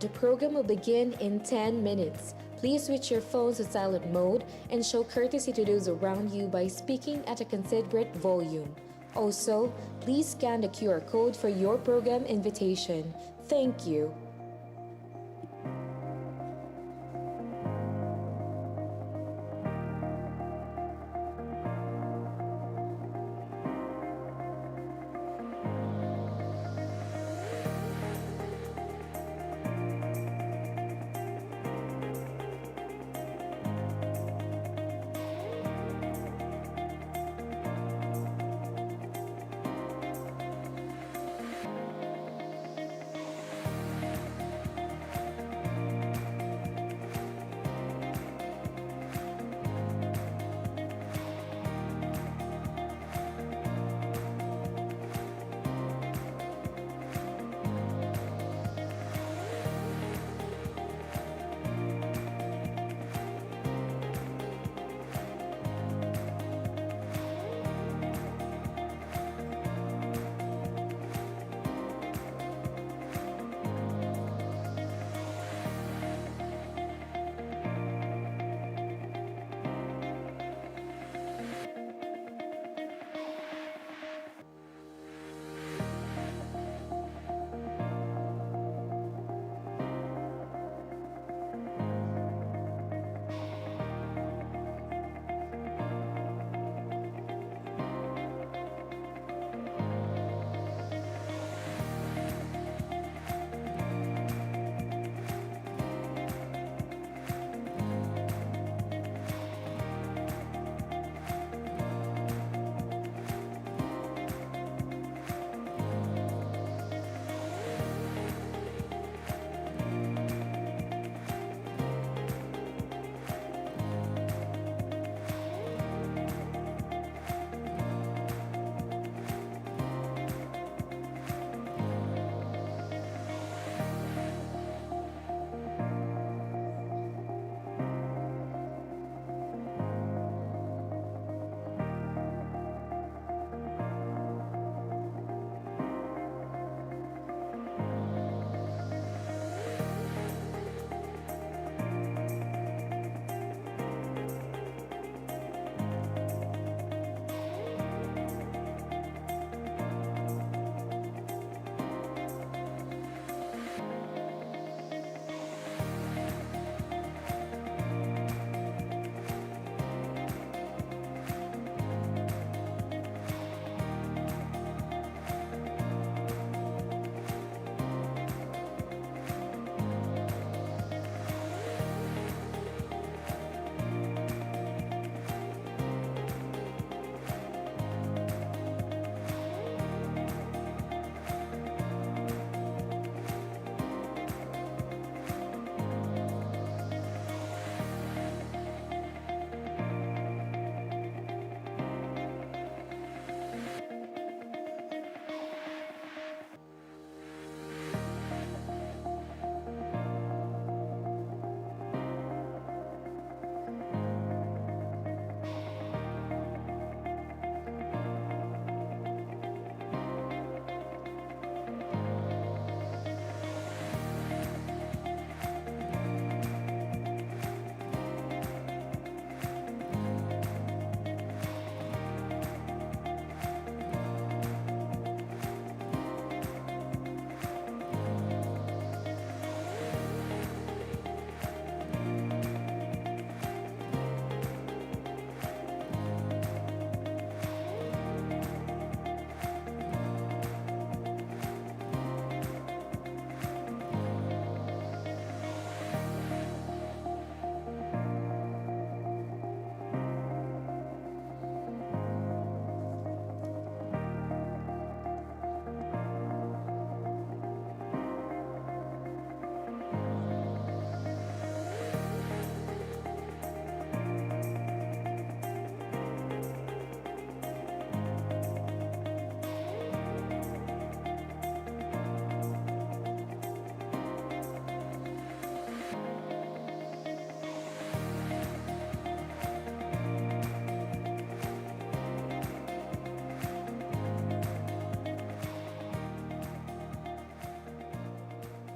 The program will begin in 10 minutes. Please switch your phones to silent mode and show courtesy to those around you by speaking at a considerate volume. Also, please scan the QR code for your program invitation. Thank you.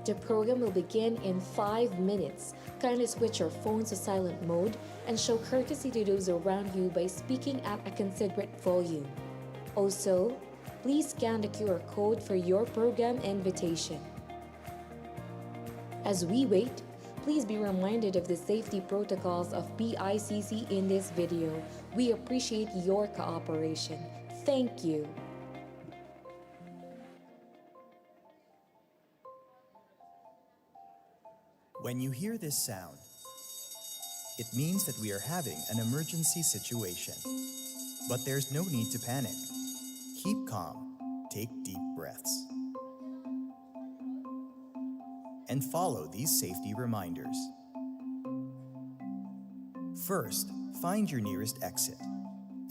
The program will begin in 5 minutes. Kindly switch your phone to silent mode and show courtesy to those around you by speaking at a considerate volume. Also, please scan the QR code for your program invitation. As we wait, please be reminded of the safety protocols of PICC in this video. We appreciate your cooperation. Thank you. When you hear this sound, it means that we are having an emergency situation. But there's no need to panic. Keep calm, take deep breaths, and follow these safety reminders. First, find your nearest exit.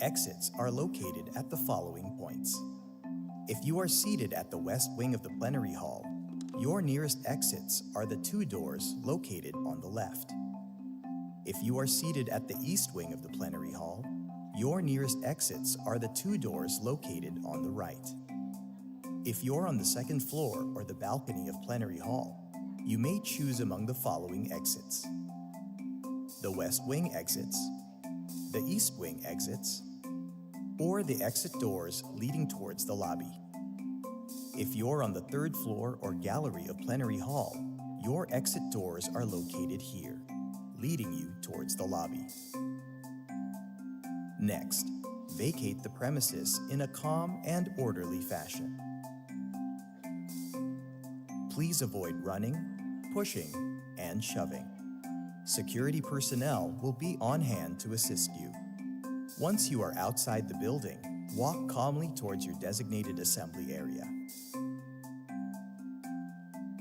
Exits are located at the following points. If you are seated at the west wing of the plenary hall, your nearest exits are the 2 doors located on the left. If you are seated at the east wing of the plenary hall, your nearest exits are the 2 doors located on the right. If you're on the 2nd floor or the balcony of plenary hall, you may choose among the following exits: the west wing exits, the east wing exits, or the exit doors leading towards the lobby. If you're on the 3rd floor or gallery of plenary hall, your exit doors are located here, leading you towards the lobby. Next, vacate the premises in a calm and orderly fashion. Please avoid running, pushing, and shoving. Security personnel will be on hand to assist you. Once you are outside the building, walk calmly towards your designated assembly area.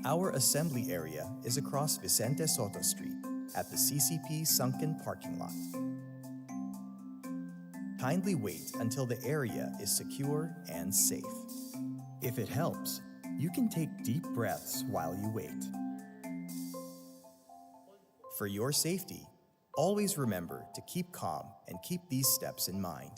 Our assembly area is across Vicente Soto Street at the CCP sunken parking lot. Kindly wait until the area is secure and safe. If it helps, you can take deep breaths while you wait. For your safety, always remember to keep calm and keep these steps in mind.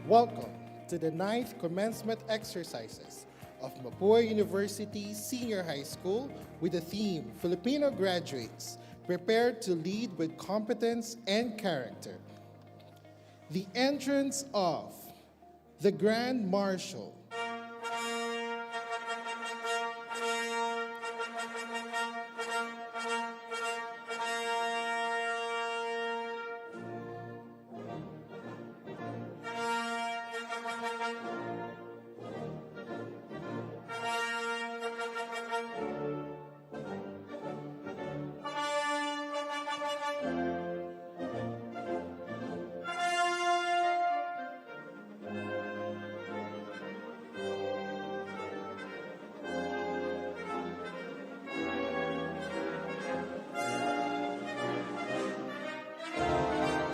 Welcome to the ninth commencement exercises of Mapúa University Senior High School with the theme Filipino graduates prepared to lead with competence and character. The entrance of the Grand Marshal.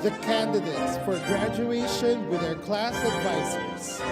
The candidates for graduation with their class advisors.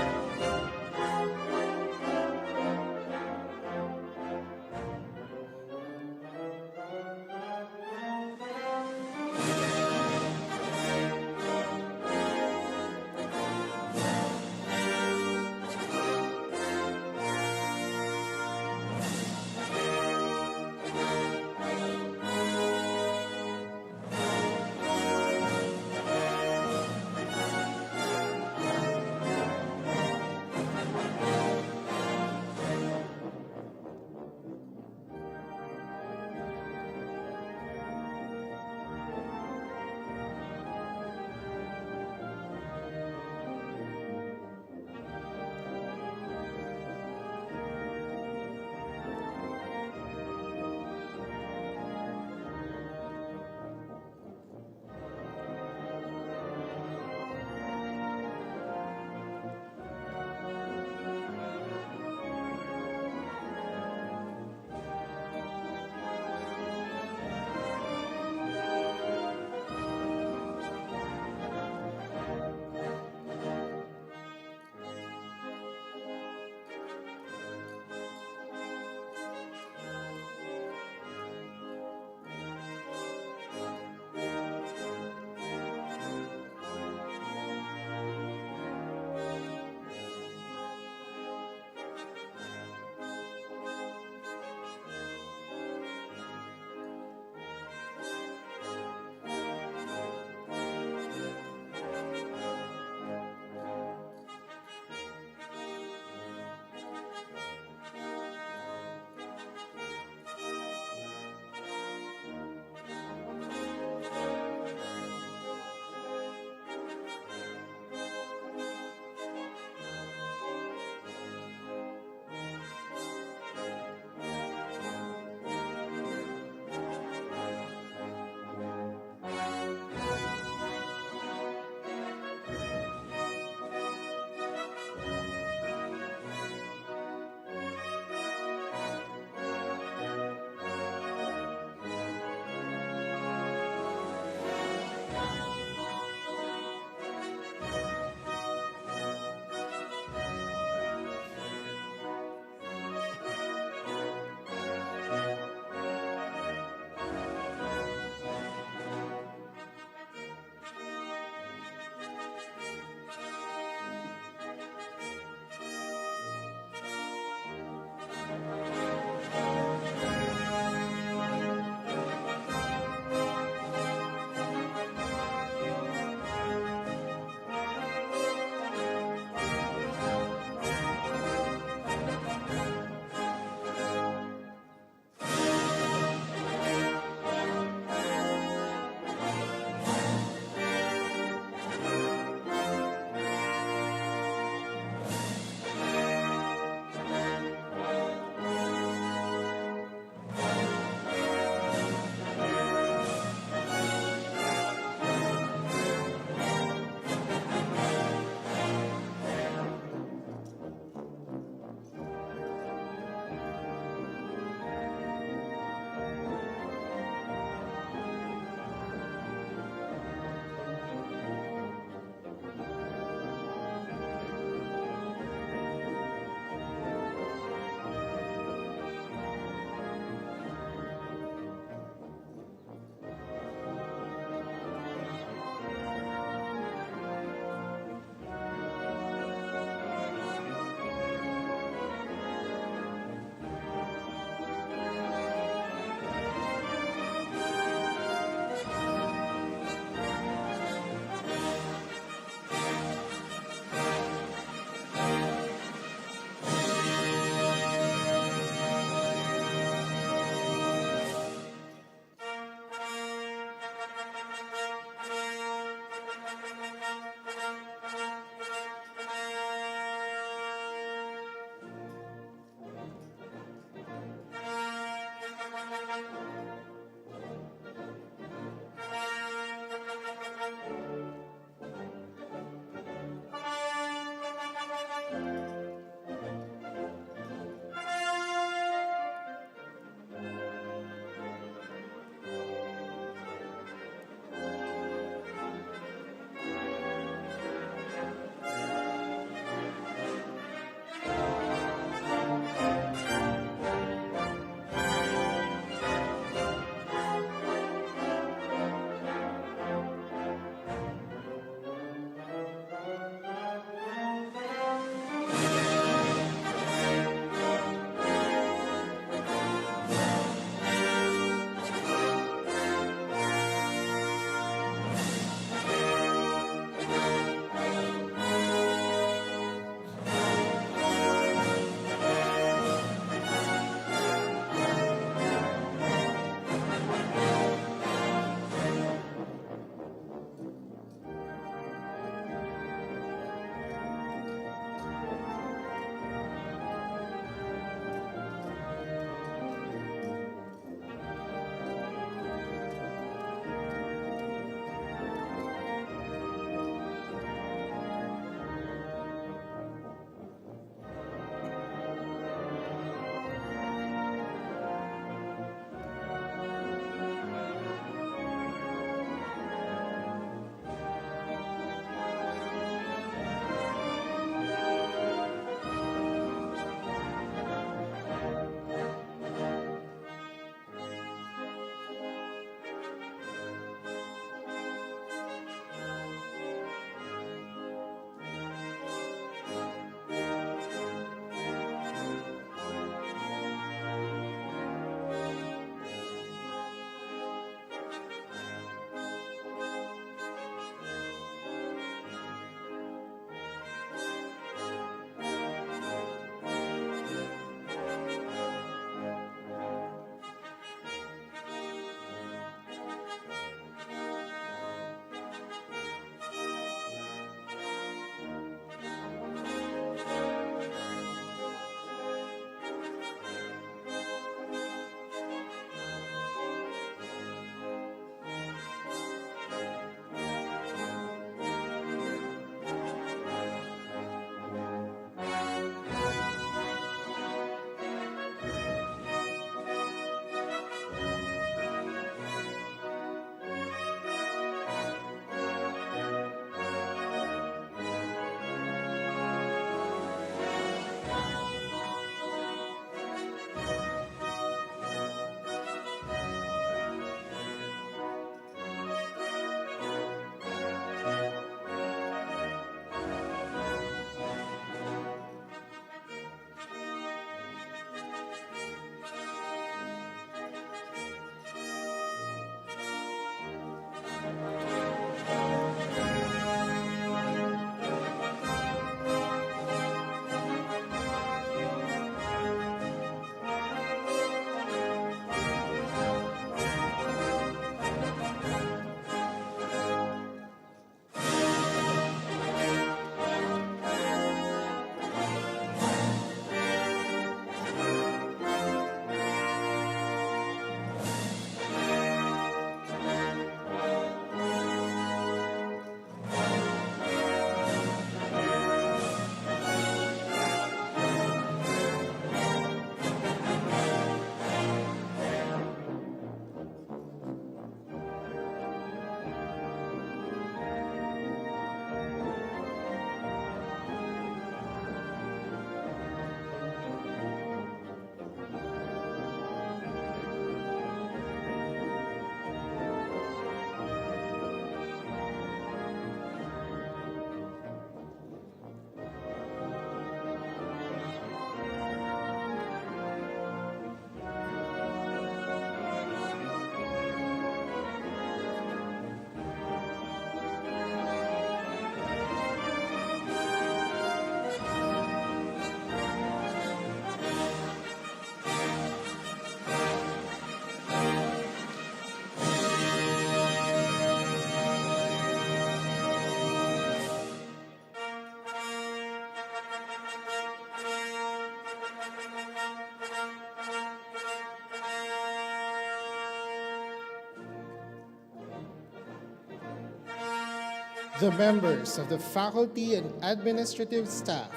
the members of the faculty and administrative staff,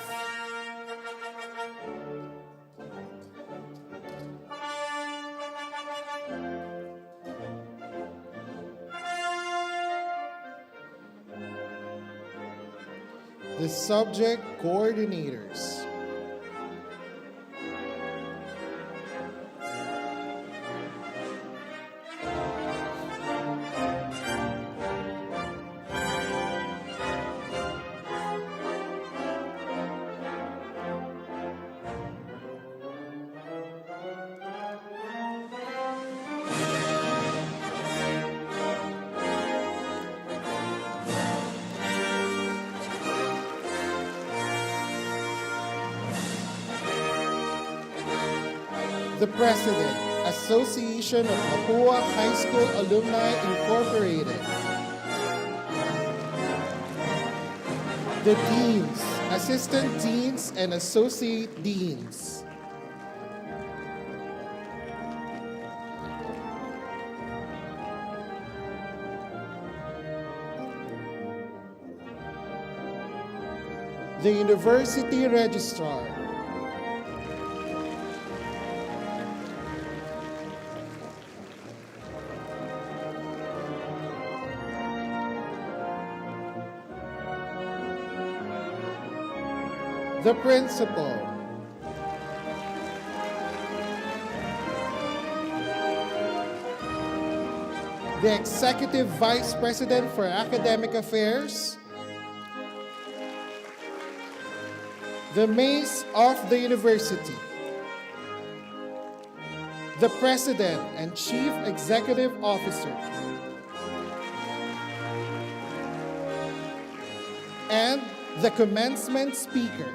the subject coordinators, the President, Association of Mapúa High School Alumni Incorporated, the Deans, Assistant Deans, and Associate Deans, the University Registrar, the Principal, the Executive Vice President for Academic Affairs, the Mace of the University, the President and Chief Executive Officer, and the Commencement Speaker.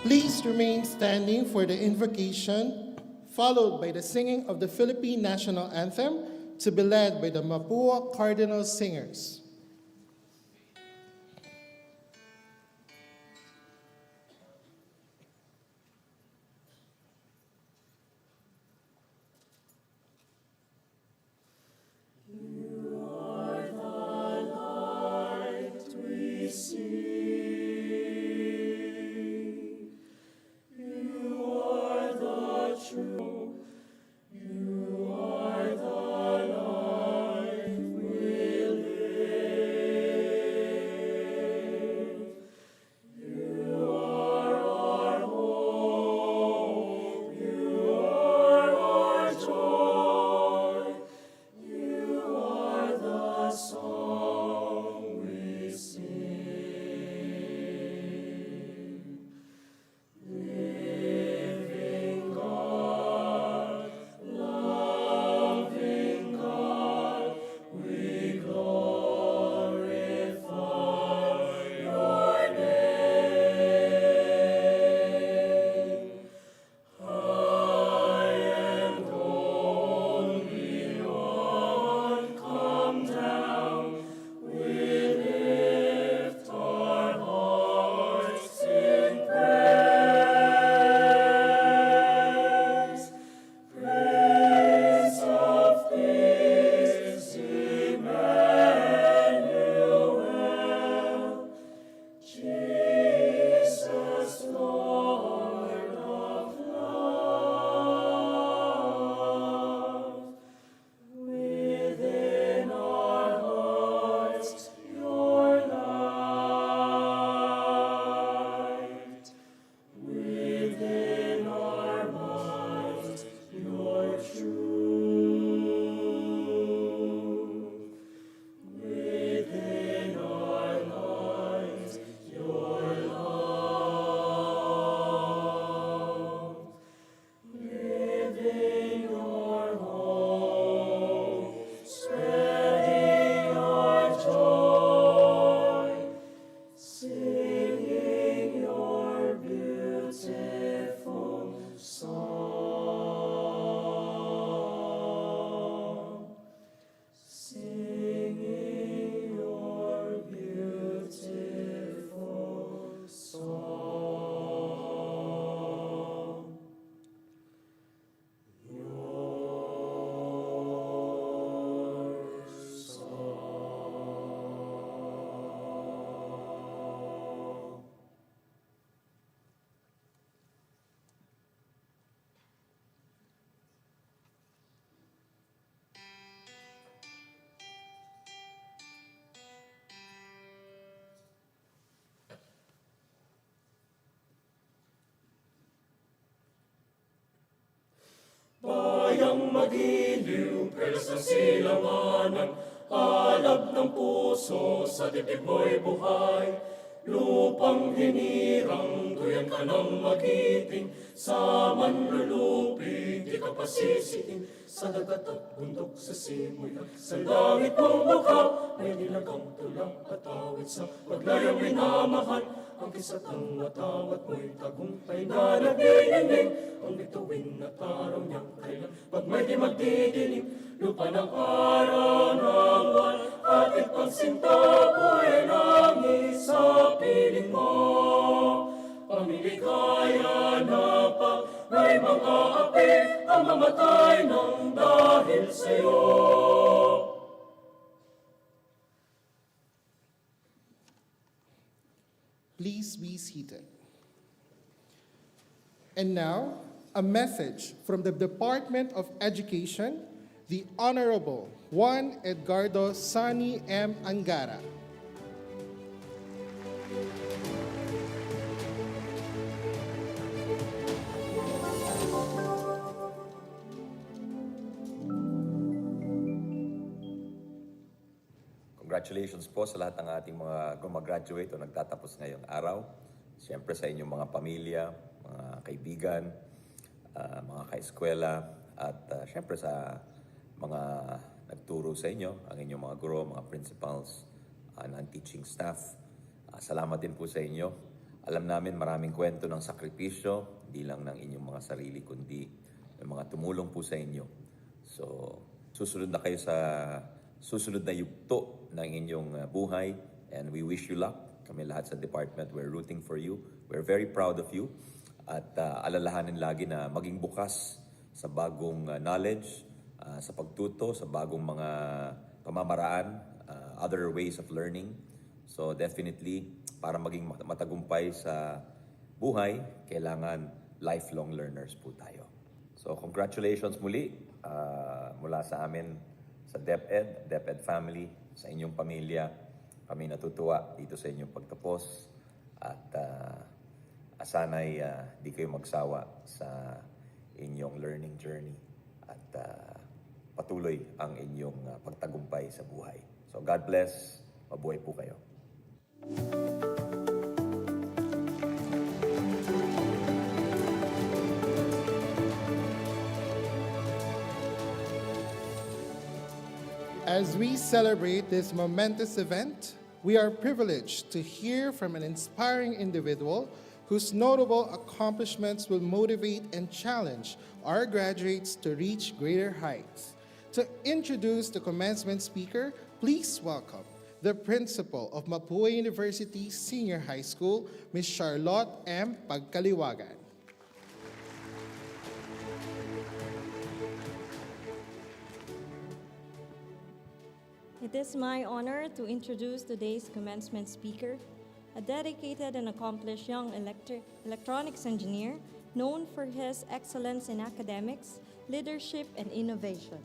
Please remain standing for the invocation, followed by the singing of the Philippine National Anthem, to be led by the Mapúa Cardinal Singers. Tuluyang magiliw, perlas ng silanganan, alab ng puso, sa dibdib mo'y buhay. Lupang hinirang, tuyan ka ng magiting, sa manlulupi, di ka pasisiin. Sa dagat at bundok, sa simoy at sa langit mong mukha, may nilagang tulang at awit sa paglayang minamahal. Ang kisat ang matawat mo'y tagumpay na nagdidinig, ang bituin at araw niyang kailan, pag may di magdidinig, lupa ng araw ng wal, atit pagsinta ko'y langis sa piling mo. Pamiligaya na pa, may mga api, ang mamatay ng dahil sa'yo. Please be seated. And now, a message from the Department of Education, the Honorable Juan Edgardo Sani M. Angara. Congratulations po sa lahat ng ating mga gumagraduate o nagtatapos ngayong araw. Siyempre sa inyong mga pamilya, mga kaibigan, mga kaeskwela, at siyempre sa mga nagturo sa inyo, ang inyong mga guro, mga principals, non-teaching staff. Salamat din po sa inyo. Alam namin maraming kwento ng sakripisyo, hindi lang ng inyong mga sarili, kundi ng mga tumulong po sa inyo. So, susunod na kayo sa susunod na yugto ng inyong buhay, and we wish you luck. Kami lahat sa department, we're rooting for you. We're very proud of you. At alalahanin lagi na maging bukas sa bagong knowledge, sa pagtuto, sa bagong mga pamamaraan, other ways of learning. So definitely, para maging matagumpay sa buhay, kailangan lifelong learners po tayo. So congratulations muli mula sa amin, sa DepEd family, sa inyong pamilya. Kami natutuwa dito sa inyong pagtapos at sana'y di kayo magsawa sa inyong learning journey at patuloy ang inyong pagtagumpay sa buhay. So God bless, mabuhay po kayo. As we celebrate this momentous event, we are privileged to hear from an inspiring individual whose notable accomplishments will motivate and challenge our graduates to reach greater heights. To introduce the commencement speaker, please welcome the principal of Mapúa University Senior High School, Ms. Charlotte M. Pagkaliwagan. It is my honor to introduce today's commencement speaker, a dedicated and accomplished young electronics engineer known for his excellence in academics, leadership, and innovation.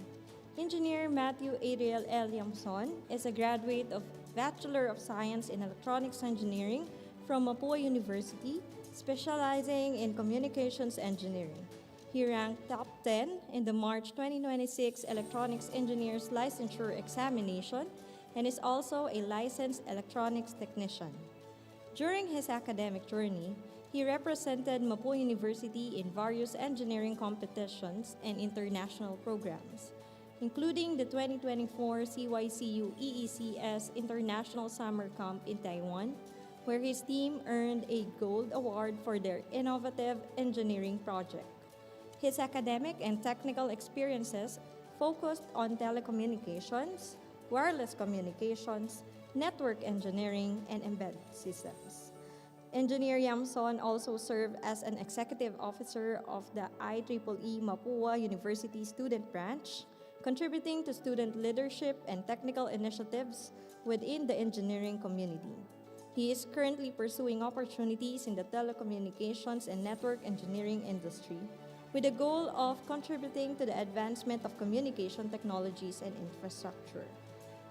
Engineer Matthew Adriel L. Yamson is a graduate of Bachelor of Science in Electronics Engineering from Mapúa University, specializing in communications engineering. He ranked top 10 in the March 2026 Electronics Engineers Licensure Examination and is also a licensed electronics technician. During his academic journey, he represented Mapúa University in various engineering competitions and international programs, including the 2024 CYCU EECS International Summer Camp in Taiwan, where his team earned a gold award for their innovative engineering project. His academic and technical experiences focused on telecommunications, wireless communications, network engineering, and embedded systems. Engineer Yamson also served as an executive officer of the IEEE Mapúa University Student Branch, contributing to student leadership and technical initiatives within the engineering community. He is currently pursuing opportunities in the telecommunications and network engineering industry, with the goal of contributing to the advancement of communication technologies and infrastructure.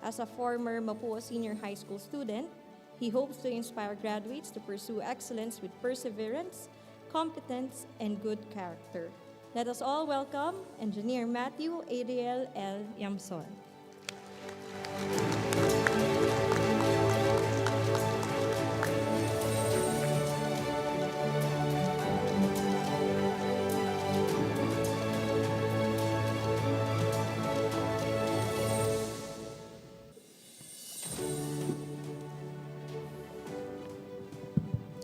As a former Mapúa Senior High School student, he hopes to inspire graduates to pursue excellence with perseverance, competence, and good character. Let us all welcome Engineer Matthew Ariel L. Yamson.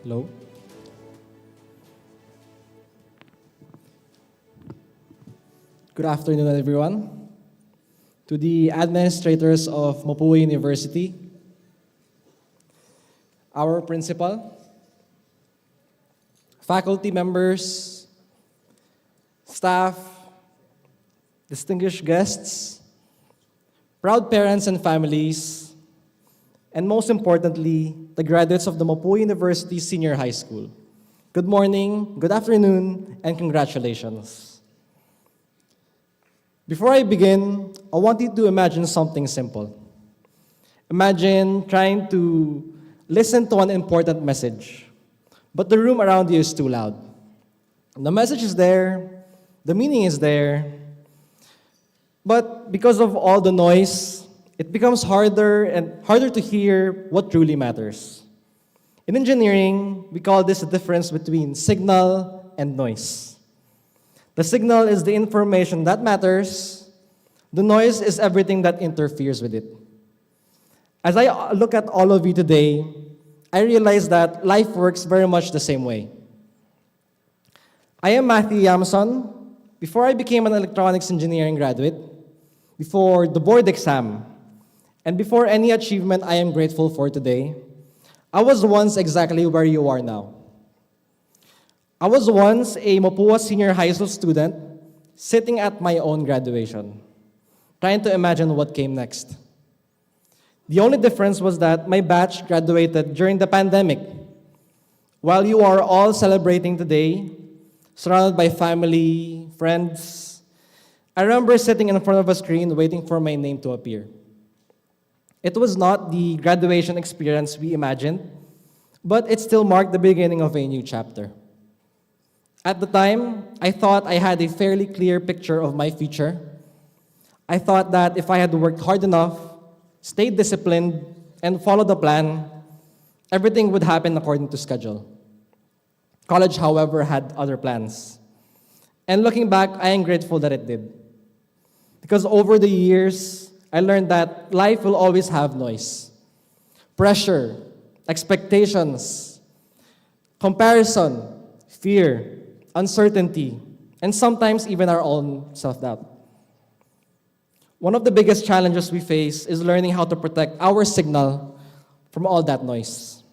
Hello. Good afternoon, everyone. To the administrators of Mapúa University, our principal, faculty members, staff, distinguished guests, proud parents and families, and most importantly, the graduates of the Mapúa University Senior High School. Good morning, good afternoon, and congratulations. Before I begin, I want you to imagine something simple. Imagine trying to listen to an important message, but the room around you is too loud. The message is there, the meaning is there, but because of all the noise, it becomes harder and harder to hear what truly matters. In engineering, we call this the difference between signal and noise. The signal is the information that matters. The noise is everything that interferes with it. As I look at all of you today, I realize that life works very much the same way. I am Matthew Yamson. Before I became an electronics engineering graduate, before the board exam, and before any achievement I am grateful for today, I was once exactly where you are now. I was once a Mapúa senior high school student sitting at my own graduation, trying to imagine what came next. The only difference was that my batch graduated during the pandemic. While you are all celebrating today, surrounded by family, friends, I remember sitting in front of a screen waiting for my name to appear. It was not the graduation experience we imagined, but it still marked the beginning of a new chapter. At the time, I thought I had a fairly clear picture of my future. I thought that if I had worked hard enough, stayed disciplined, and followed the plan, everything would happen according to schedule. College, however, had other plans. And looking back, I am grateful that it did. Because over the years, I learned that life will always have noise. Pressure, expectations, comparison, fear, uncertainty, and sometimes even our own self-doubt. One of the biggest challenges we face is learning how to protect our signal from all that noise.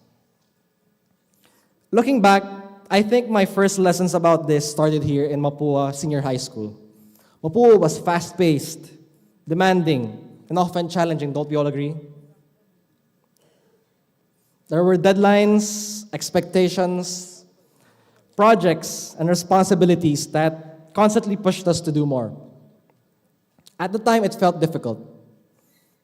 Looking back, I think my first lessons about this started here in Mapúa Senior High School. Mapúa was fast-paced, demanding, and often challenging, don't we all agree? There were deadlines, expectations, projects, and responsibilities that constantly pushed us to do more. At the time, it felt difficult.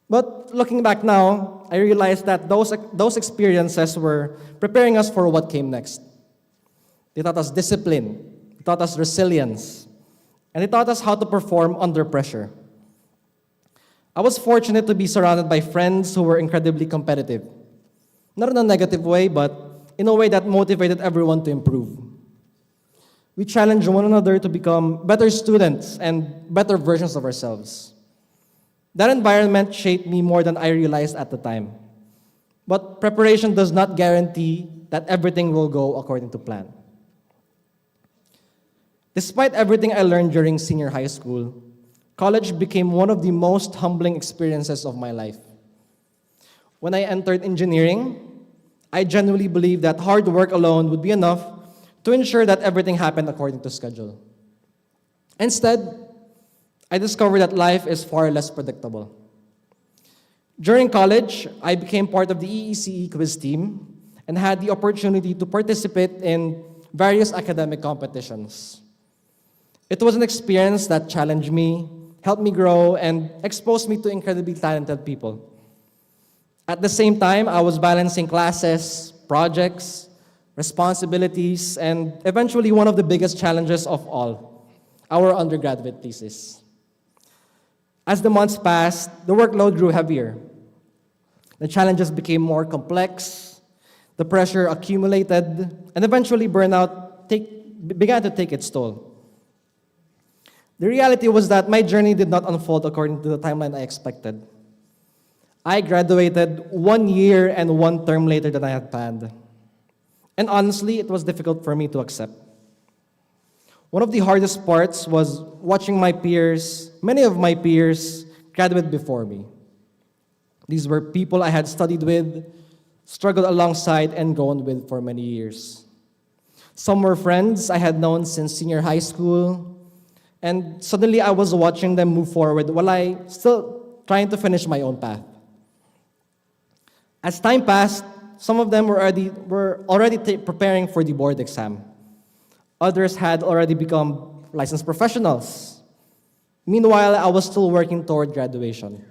But looking back now, I realized that those experiences were preparing us for what came next. They taught us discipline, they taught us resilience, and they taught us how to perform under pressure. I was fortunate to be surrounded by friends who were incredibly competitive. Not in a negative way, but in a way that motivated everyone to improve. We challenged one another to become better students and better versions of ourselves. That environment shaped me more than I realized at the time. But preparation does not guarantee that everything will go according to plan. Despite everything I learned during senior high school, college became one of the most humbling experiences of my life. When I entered engineering, I genuinely believed that hard work alone would be enough to ensure that everything happened according to schedule. Instead, I discovered that life is far less predictable. During college, I became part of the EECE quiz team and had the opportunity to participate in various academic competitions. It was an experience that challenged me, helped me grow, and exposed me to incredibly talented people. At the same time, I was balancing classes, projects, responsibilities, and eventually one of the biggest challenges of all. our undergraduate thesis. As the months passed, the workload grew heavier. The challenges became more complex, the pressure accumulated, and eventually burnout began to take its toll. The reality was that my journey did not unfold according to the timeline I expected. I graduated 1 year and 1 term later than I had planned. And honestly, it was difficult for me to accept. One of the hardest parts was watching many of my peers, graduate before me. These were people I had studied with, struggled alongside, and grown with for many years. Some were friends I had known since senior high school, and suddenly I was watching them move forward while I still trying to finish my own path. As time passed, some of them were already preparing for the board exam. Others had already become licensed professionals. Meanwhile, I was still working toward graduation.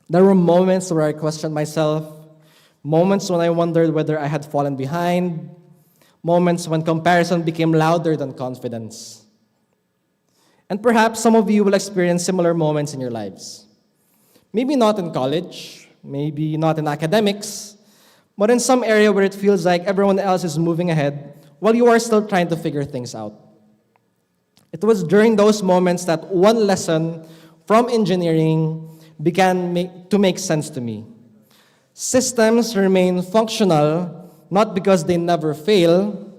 There were moments where I questioned myself, moments when I wondered whether I had fallen behind, moments when comparison became louder than confidence. And perhaps some of you will experience similar moments in your lives. Maybe not in college, maybe not in academics, but in some area where it feels like everyone else is moving ahead while you are still trying to figure things out. It was during those moments that one lesson from engineering began to make sense to me. Systems remain functional not because they never fail.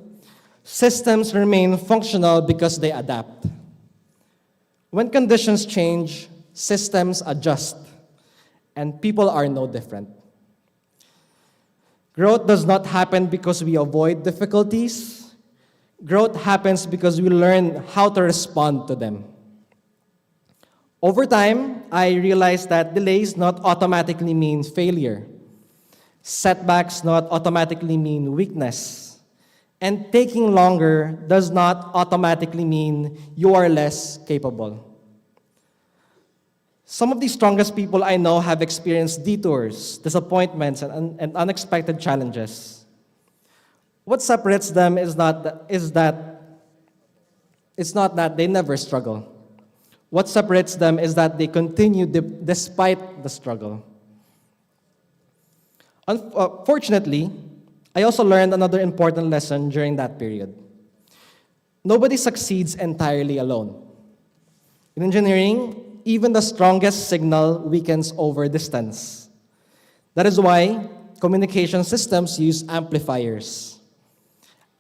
Systems remain functional because they adapt. When conditions change, systems adjust, and people are no different. Growth does not happen because we avoid difficulties. Growth happens because we learn how to respond to them. Over time, I realized that delays not automatically mean failure. Setbacks not automatically mean weakness. And taking longer does not automatically mean you are less capable. Some of the strongest people I know have experienced detours, disappointments, and unexpected challenges. What separates them is not that they never struggle. What separates them is that they continue despite the struggle. Unfortunately, I also learned another important lesson during that period. Nobody succeeds entirely alone. In engineering, even the strongest signal weakens over distance. That is why communication systems use amplifiers.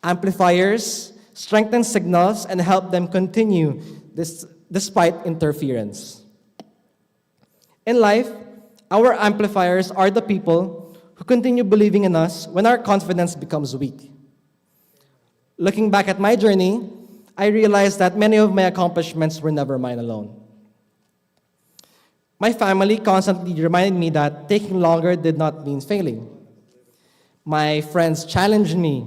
Amplifiers strengthen signals and help them continue despite interference. In life, our amplifiers are the people who continue believing in us when our confidence becomes weak. Looking back at my journey, I realized that many of my accomplishments were never mine alone. My family constantly reminded me that taking longer did not mean failing. My friends challenged me,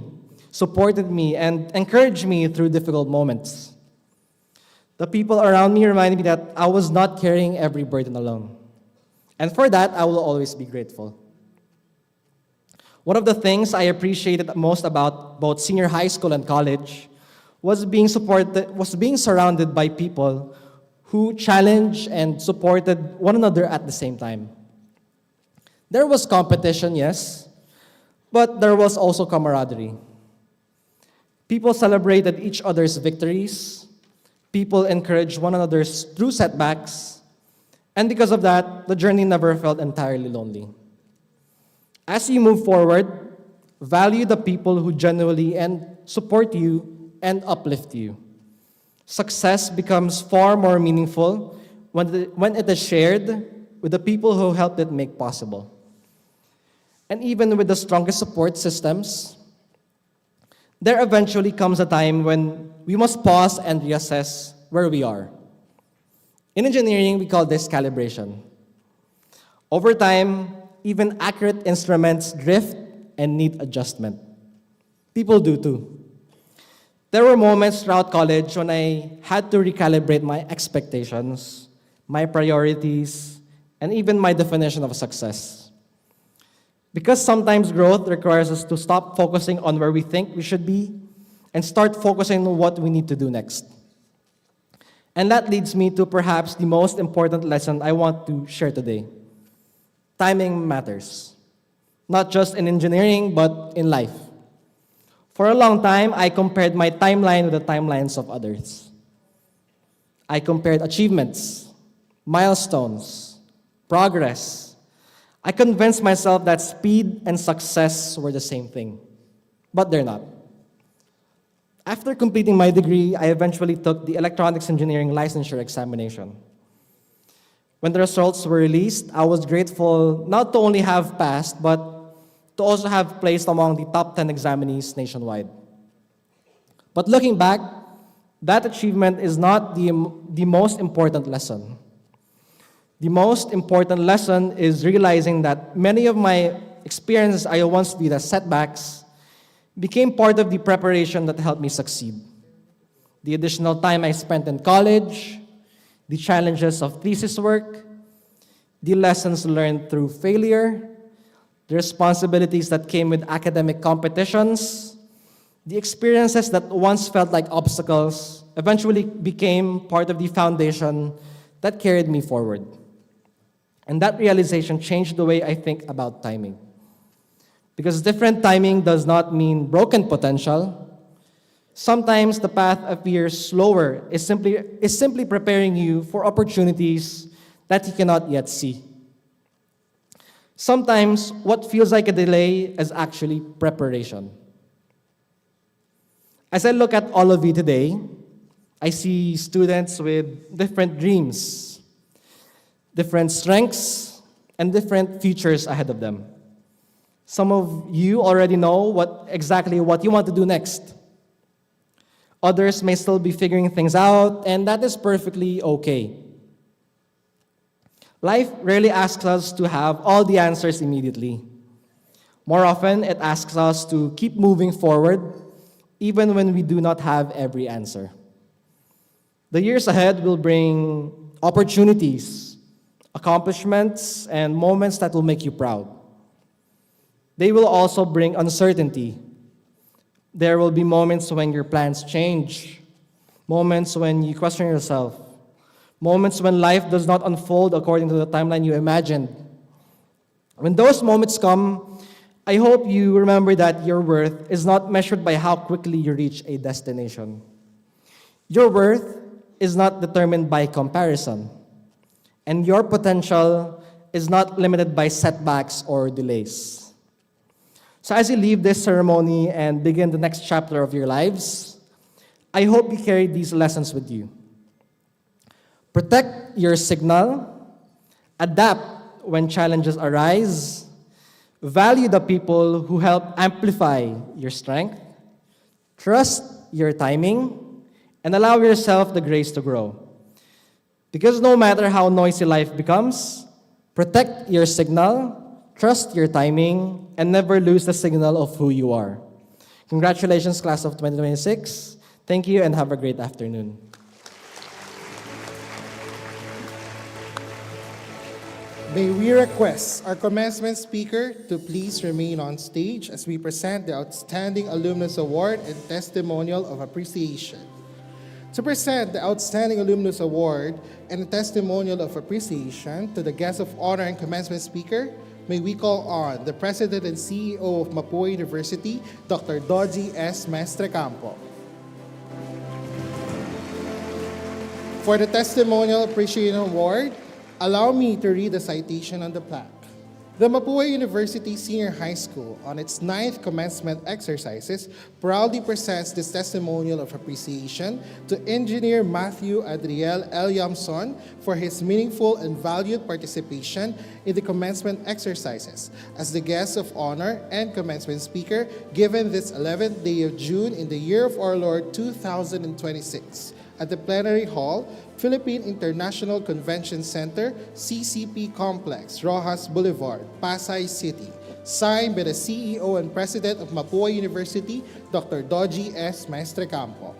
supported me, and encouraged me through difficult moments. The people around me reminded me that I was not carrying every burden alone. And for that, I will always be grateful. One of the things I appreciated most about both senior high school and college was being surrounded by people who challenged and supported one another at the same time. There was competition, yes, but there was also camaraderie. People celebrated each other's victories. People encouraged one another through setbacks. And because of that, the journey never felt entirely lonely. As you move forward, value the people who genuinely support you and uplift you. Success becomes far more meaningful when it is shared with the people who helped it make possible. And even with the strongest support systems, there eventually comes a time when we must pause and reassess where we are. In engineering, we call this calibration. Over time, even accurate instruments drift and need adjustment. People do too. There were moments throughout college when I had to recalibrate my expectations, my priorities, and even my definition of success. Because sometimes growth requires us to stop focusing on where we think we should be and start focusing on what we need to do next. And that leads me to perhaps the most important lesson I want to share today. Timing matters, not just in engineering, but in life. For a long time, I compared my timeline with the timelines of others. I compared achievements, milestones, progress. I convinced myself that speed and success were the same thing, but they're not. After completing my degree, I eventually took the electronics engineering licensure examination. When the results were released, I was grateful not to only have passed, but to also have placed among the top 10 examinees nationwide. But looking back, that achievement is not the most important lesson. The most important lesson is realizing that many of my experiences I once viewed as setbacks became part of the preparation that helped me succeed. The additional time I spent in college, the challenges of thesis work, the lessons learned through failure, the responsibilities that came with academic competitions, the experiences that once felt like obstacles eventually became part of the foundation that carried me forward. And that realization changed the way I think about timing. Because different timing does not mean broken potential. Sometimes the path appears slower, is simply preparing you for opportunities that you cannot yet see. Sometimes what feels like a delay is actually preparation. As I look at all of you today, I see students with different dreams, different strengths, and different futures ahead of them. Some of you already know exactly what you want to do next. Others may still be figuring things out, and that is perfectly okay. Life rarely asks us to have all the answers immediately. More often, it asks us to keep moving forward, even when we do not have every answer. The years ahead will bring opportunities, accomplishments, and moments that will make you proud. They will also bring uncertainty. There will be moments when your plans change, moments when you question yourself, moments when life does not unfold according to the timeline you imagined. When those moments come, I hope you remember that your worth is not measured by how quickly you reach a destination. Your worth is not determined by comparison, and your potential is not limited by setbacks or delays. So as you leave this ceremony and begin the next chapter of your lives, I hope you carry these lessons with you. Protect your signal, adapt when challenges arise, value the people who help amplify your strength, trust your timing, and allow yourself the grace to grow. Because no matter how noisy life becomes, protect your signal, trust your timing, and never lose the signal of who you are. Congratulations, class of 2026. Thank you and have a great afternoon. May we request our commencement speaker to please remain on stage as we present the Outstanding Alumnus Award and Testimonial of Appreciation. To present the Outstanding Alumnus Award and Testimonial of Appreciation to the guest of honor and commencement speaker, may we call on the President and CEO of Mapúa University, Dr. Dodgy S. Maestrecampo. For the Testimonial Appreciation Award, allow me to read the citation on the plaque. The Mapúa University Senior High School, on its 9th commencement exercises, proudly presents this testimonial of appreciation to Engineer Matthew Adriel L. Yamson for his meaningful and valued participation in the commencement exercises as the guest of honor and commencement speaker given this 11th day of June in the year of our Lord 2026 at the Plenary Hall, Philippine International Convention Center, CCP Complex, Rojas Boulevard, Pasay City. Signed by the CEO and President of Mapúa University, Dr. Dodgy S. Maestrecampo.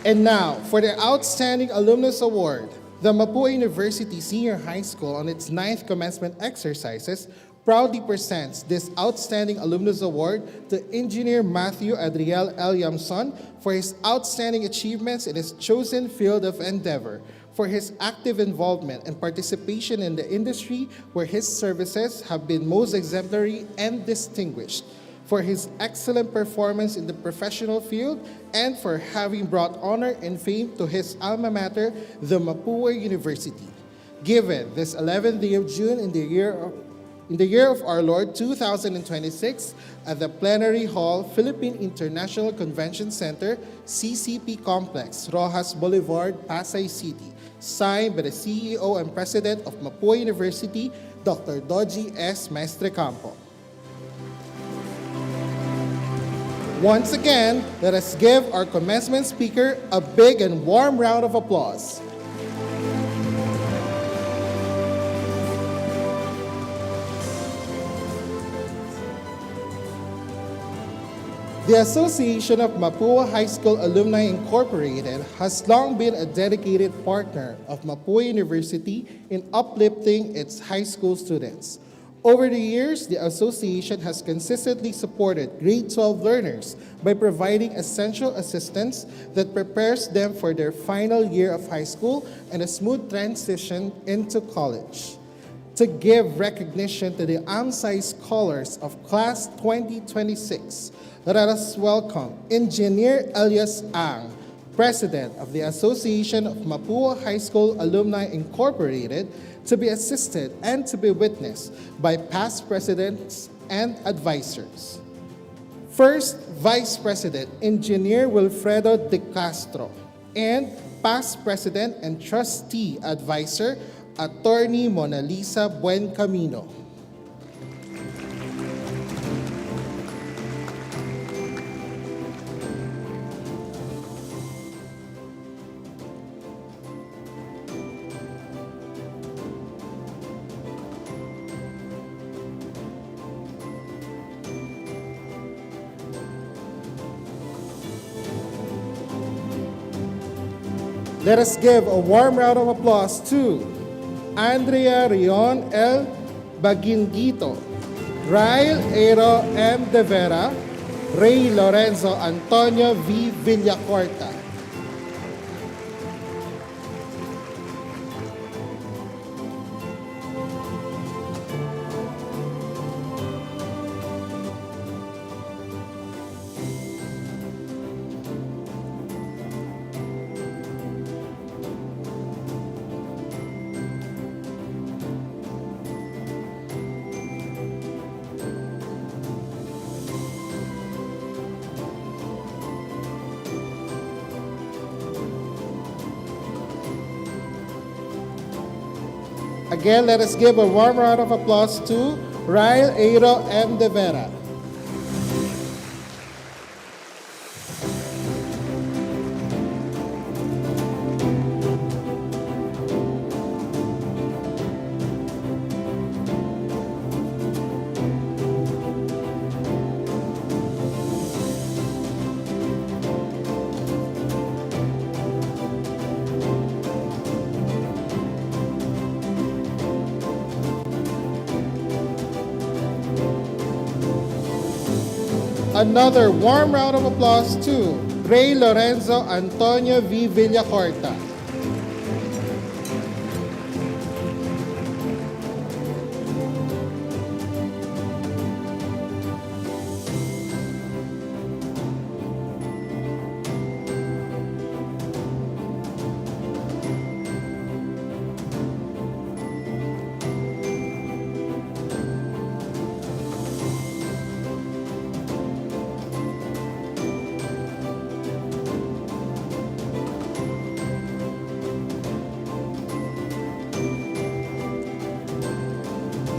And now, for the Outstanding Alumnus Award, the Mapúa University Senior High School on its 9th commencement exercises proudly presents this Outstanding Alumnus Award to Engineer Matthew Adriel L. Yamson for his outstanding achievements in his chosen field of endeavor, for his active involvement and participation in the industry where his services have been most exemplary and distinguished, for his excellent performance in the professional field, and for having brought honor and fame to his alma mater, the Mapúa University. Given this 11th day of June in the year of our Lord 2026 at the Plenary Hall, Philippine International Convention Center, CCP Complex, Rojas Boulevard, Pasay City. Signed by the CEO and President of Mapúa University, Dr. Doji S. Maestrecampo. Once again, let us give our commencement speaker a big and warm round of applause. The Association of Mapúa High School Alumni Incorporated has long been a dedicated partner of Mapúa University in uplifting its high school students. Over the years, the association has consistently supported grade 12 learners by providing essential assistance that prepares them for their final year of high school and a smooth transition into college. To give recognition to the AMSAI scholars of Class 2026, let us welcome Engineer Elias Ang, President of the Association of Mapúa High School Alumni Incorporated, to be assisted and to be witnessed by past presidents and advisors. First, Vice President Engineer Wilfredo De Castro, and past President and Trustee Advisor, Attorney Mona Lisa Buencamino. Let us give a warm round of applause to Andrea Rion L. Baguinguito, Rael Aero M. De Vera, Ray Lorenzo Antonio V. Villacorta. Again, let us give a warm round of applause to Rael Aero M. De Vera. Another warm round of applause to Ray Lorenzo Antonio V. Villacorta.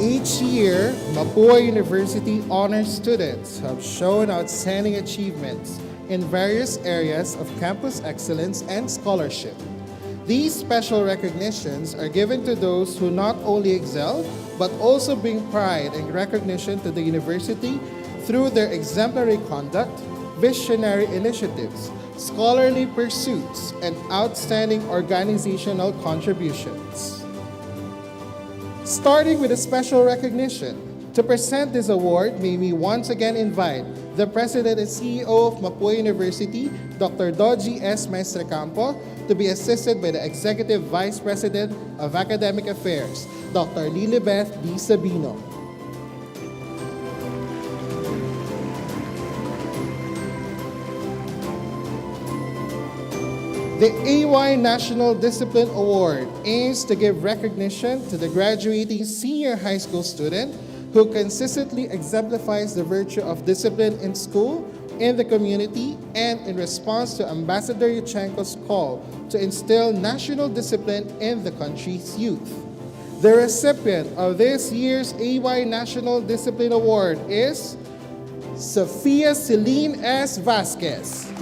Each year, Mapúa University honors students who have shown outstanding achievements in various areas of campus excellence and scholarship. These special recognitions are given to those who not only excel, but also bring pride and recognition to the university through their exemplary conduct, visionary initiatives, scholarly pursuits, and outstanding organizational contributions. Starting with a special recognition, To present this award, may we once again invite the President and CEO of Mapúa University, Dr. Doji S. Maestrecampo, to be assisted by the Executive Vice President of Academic Affairs, Dr. Lilibeth D. Sabino. The AY National Discipline Award aims to give recognition to the graduating senior high school student who consistently exemplifies the virtue of discipline in school, in the community, and in response to Ambassador Yuchenko's call to instill national discipline in the country's youth. The recipient of this year's AY National Discipline Award is Sofia Celine S. Vasquez.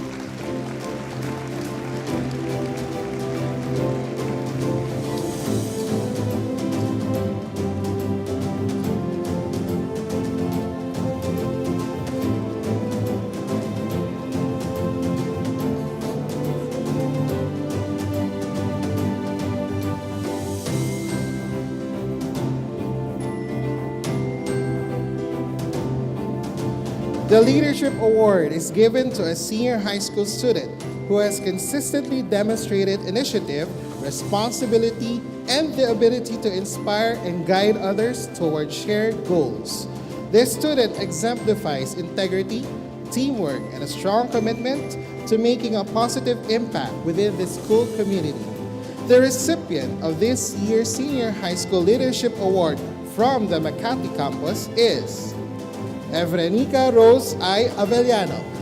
The Leadership Award is given to a senior high school student who has consistently demonstrated initiative, responsibility, and the ability to inspire and guide others toward shared goals. This student exemplifies integrity, teamwork, and a strong commitment to making a positive impact within the school community. The recipient of this year's Senior High School Leadership Award from the Makati campus is Evrenica Rose I. Avellano.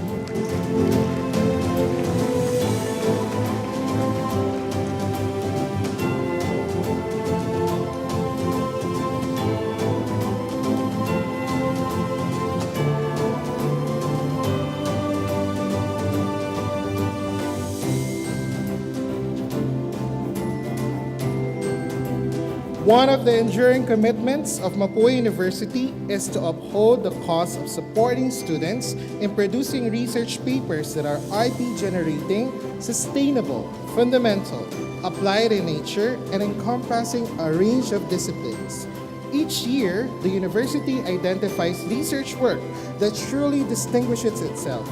One of the enduring commitments of Mapúa University is to uphold the cause of supporting students in producing research papers that are IP generating, sustainable, fundamental, applied in nature, and encompassing a range of disciplines. Each year, the university identifies research work that truly distinguishes itself.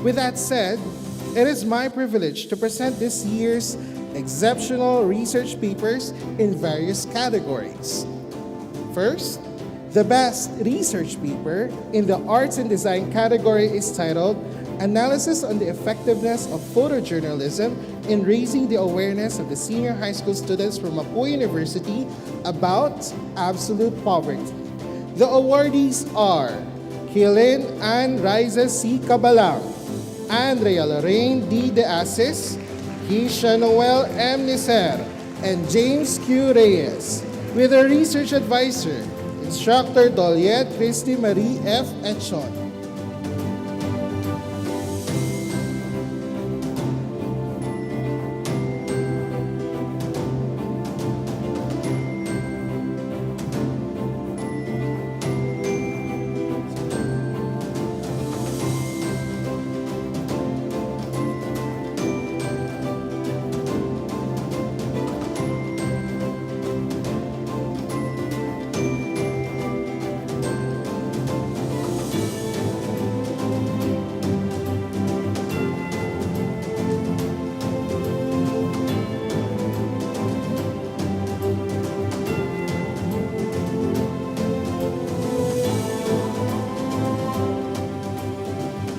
With that said, it is my privilege to present this year's exceptional research papers in various categories. First, the best research paper in the Arts and Design category is titled Analysis on the Effectiveness of Photojournalism in Raising the Awareness of the Senior High School Students from Mapúa University about Absolute Poverty. The awardees are Kilin Ann Riza C. Cabalang, Andrea Lorraine D. De Asis, Keisha Noel M. Nicer, and James Q. Reyes, with a research advisor, Instructor Doliet Christy Marie F. Etchon.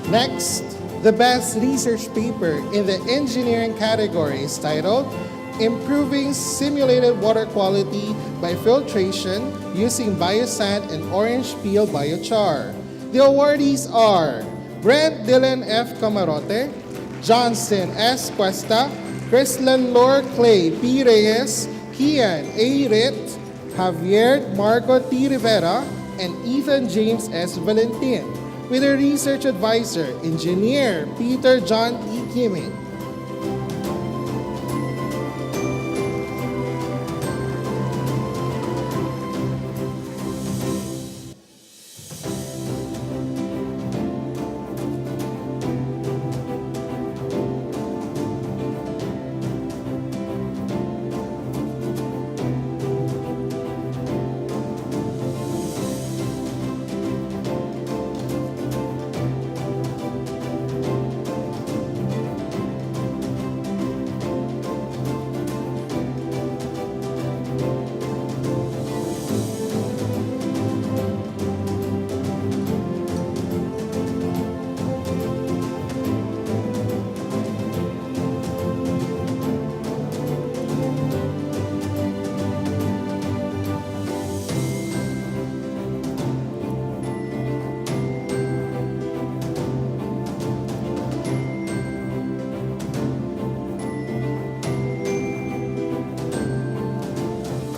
Next, the best research paper in the engineering category is titled Improving Simulated Water Quality by Filtration Using Biosand and Orange Peel Biochar. The awardees are Brent Dylan F. Camarote, Johnston S. Cuesta, Krislan Lore Clay P. Reyes, Kian A. Rit, Javier Marco T. Rivera, and Ethan James S. Valentin, with a research advisor, Engineer Peter John E. Kiming.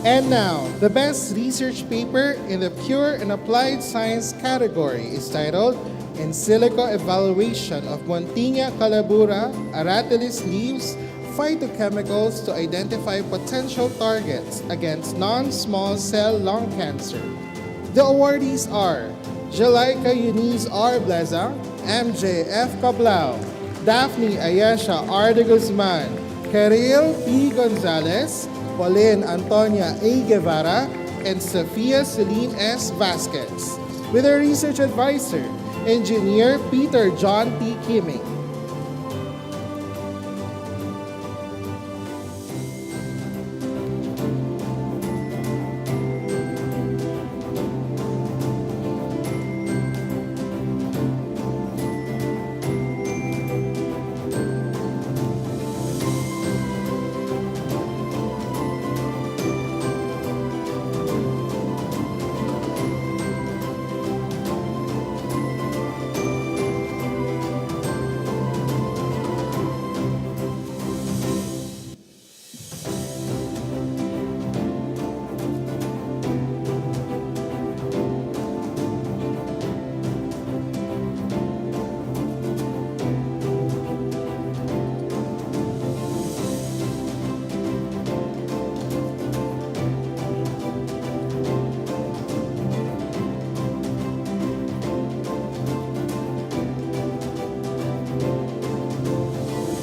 And now, the best research paper in the pure and applied science category is titled In Silico Evaluation of Montinia calabura aratilis leaves Phytochemicals to Identify Potential Targets Against Non-Small Cell Lung Cancer. The awardees are Jalaika Eunice R. Bleza, MJ F. Cablao, Daphne Ayesha R. de Guzman, Karil P. Gonzalez, Pauline Antonia A. Guevara, and Sofia Celine S. Vasquez, with a research advisor, Engineer Peter John T. Kimming.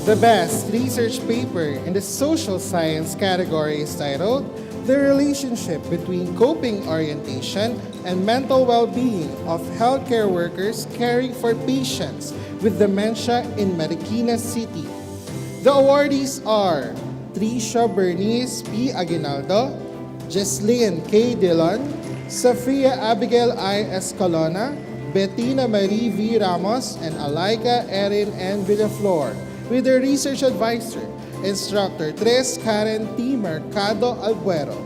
The best research paper in the social science category is titled The Relationship Between Coping Orientation and Mental Well-Being of Healthcare Workers Caring for Patients with Dementia in Marikina City. The awardees are Tricia Bernice P. Aguinaldo, Jesslyn K. Dillon, Sofia Abigail I. Escalona, Bettina Marie V. Ramos, and Alaika Erin N. Villaflor, with their research advisor, Instructor Tres Karen T. Mercado Albuero.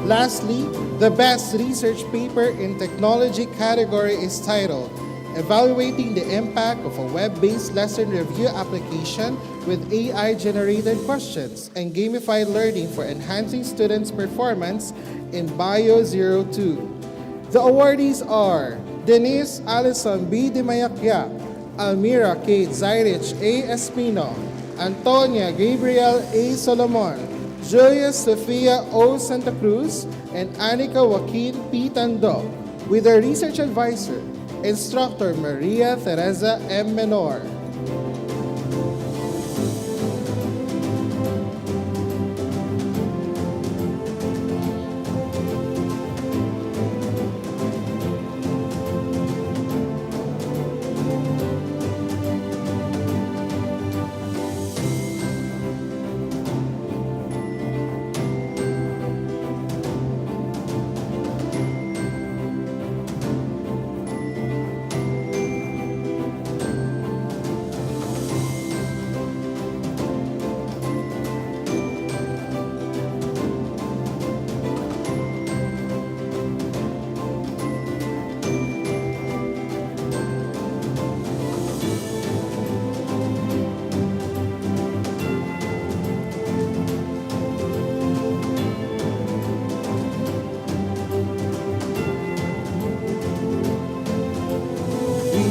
Lastly, the best research paper in technology category is titled Evaluating the Impact of a Web-Based Lesson Review Application with AI-Generated Questions and Gamified Learning for Enhancing Students' Performance in Bio 02. The awardees are Denise Alison B. De Mayakya, Almira Kate Zairich A. Espino, Antonia Gabriel A. Solomon, Julia Sofia O. Santa Cruz, and Anika Joaquin P. Tando, with their research advisor, Instructor Maria Teresa M. Menor.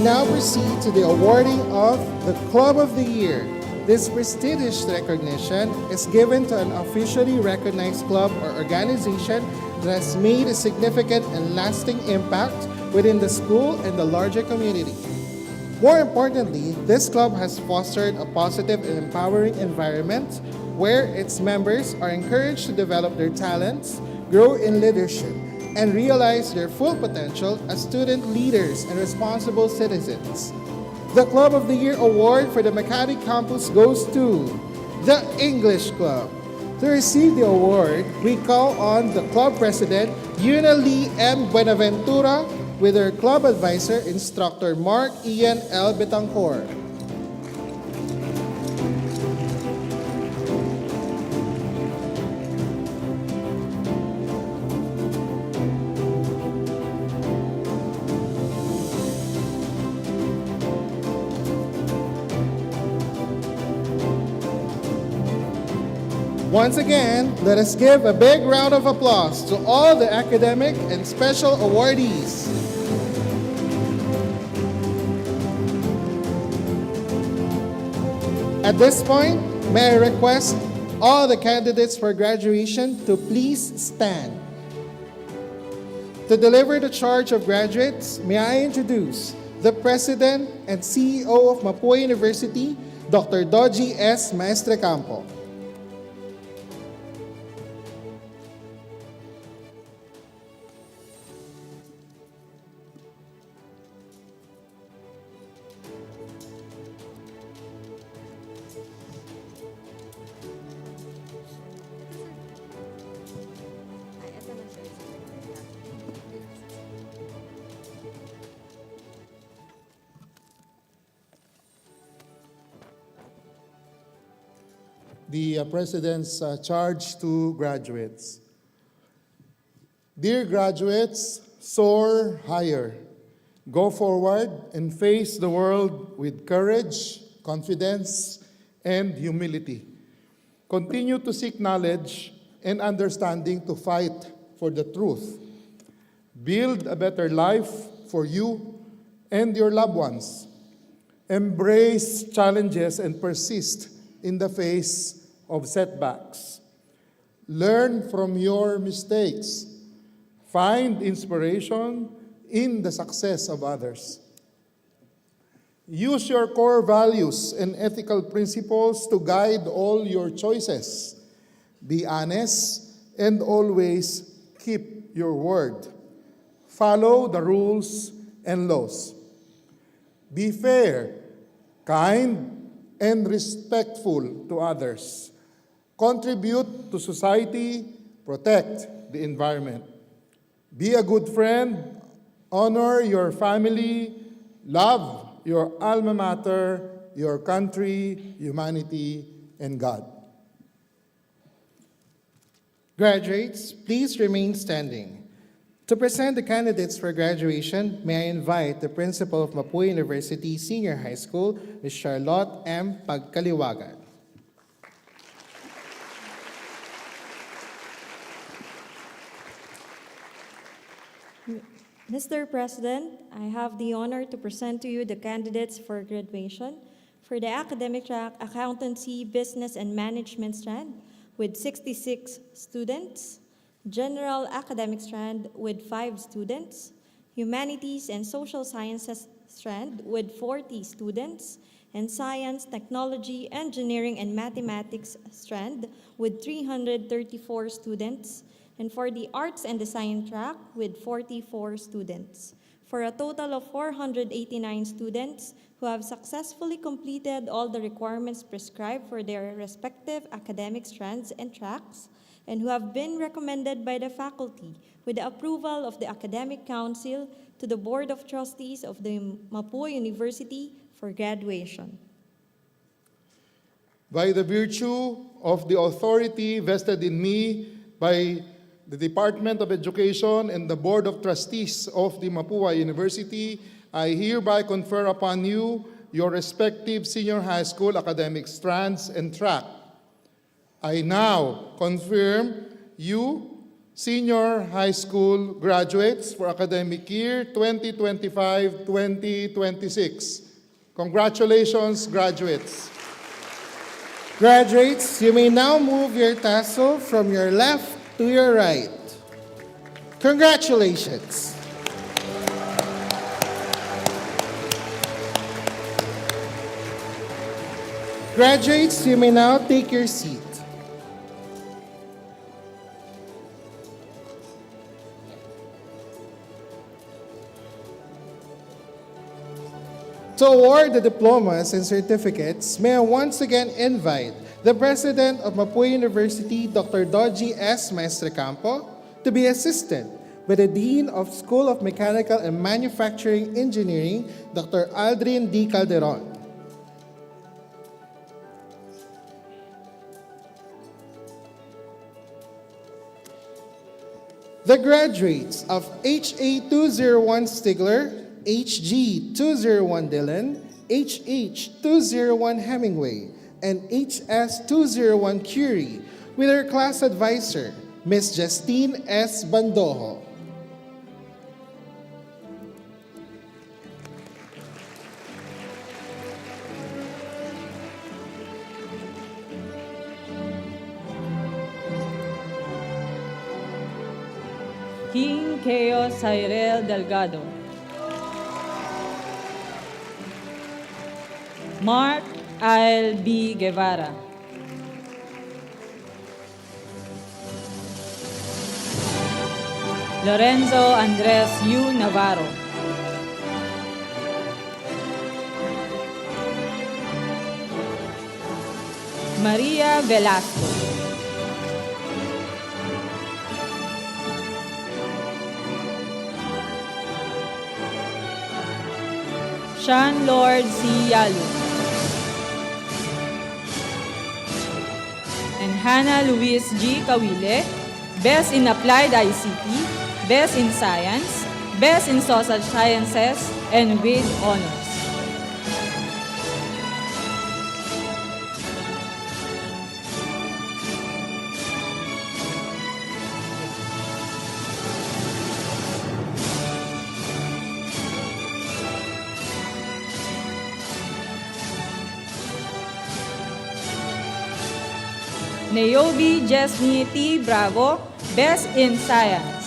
Now proceed to the awarding of the Club of the Year. This prestigious recognition is given to an officially recognized club or organization that has made a significant and lasting impact within the school and the larger community. More importantly, this club has fostered a positive and empowering environment where its members are encouraged to develop their talents, grow in leadership, and realize their full potential as student leaders and responsible citizens. The Club of the Year award for the Makati campus goes to the English Club. To receive the award, we call on the club president, Yuna Lee M. Buenaventura, with her club advisor, Instructor Mark Ian L. Betancor. Once again, let us give a big round of applause to all the academic and special awardees. At this point, may I request all the candidates for graduation to please stand. To deliver the charge of graduates, may I introduce the President and CEO of Mapúa University, Dr. Doji S. Maestrecampo. The President's charge to graduates. Dear graduates, soar higher. Go forward and face the world with courage, confidence, and humility. Continue to seek knowledge and understanding to fight for the truth. Build a better life for you and your loved ones. Embrace challenges and persist in the face of setbacks. Learn from your mistakes. Find inspiration in the success of others. Use your core values and ethical principles to guide all your choices. Be honest and always keep your word. Follow the rules and laws. Be fair, kind, and respectful to others. Contribute to society, protect the environment. Be a good friend, honor your family, love your alma mater, your country, humanity, and God. Graduates, please remain standing. To present the candidates for graduation, may I invite the principal of Mapúa University Senior High School, Ms. Charlotte M. Pagkaliwagan. Mr. President, I have the honor to present to you the candidates for graduation for the academic track Accountancy, Business, and Management strand with 66 students, General Academic strand with 5 students, Humanities and Social Sciences strand with 40 students, and Science, Technology, Engineering, and Mathematics strand with 334 students, and for the Arts and Design track with 44 students, for a total of 489 students who have successfully completed all the requirements prescribed for their respective academic strands and tracks, and who have been recommended by the faculty with the approval of the Academic Council to the Board of Trustees of the Mapúa University for graduation. By the virtue of the authority vested in me by the Department of Education and the Board of Trustees of the Mapúa University, I hereby confer upon you your respective senior high school academic strands and track. I now confirm you senior high school graduates for academic year 2025-2026. Congratulations, graduates. Graduates, you may now move your tassel from your left to your right. Congratulations. Graduates, you may now take your seat. To award the diplomas and certificates, may I once again invite the President of Mapúa University, Dr. Dodgy S. Maestrecampo, to be assisted by the Dean of School of Mechanical and Manufacturing Engineering, Dr. Aldrin D. Calderon. The graduates of HA201 Stigler, HG201 Dillon, HH201 Hemingway, and HS201 Curie, with their class advisor, Ms. Justine S. Bandojo. King Keo Cyril Delgado. Mark Al B. Guevara. Lorenzo Andres U. Navarro. Maria Velasco. Sean Lord C. Yalu. And Hannah Luis G. Kawile, Best in Applied ICT, Best in Science, Best in Social Sciences, and with honors. Naomi Jesney T. Bravo, Best in Science.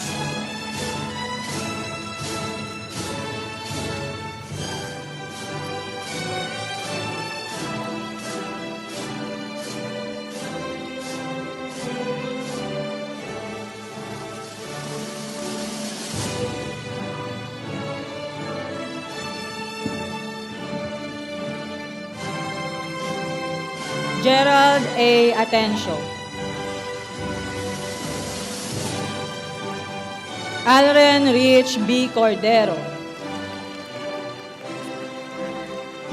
Gerald A. Atencio. Alren Rich B. Cordero.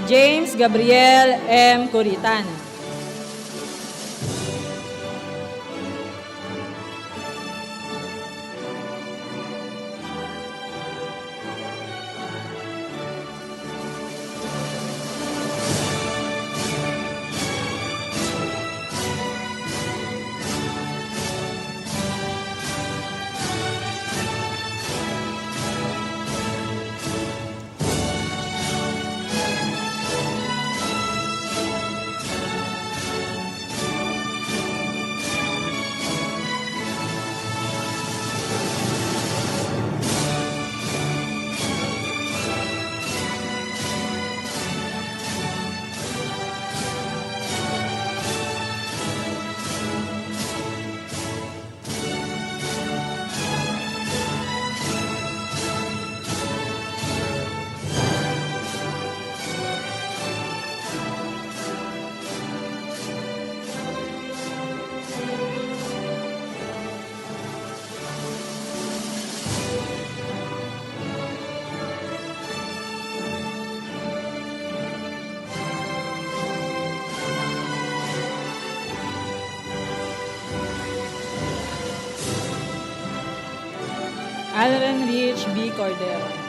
James Gabriel M. Curitana. Alren Rich B. Cordero.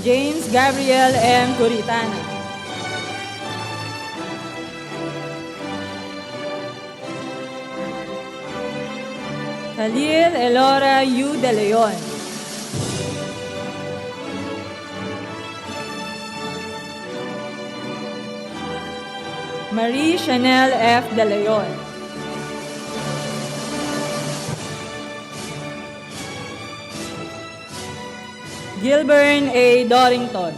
James Gabriel M. Curitana. Khalil Elora U. De Leon. Marie Chanel F. De Leon. Gilbern A. Dorrington.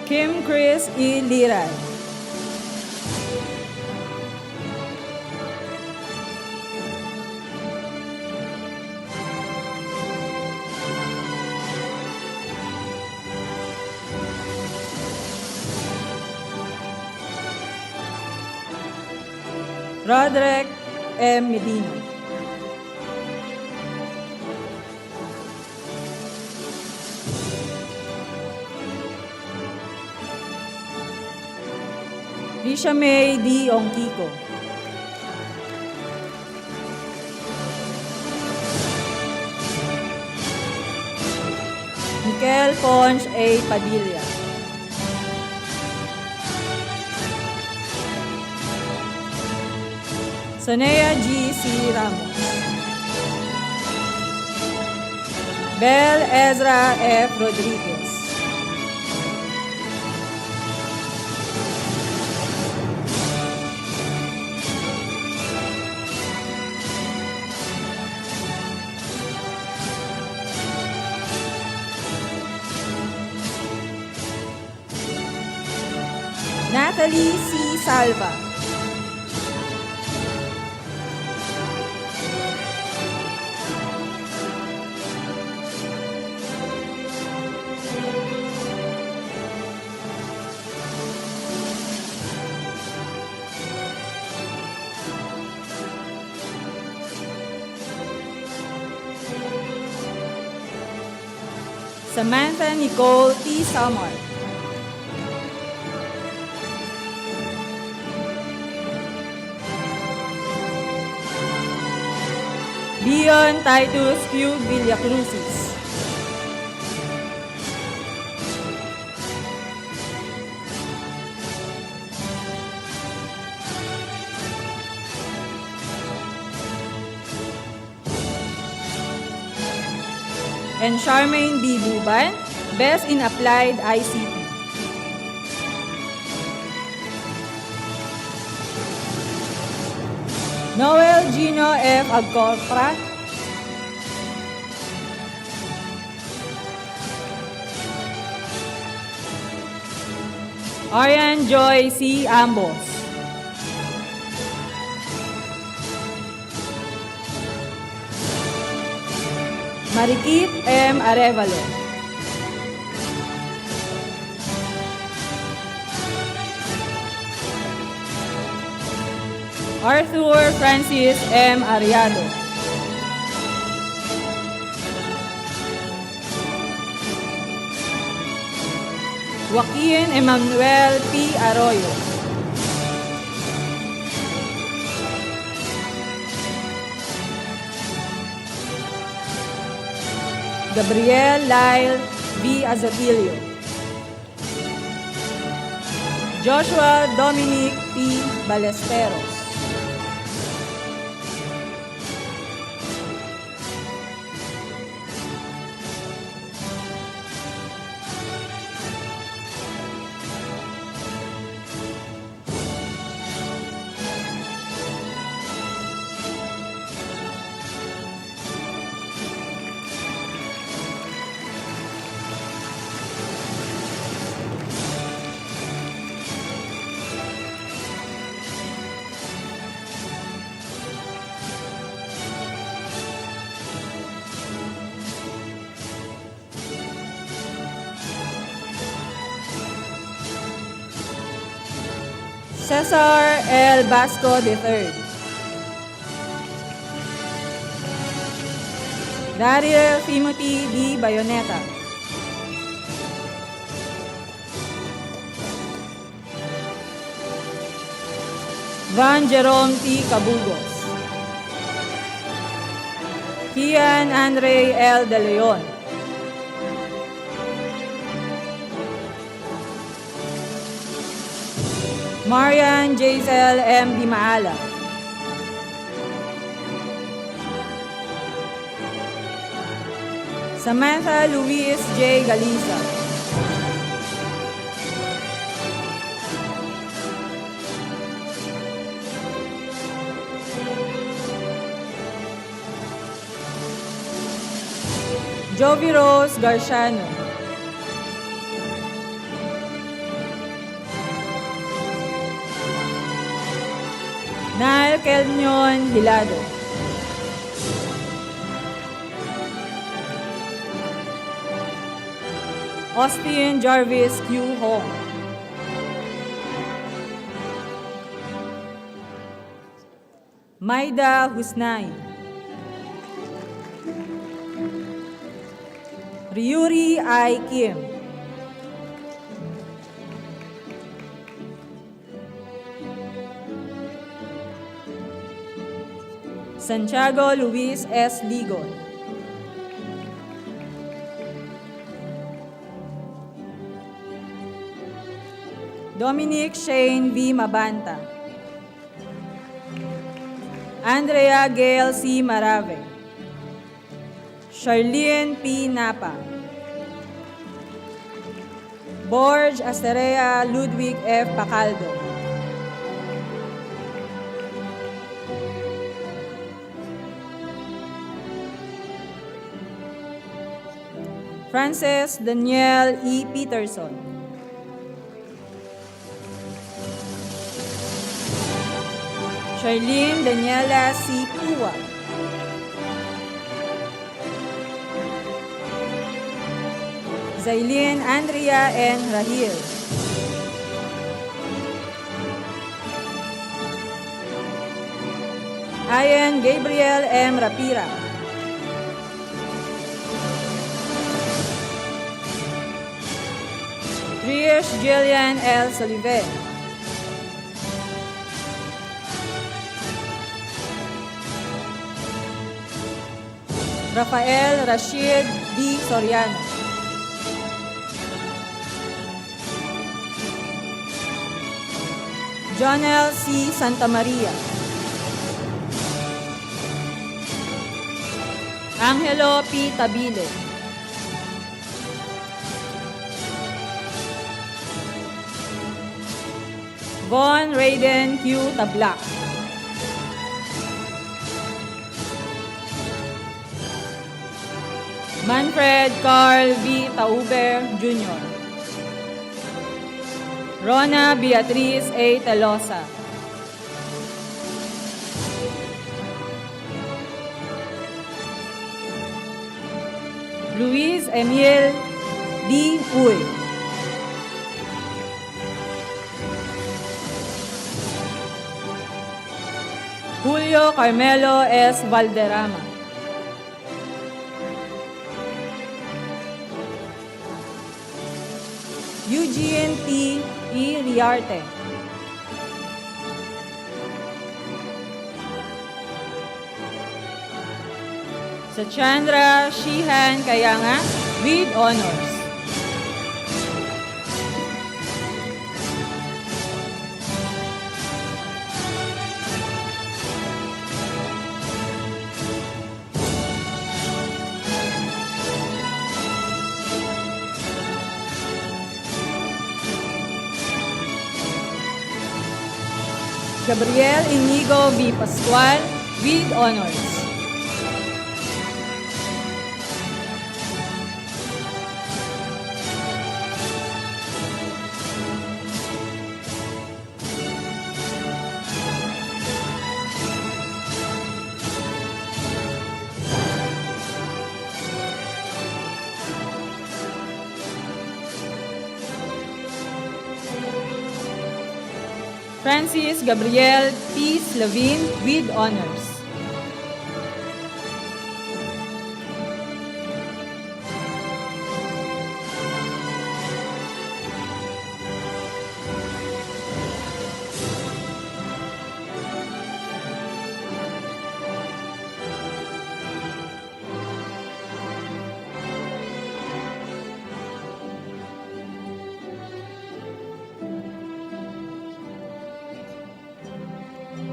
Kim Chris E. Liray. Roderick M. Medina. Risha May D. Ongkiko. Mikel Ponch A. Padilla. Sonea G. C. Ramos. Bel Ezra F. Rodriguez. Natalie C. Salva. Samantha Nicole T. Samar. Leon Titus Q. Villacruzes. And Charmaine B. Buban, Best in Applied ICT. Noel Gino F. Agcorpra. Arian Joy C. Ambos. Marikit M. Arevalo. Arthur Francis M. Ariado. Joaquin Emmanuel P. Arroyo. Gabriel Lyle B. Azotilio. Joshua Dominic P. Ballesteros. Cesar L. Basco III. Daryl Timothy D. Bayoneta. Van Jerome T. Cabugos. Kian Andre L. De Leon. Marian Jaisel M. Di Maala. Samantha Luis J. Galiza. Jovi Rose Garciano. Nael Kelnion Hilado. Austin Jarvis Q. Hong. Maida Husnai. Ryuri I. Kim. Santiago Luis S. Ligon. Dominic Shane V. Mabanta. Andrea Gail C. Marave. Charlene P. Napa. Borge Asterea Ludwig F. Pacaldo. Frances Danielle E. Peterson. Charlene Daniela C. Pua. Zailin Andrea N. Rahil. Ayan Gabriel M. Rapira. Trish Jillian L. Solive. Rafael Rashid D. Soriano. Jonel C. Santa Maria. Angelo P. Tabile. Von Raiden Q. Tablak. Manfred Carl V. Tauber Jr. Rona Beatriz A. Telosa. Luis Emil D. Uy. Julio Carmelo S. Valderrama. Eugene T. E. Riarte. Sachandra Shihan Kayanga with honors. Gabriel Inigo V. Pascual with honors. Francis Gabriel P. Slavin with honors.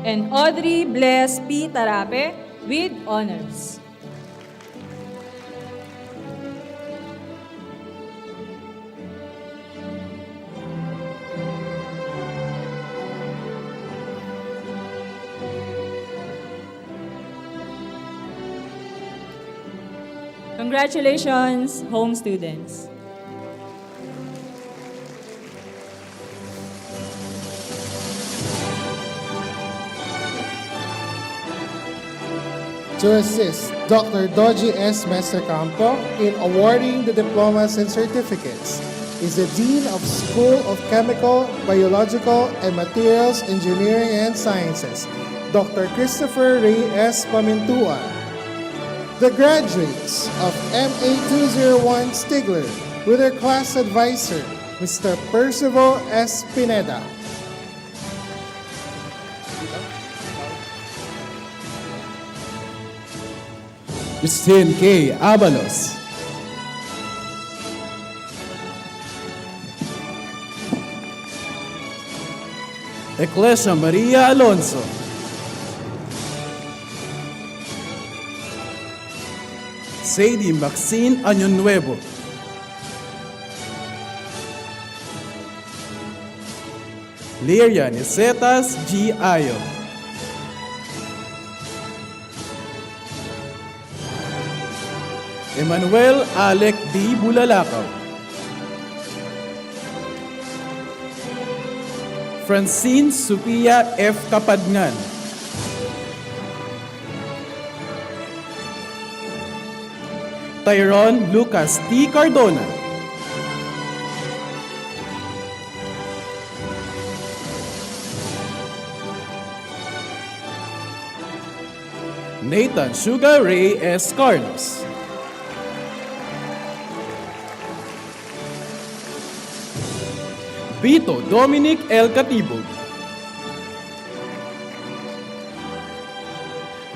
And Audrey Bless P. Tarape with honors. Congratulations, home students. To assist Dr. Doji S. Mestercampo in awarding the diplomas and certificates is the Dean of School of Chemical, Biological, and Materials Engineering and Sciences, Dr. Christopher Ray S. Pamintuan. The graduates of MA 201 Stigler with their class advisor, Mr. Percival S. Pineda. Christine K. Abalos. Eclesia Maria Alonso. Sadie Maxine Año Nuevo. Liria Nicetas G. Ayo. Emmanuel Alec D. Bulalakaw. Francine Sophia F. Kapadngan. Tyrone Lucas T. Cardona. Nathan Sugar Ray S. Carlos. Vito Dominic L. Catibog.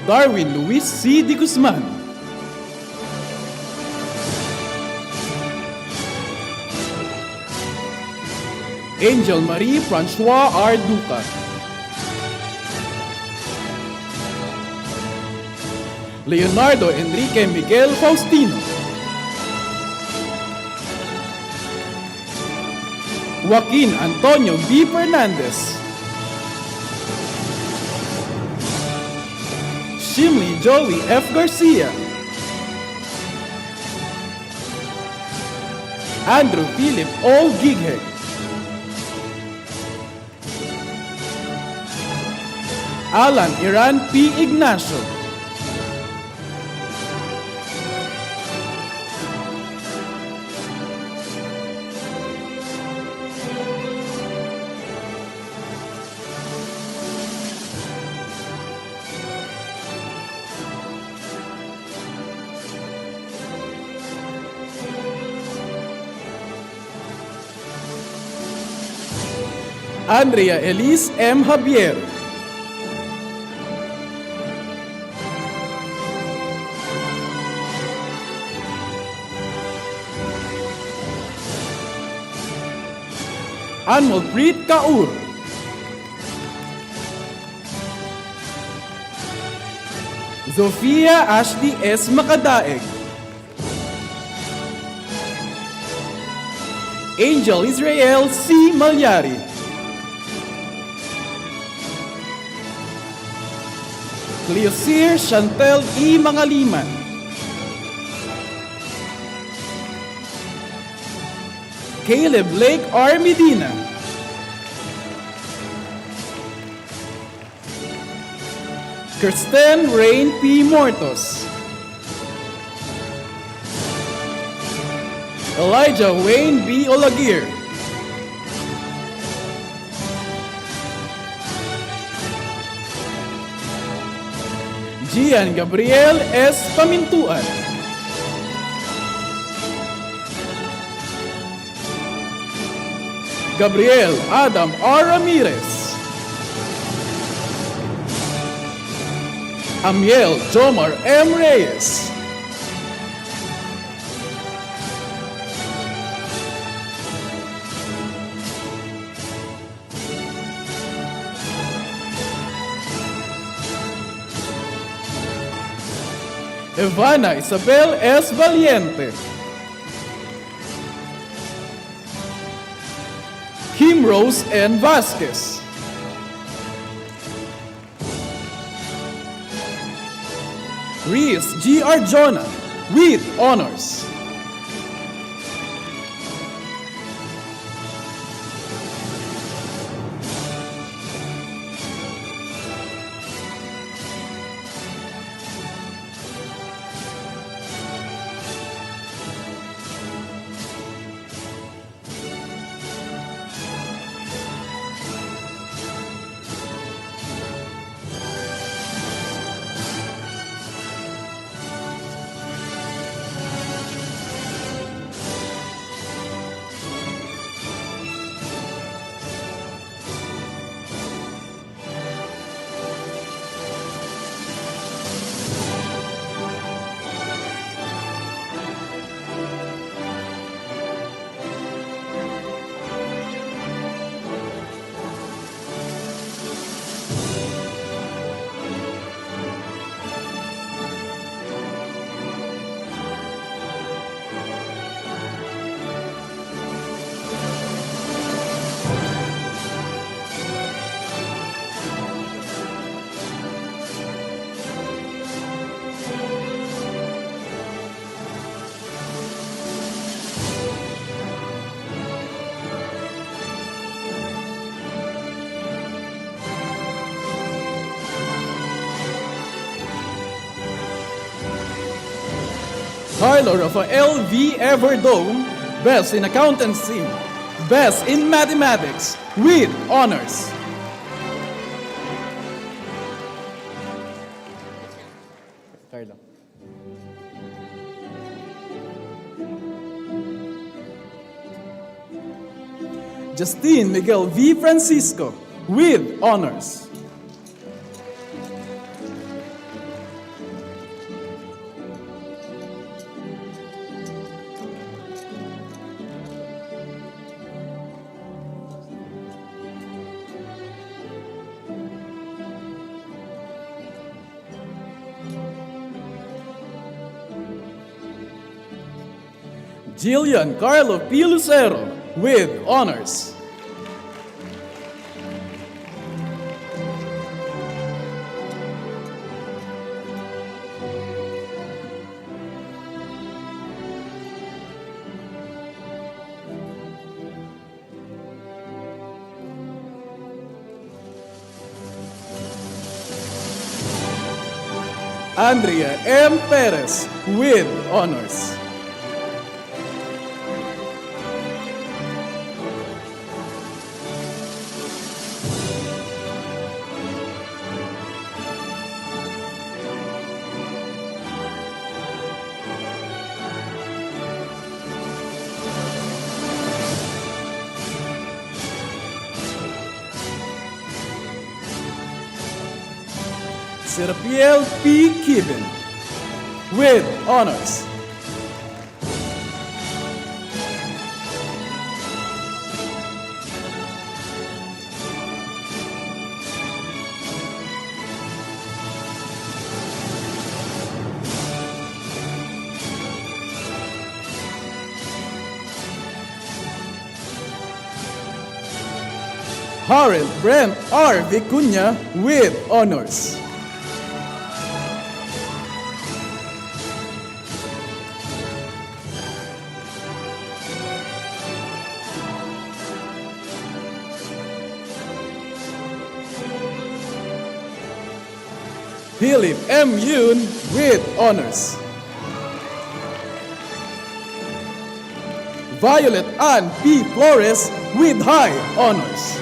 Darwin Luis C. Di Guzman. Angel Marie Francois R. Duca. Leonardo Enrique Miguel Faustino. Joaquin Antonio B. Fernandez. Shimley Joey F. Garcia. Andrew Philip O. Gigheg. Alan Iran P. Ignacio. Andrea Elise M. Javier. Anmolpreet Kaur. Zofia Ashley S. Makadaeg. Angel Israel C. Malyari. Cleosir Chantel E. Mangaliman. Caleb Blake R. Medina. Kirsten Rain P. Mortos. Elijah Wayne B. Olagir. Gian Gabriel S. Pamintuan. Gabriel Adam R. Ramirez. Amiel Jomar M. Reyes. Evana Isabel S. Valiente. Kim Rose N. Vasquez. Reese G. Arjona with honors. Carlo Rafael V. Everdome, Best in Accountancy, Best in Mathematics, with honors. Carlo. Justine Miguel V. Francisco, with honors. Jillian Carlo P. Lucero, with honors. Andrea M. Perez, with honors. Serapiel P. Kibin, with honors. Harold Brent R. Vicuña, with honors. Philip M. Yun, with honors. Violet Ann P. Flores, with high honors.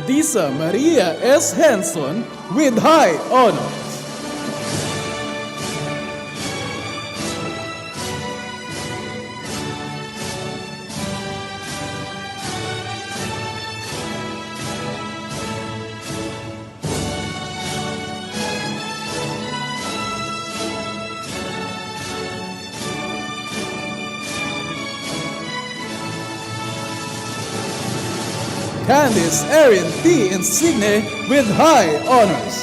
Disa Maria S. Henson with high honors. Candice Erin T. Insigne with high honors.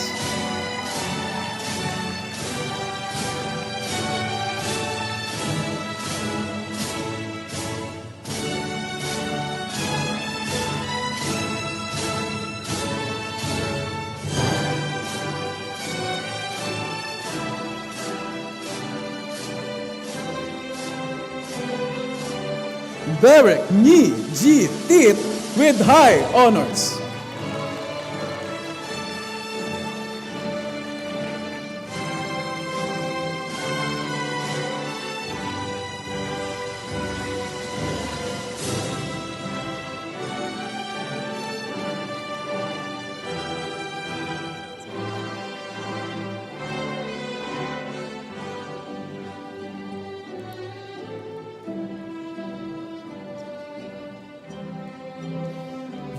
Derek Nyi G. Tit with high honors.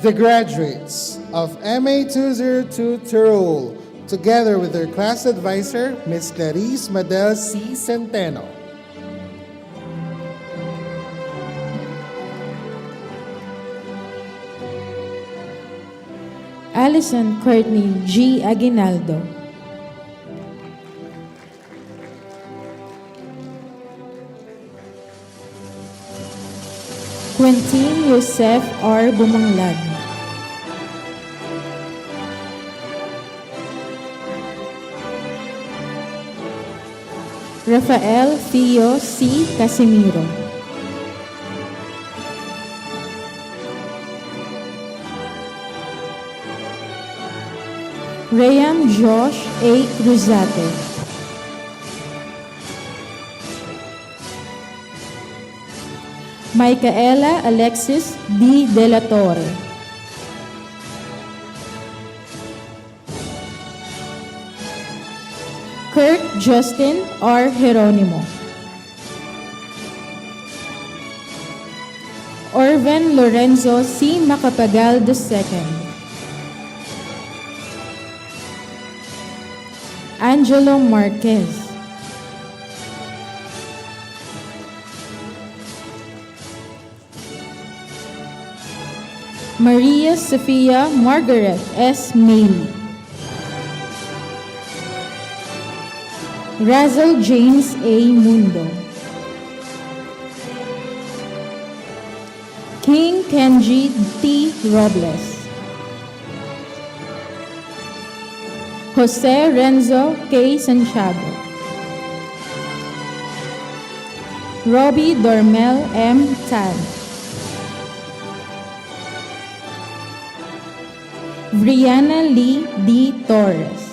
The graduates of MA 202 Tirol, together with their class advisor, Ms. Clarice Madel C. Centeno. Allison Courtney G. Aguinaldo. Quentin Yosef R. Bumanglag. Rafael Theo C. Casimiro. Rayam Josh A. Cruzate. Micaela Alexis D. De La Torre. Kurt Justin R. Geronimo. Orven Lorenzo C. Macapagal II. Angelo Marquez. Maria Sofia Margaret S. Mailey. Razel James A. Mundo. King Kenji T. Robles. Jose Renzo K. Santiago. Robbie Dormel M. Tan. Brianna Lee D. Torres.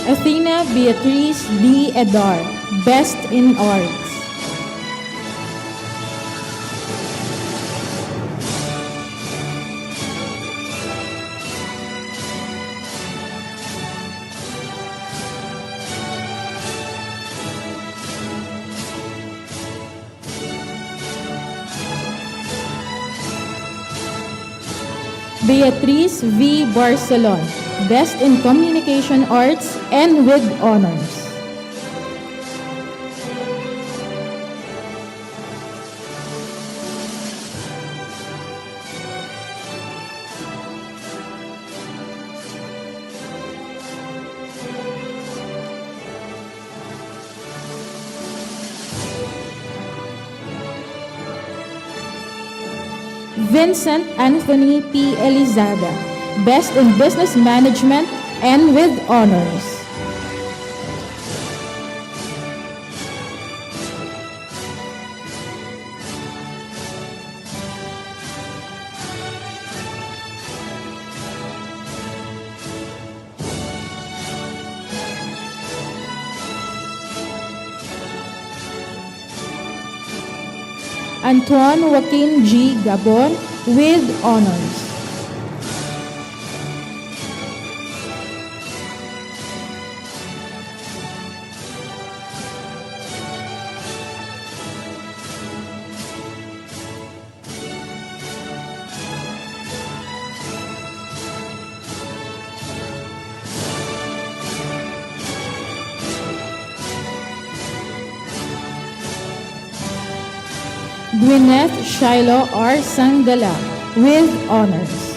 Athena Beatrice D. Edar, Best in Arts. Beatrice V. Barcelon, Best in Communication Arts and with honors. Vincent Anthony P. Elizaga, Best in Business Management and with honors. Antoine Joaquin G. Gabon with honors. Gwyneth Shiloh R. Sangala with honors.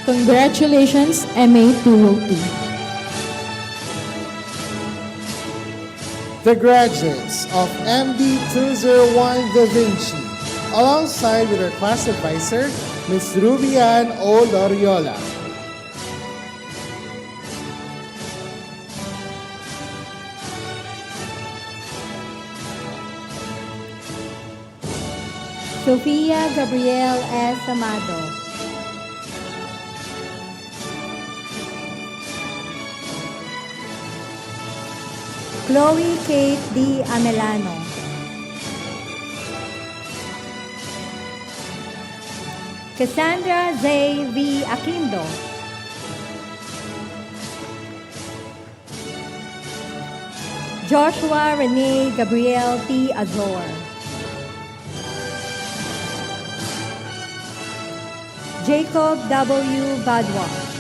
Congratulations, MA 202. The graduates of MD 201 Da Vinci, alongside with our class advisor, Ms. Rubian O. Loriola. Sofia Gabriel S. Amado. Chloe Kate D. Amelano. Cassandra J. V. Aquindo. Joshua Rene Gabriel T. Azor. Jacob W. Badwa.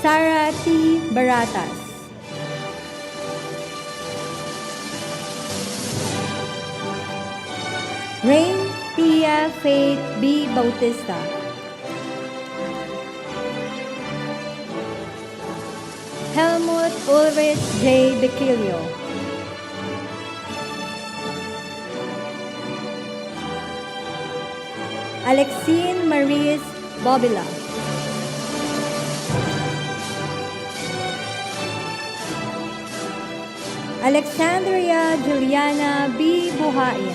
Sarah T. Baratas. Rain Pia Faith B. Bautista. Helmut Ulrich J. Becilio. Alexine Maris Bobila. Alexandria Juliana B. Buhain.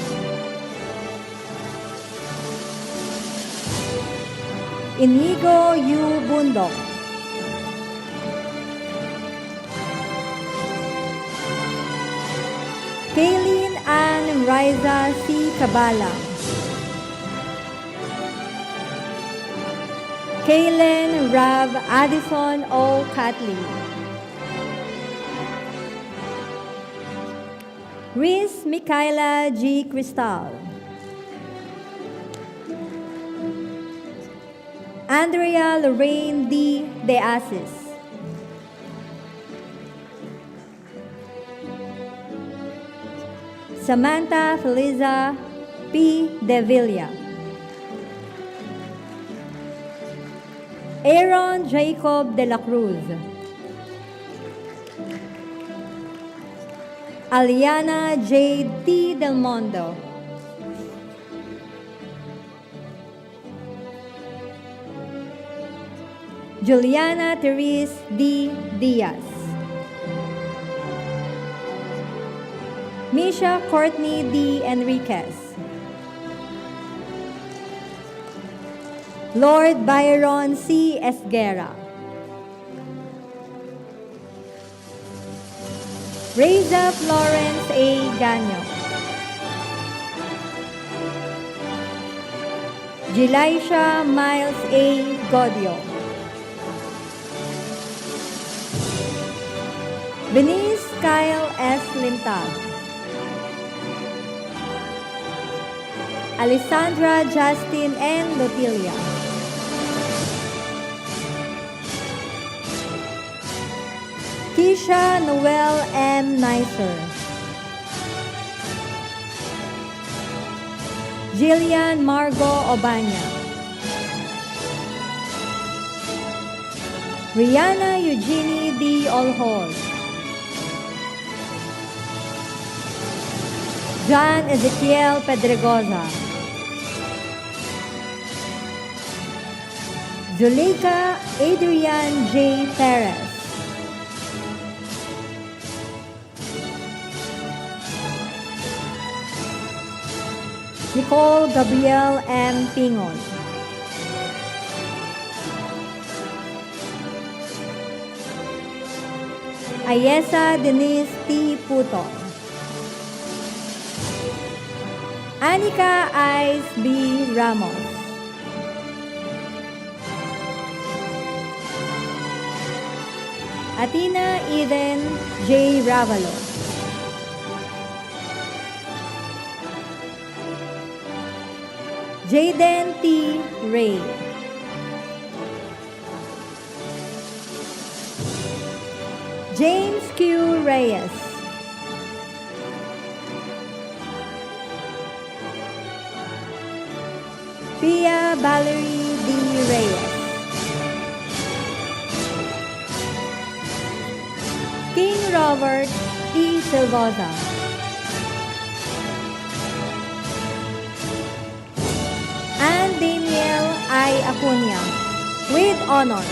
Inigo U. Bundok. Kaylin Ann Riza C. Cabala. Kaylen Rav Addison O. Catley. Riz Michaela G. Cristal. Andrea Lorraine D. De Asis. Samantha Feliza P. De Villa. Aaron Jacob de la Cruz. Aliana J. T. Del Mondo. Juliana Therese D. Diaz. Misha Courtney D. Enriquez. Lord Byron C. Esguera. Reza Florence A. Gano. Jilaisha Miles A. Godio. Venice Kyle S. Lintag. Alessandra Justin N. Lotilia. Keisha Noel M. Nicer. Jillian Margot Obanya. Rihanna Eugenie D. Olhol. John Ezequiel Pedregosa. Zuleika Adrian J. Perez. Nicole Gabriel M. Pingon. Ayesa Denise T. Puto. Anika Ice B. Ramos. Athena Eden J. Ravalo. Jaden T. Ray. James Q. Reyes. Pia Valerie D. Reyes. King Robert E. Silvosa. And Daniel I. Acuña with honors.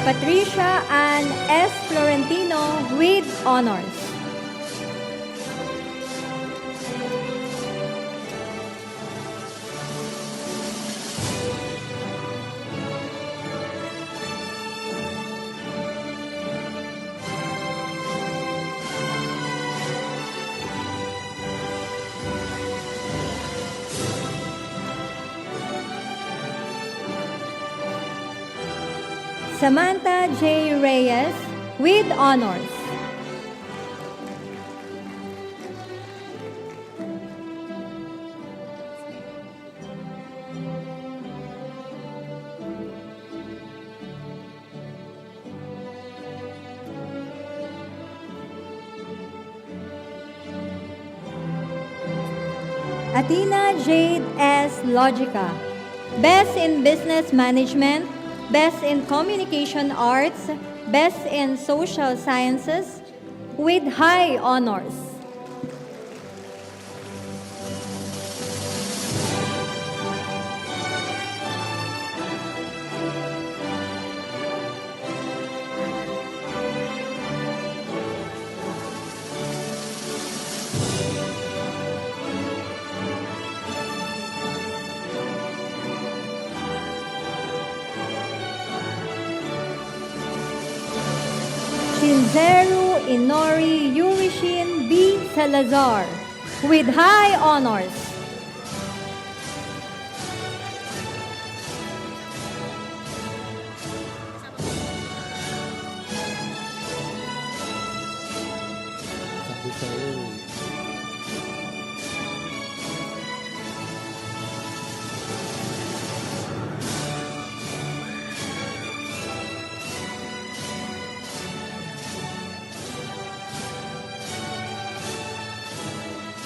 Patricia Ann S. Florentino with honors. Samantha J. Reyes with honors. Athena Jade S. Logica, Best in Business Management, Best in Communication Arts, Best in Social Sciences, with high honors. Shinzeru Inori Yurishin B. Salazar, with high honors.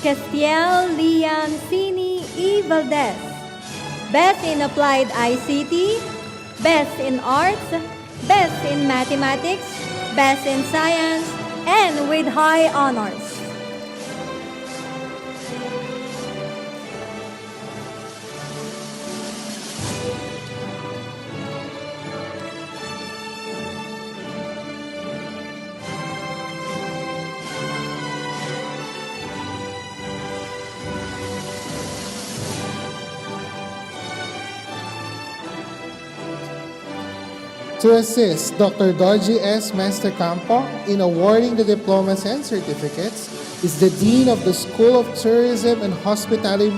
Castiel Liam Cini E. Valdez, Best in Applied ICT, Best in Arts, Best in Mathematics, Best in Science, and with high honors. To assist Dr. Doji S. Mastercampo in awarding the diplomas and certificates, is the Dean of the School of Tourism and Hospitality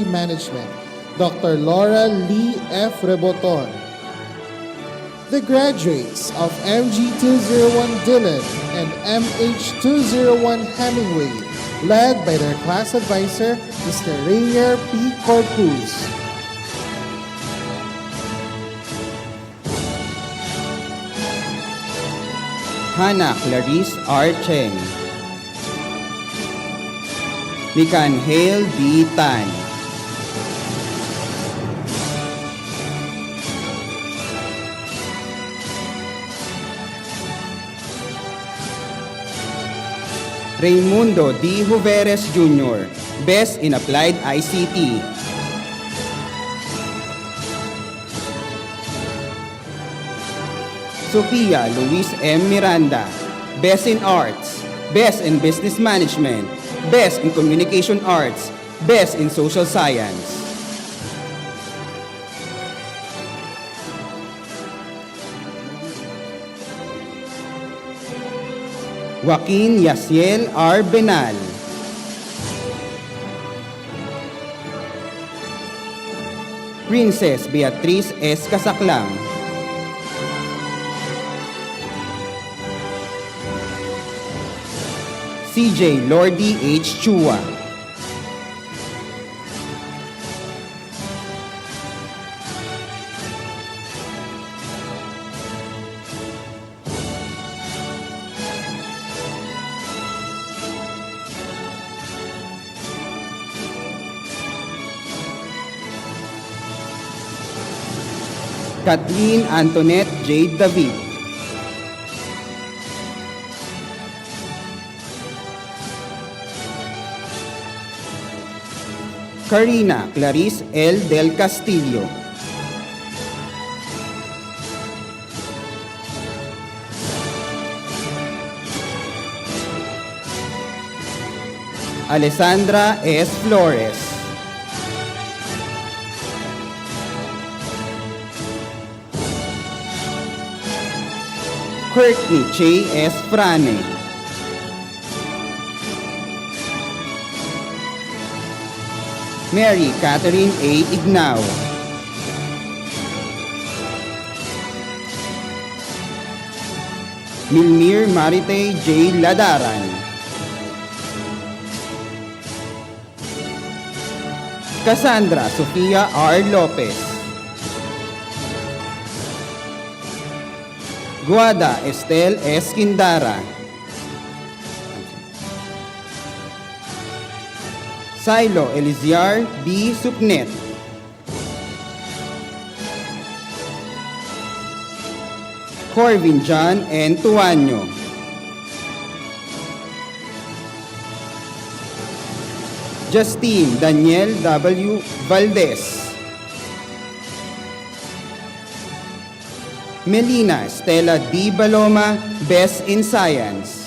Management, Dr. Laura Lee F. Reboton. The graduates of MG201 Dillon and MH201 Hemingway, led by their class advisor, Mr. Rainier P. Corpus. Hannah Clarice R. Cheng, Mikanhale D. Tan, Raimundo D. Juveres Jr., Best in Applied ICT. Sophia Luis M. Miranda, Best in Arts, Best in Business Management, Best in Communication Arts, Best in Social Science. Joaquin Yaciel R. Benal, Princess Beatriz S. Casaklang, CJ Lordy H. Chua, Kathleen Antoinette J. David, Karina Clarice L. Del Castillo, Alessandra S. Flores, Courtney Che S. Frane, Mary Catherine A. Ignao, Milmir Marite J. Ladaran, Cassandra Sofia R. Lopez, Guada Estel S. Quindara, Silo Eliziar B. Supnet, Corvin John N. Tuanyo, Justine Daniel W. Valdez, Melina Stella D. Baloma, Best in Science,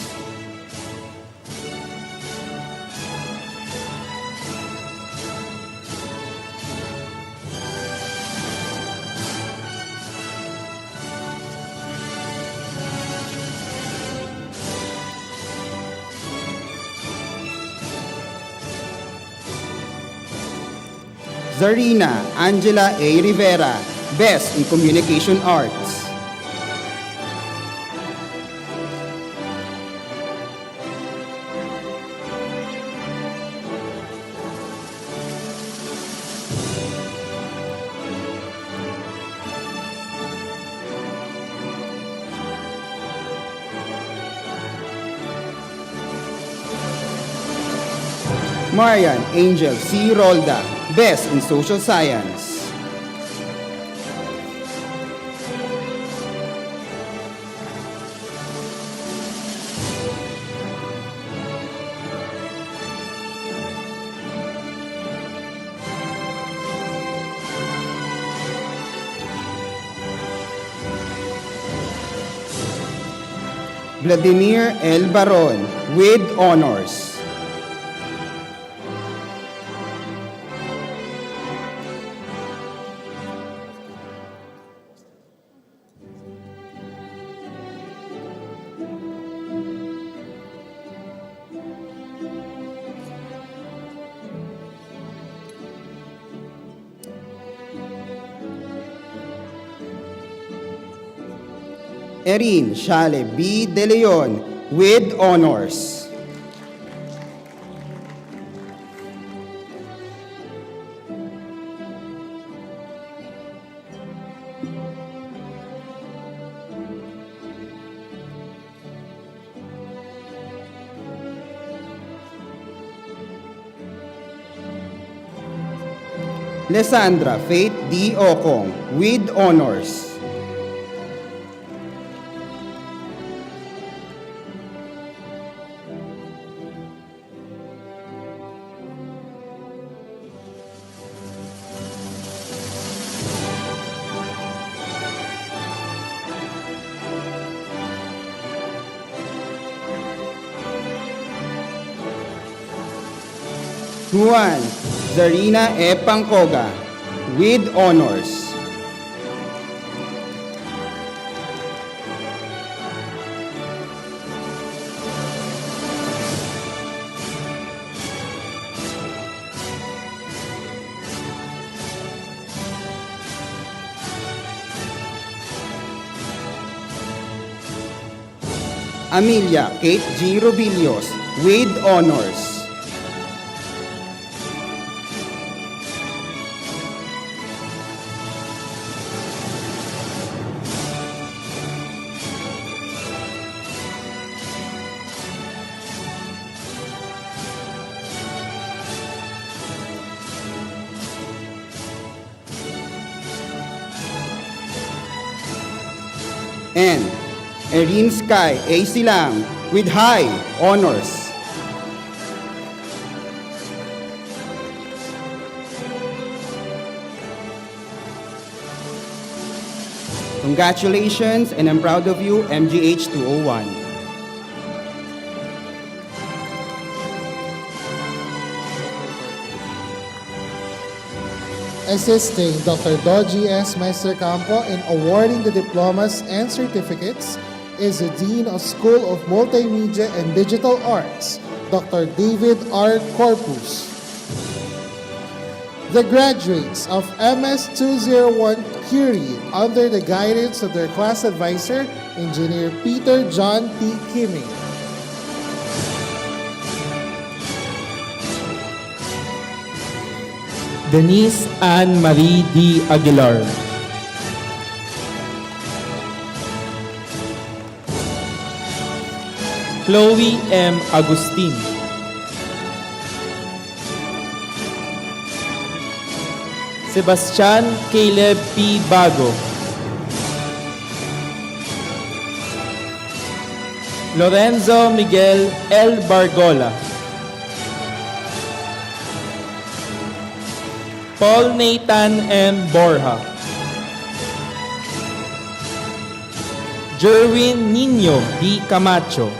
Zarina Angela A. Rivera, Best in Communication Arts, Marian Angel C. Rolda, Best in Social Science, Vladimir L. Baron, with honors, Erin Shale B. De Leon with honors. Lesandra Faith D. Okong with honors. Juan Zarina E. Pangcoga with honors. Amelia Kate G. Robillos with honors. And Erin Sky A. Silang with high honors. Congratulations, and I'm proud of you, MGH 201. Assisting Dr. Doji S. Campo in awarding the diplomas and certificates is the Dean of School of Multimedia and Digital Arts, Dr. David R. Corpus. The graduates of MS 201 Curie, under the guidance of their class advisor, Engineer Peter John T. Kimming. Denise Ann Marie D. Aguilar. Chloe M. Agustin. Sebastian Caleb P. Bago. Lorenzo Miguel L. Bargola. Paul Nathan M. Borja. Jerwin Nino D. Camacho.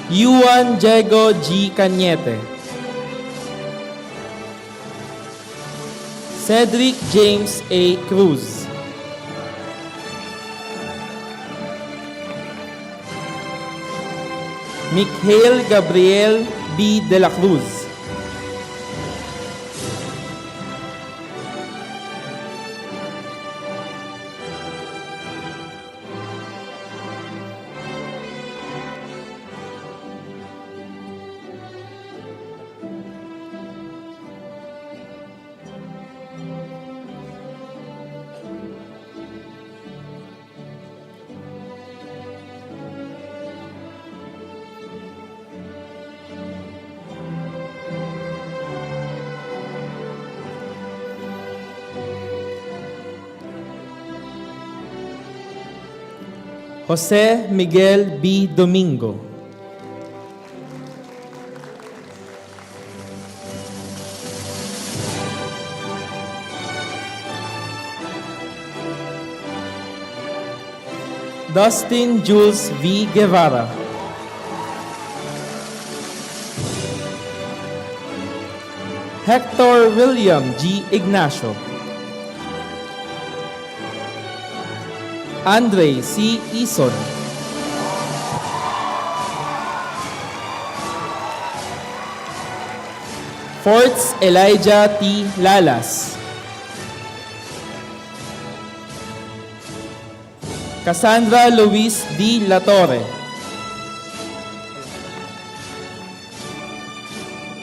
Yuan Diego G. Cañete. Cedric James A. Cruz. Mikhail Gabriel B. De la Cruz. Jose Miguel B. Domingo. Dustin Jules V. Guevara. Hector William G. Ignacio. Andre C. Ison. Forts Elijah T. Lalas. Cassandra Luis D. Latorre.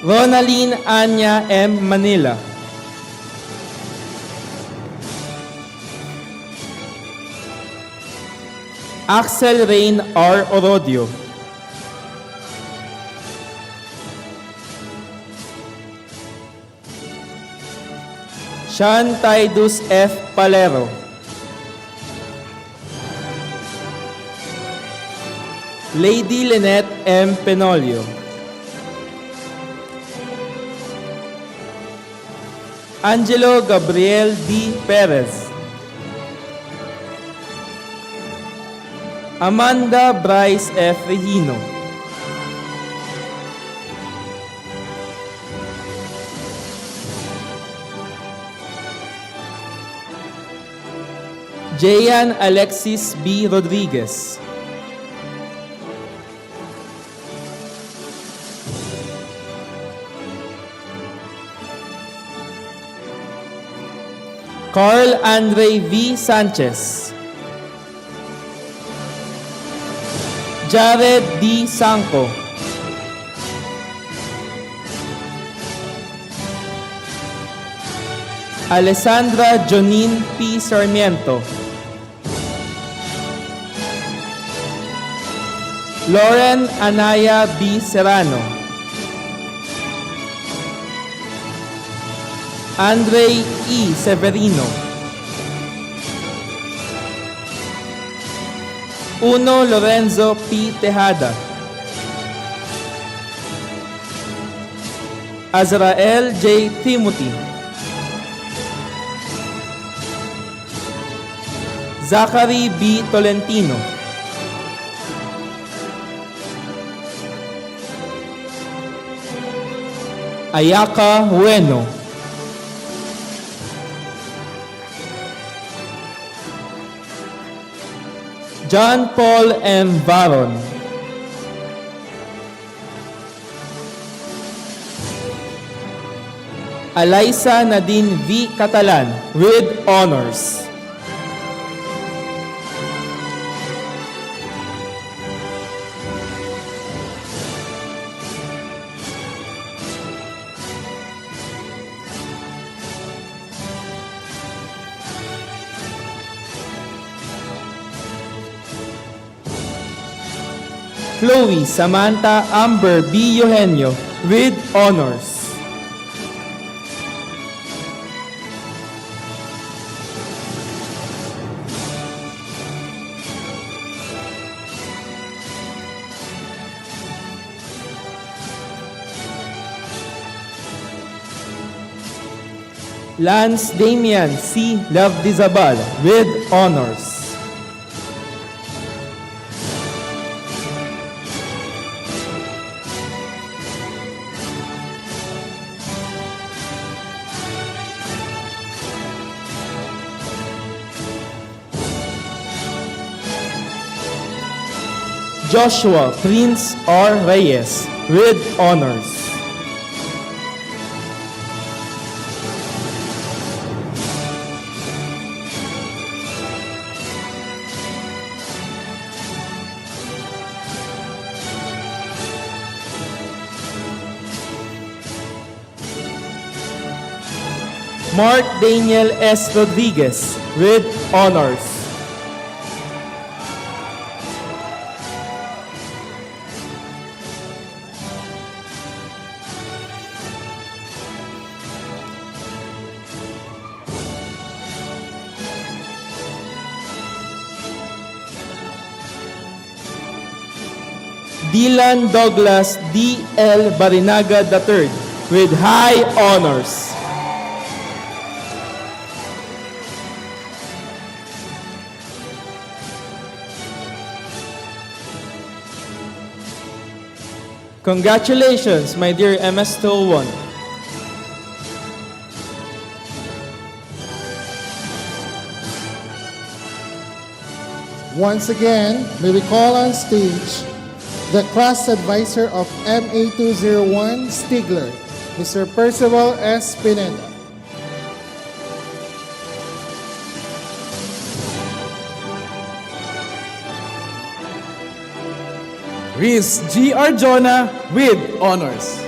Ronaline Anya M. Manila. Axel Rain R. Orodio. Sean Tidus F. Palero. Lady Lynette M. Penolio. Angelo Gabriel D. Perez. Amanda Bryce F. Regino. Jayan Alexis B. Rodriguez. Carl Andre V. Sanchez. Jared D. Sanco. Alessandra Jonine P. Sarmiento. Lauren Anaya B. Serrano. Andre E. Severino. Uno Lorenzo P. Tejada. Azrael J. Timothy. Zachary B. Tolentino. Ayaka Bueno. John Paul M. Varon. Alaysa Nadine V. Catalan with honors. Chloe Samantha Amber B. Eugenio with honors. Lance Damian C. Lavdizabal with honors. Joshua Prince R. Reyes with honors. Mark Daniel S. Rodriguez with honors. Dylan Douglas D. L. Barinaga III with high honors. Congratulations, my dear MS-201. Once again, may we call on stage the class advisor of MA201 Stigler, Mr. Percival S. Pineda. Riz G. Arjona with honors.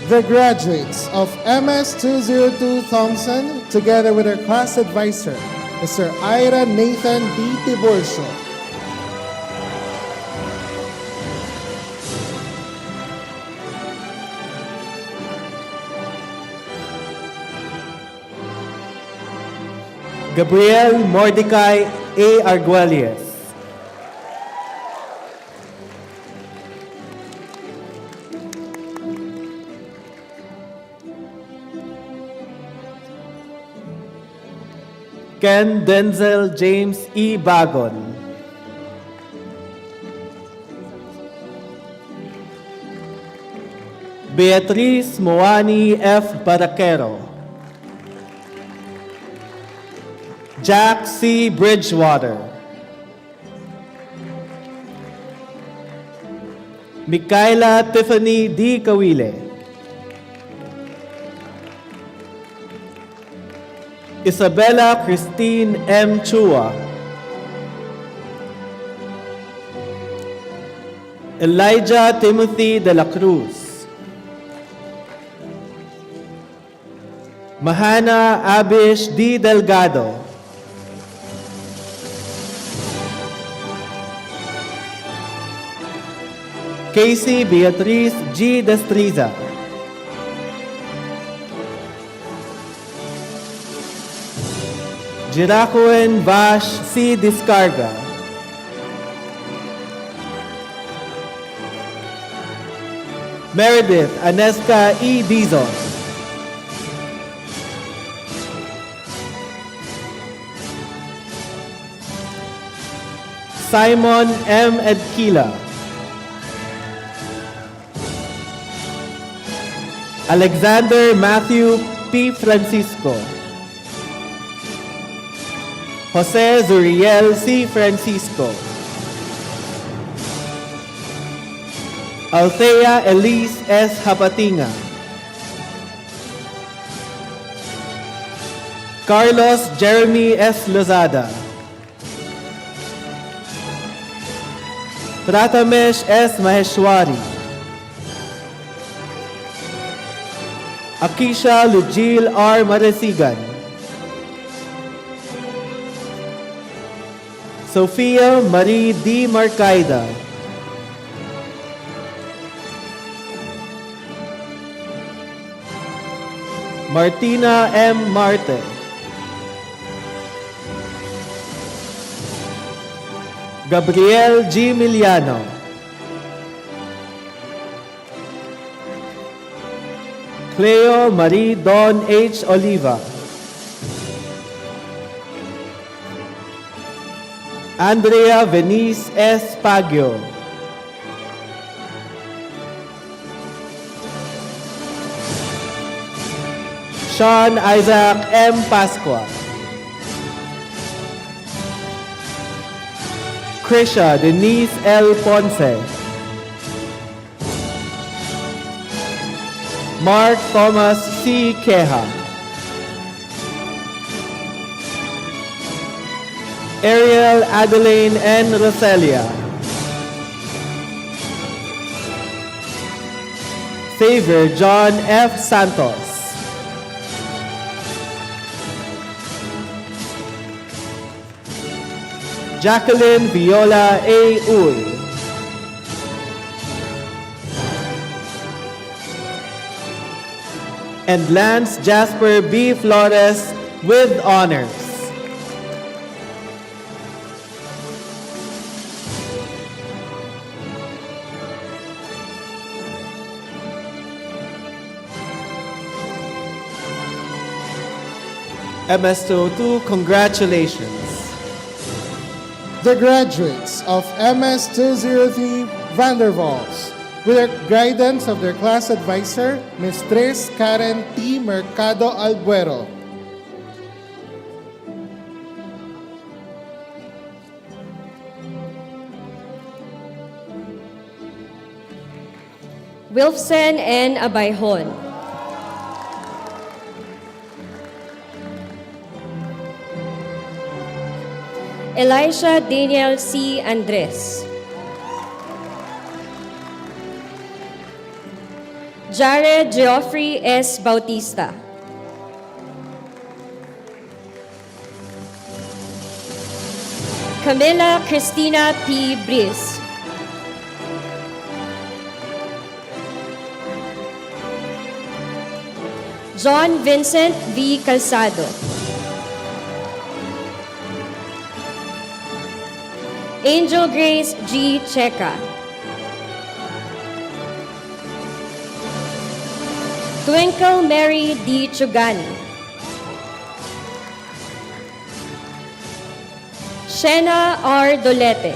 The graduates of MS 202 Thompson, together with their class advisor, Mr. Ira Nathan B. Tiburcio. Gabriel Mordecai A. Arguelles. Ken Denzel James E. Bagon. Beatriz Moani F. Baraquero. Jack C. Bridgewater. Micaela Tiffany D. Kawile. Isabella Christine M. Chua. Elijah Timothy de la Cruz. Mahana Abish D. Delgado. Casey Beatriz G. Destriza. Jiracoen Vash C. Discarga. Meredith Aneska E. Dizon. Simon M. Edkila. Alexander Matthew P. Francisco. Jose Zuriel C. Francisco. Althea Elise S. Hapatinga. Carlos Jeremy S. Lozada. Pratamesh S. Maheshwari. Akisha Lujil R. Maresigan. Sofia Marie D. Marcaida. Martina M. Marte. Gabriel G. Miliano. Cleo Marie Don H. Oliva. Andrea Venice S. Pagio. Sean Isaac M. Pasqua. Krisha Denise L. Ponce. Mark Thomas C. Queja. Ariel Adeline N. Roselia. Xavier John F. Santos. Jacqueline Viola A. Uy. And Lance Jasper B. Flores with honors. MS202, congratulations. The graduates of MS 203 Vandervalls, with the guidance of their class advisor, Mistress Karen T. Mercado Albuero. Wilfsen N. Abayhon. Elisha Daniel C. Andres. Jared Geoffrey S. Bautista. Camila Cristina P. Briz. John Vincent V. Calzado. Angel Grace G. Checa. Twinkle Mary D. Chugani. Shena R. Dolete.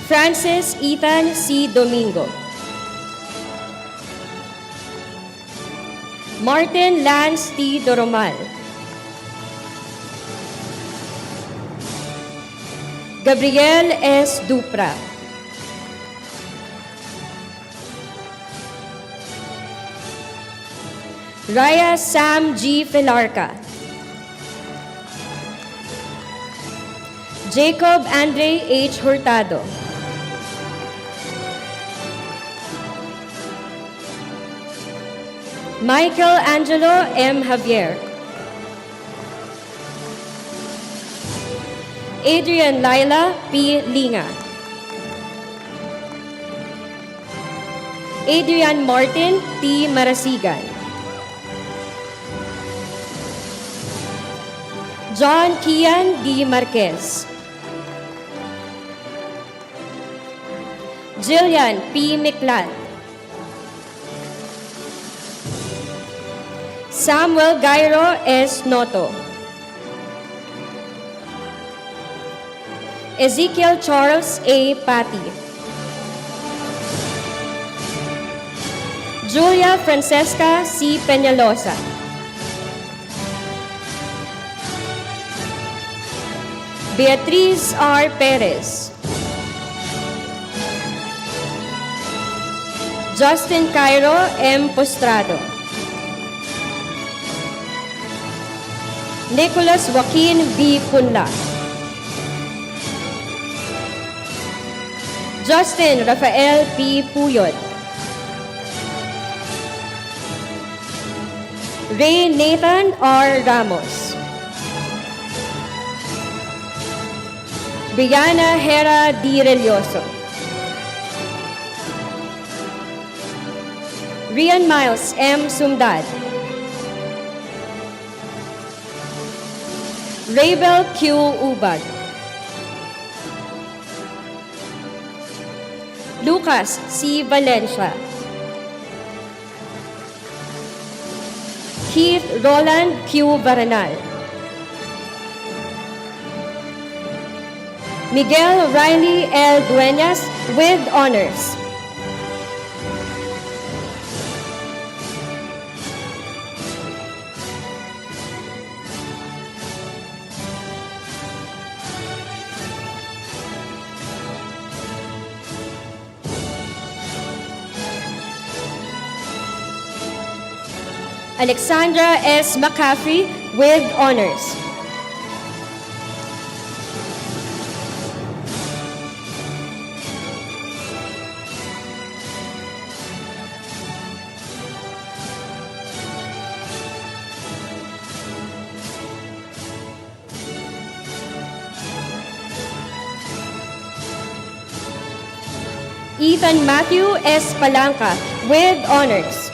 Francis Ethan C. Domingo. Martin Lance T. Doromal. Gabriel S. Dupra. Raya Sam G. Filarca. Jacob Andre H. Hurtado. Michael Angelo M. Javier. Adrian Laila P. Linga. Adrian Martin T. Marasigan. John Kian D. Marquez. Jillian P. Miklat. Samuel Gairo S. Noto. Ezekiel Charles A. Pati. Julia Francesca C. Peñalosa. Beatriz R. Perez. Justin Cairo M. Postrado. Nicholas Joaquin B. Punla. Justin Rafael P. Puyot. Ray Nathan R. Ramos. Brianna Hera D. Relioso. Rian Miles M. Sumdad. Raybel Q. Ubag. Lucas C. Valencia. Keith Roland Q. Baranal. Miguel Riley L. Dueñas with honors. Alexandra S. McCaffrey with honors. Ethan Matthew S. Palanca with honors.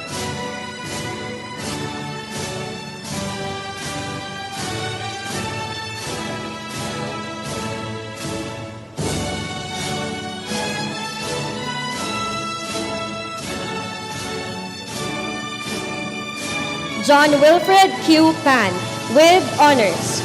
John Wilfred Q. Pan with honors.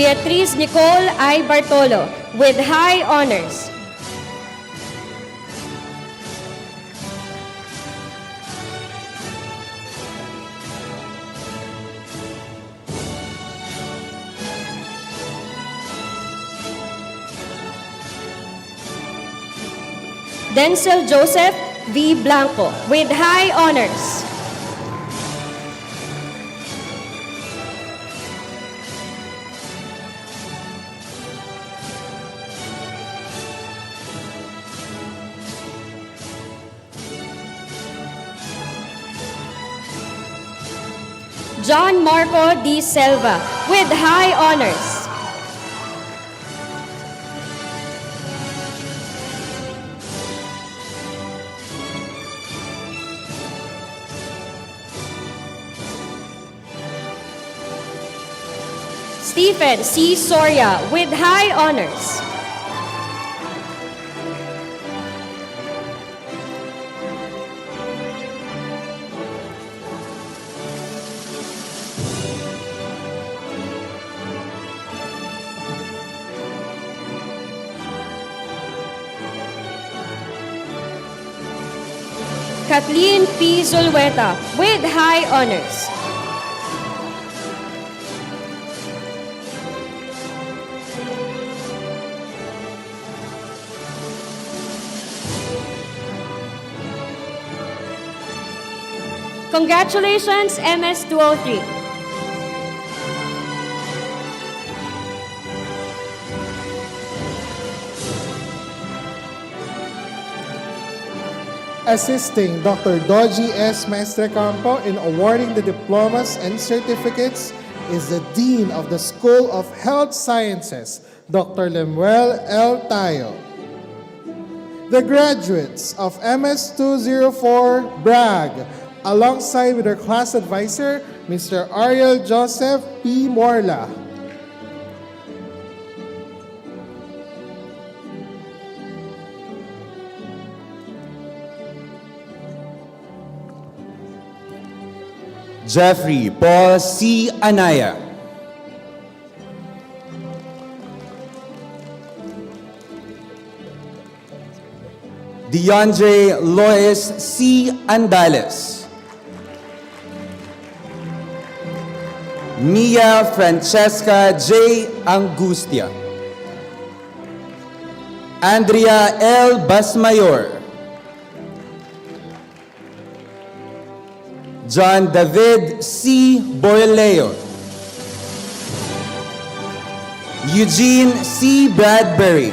Beatriz Nicole I. Bartolo with high honors. Denzel Joseph V. Blanco with high honors. John Marco D. Silva with high honors. Stephen C. Soria with high honors. Kathleen P. Zulweta with high honors. Congratulations, MS-203. Assisting Dr. Doji S. Maestrecampo in awarding the diplomas and certificates is the Dean of the School of Health Sciences, Dr. Lemuel L. Tayo. The graduates of MS-204 brag alongside with their class advisor, Mr. Ariel Joseph P. Morla. Jeffrey Paul C. Anaya. DeAndre Lois C. Andales. Mia Francesca J. Angustia. Andrea L. Basmayor. John David C. Boileo. Eugene C. Bradbury.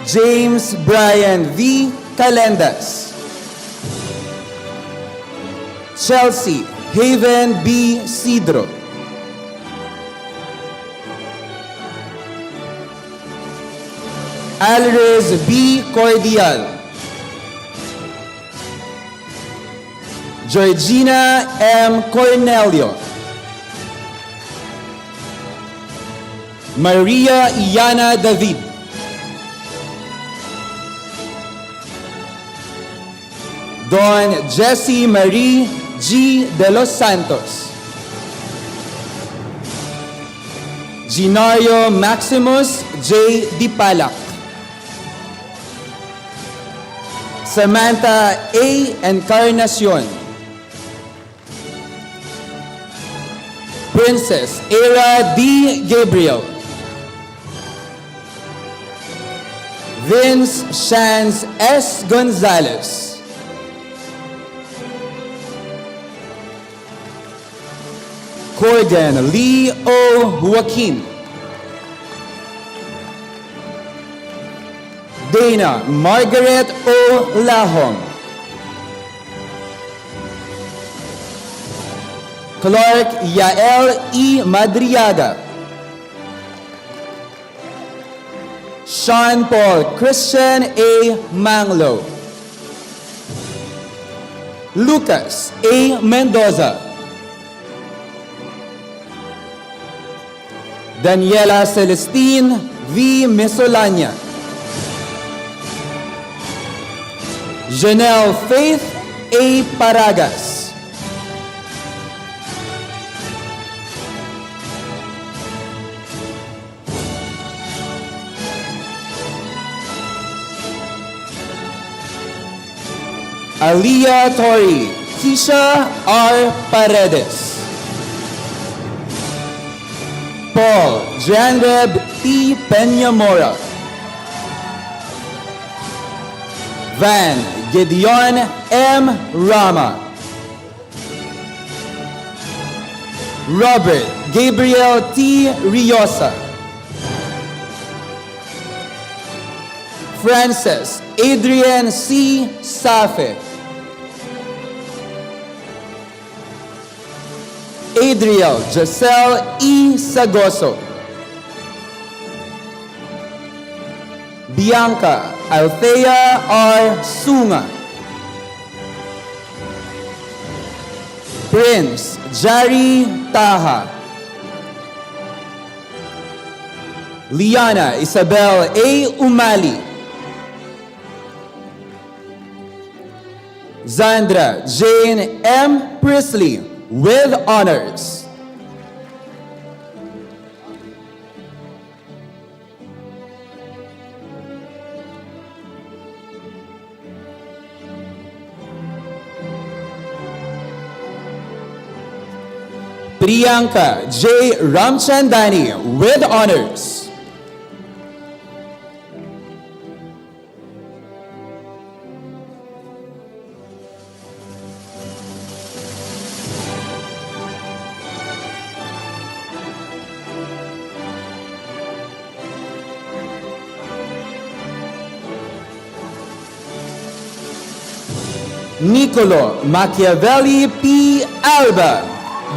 James Brian V. Calendas. Chelsea Haven B. Cedro. Alriz B. Cordial. Georgina M. Cornelio. Maria Iana David. Don Jessie Marie G. De Los Santos. Ginario Maximus J. Dipalak. Samantha A. Encarnacion. Princess Era D. Gabriel. Vince Shans S. Gonzalez. Corgan Lee O. Joaquin. Dana Margaret O. Lahong. Clark Yael E. Madriaga. Sean Paul Christian A. Manglo. Lucas A. Mendoza. Daniela Celestine V. Mesolania. Janelle Faith A. Paragas. Aliyah Tori, Keisha R. Paredes. Paul Janreb T. Peñamora. Van Gideon M. Rama. Robert Gabriel T. Riosa. Frances Adrian C. Safe. Adriel Giselle E. Sagoso. Bianca Althea R. Sunga. Prince Jari Taha. Liana Isabel A. Umali. Zandra Jane M. Priestley with honors. Priyanka J. Ramchandani with honors. Nicolo Machiavelli P. Alba,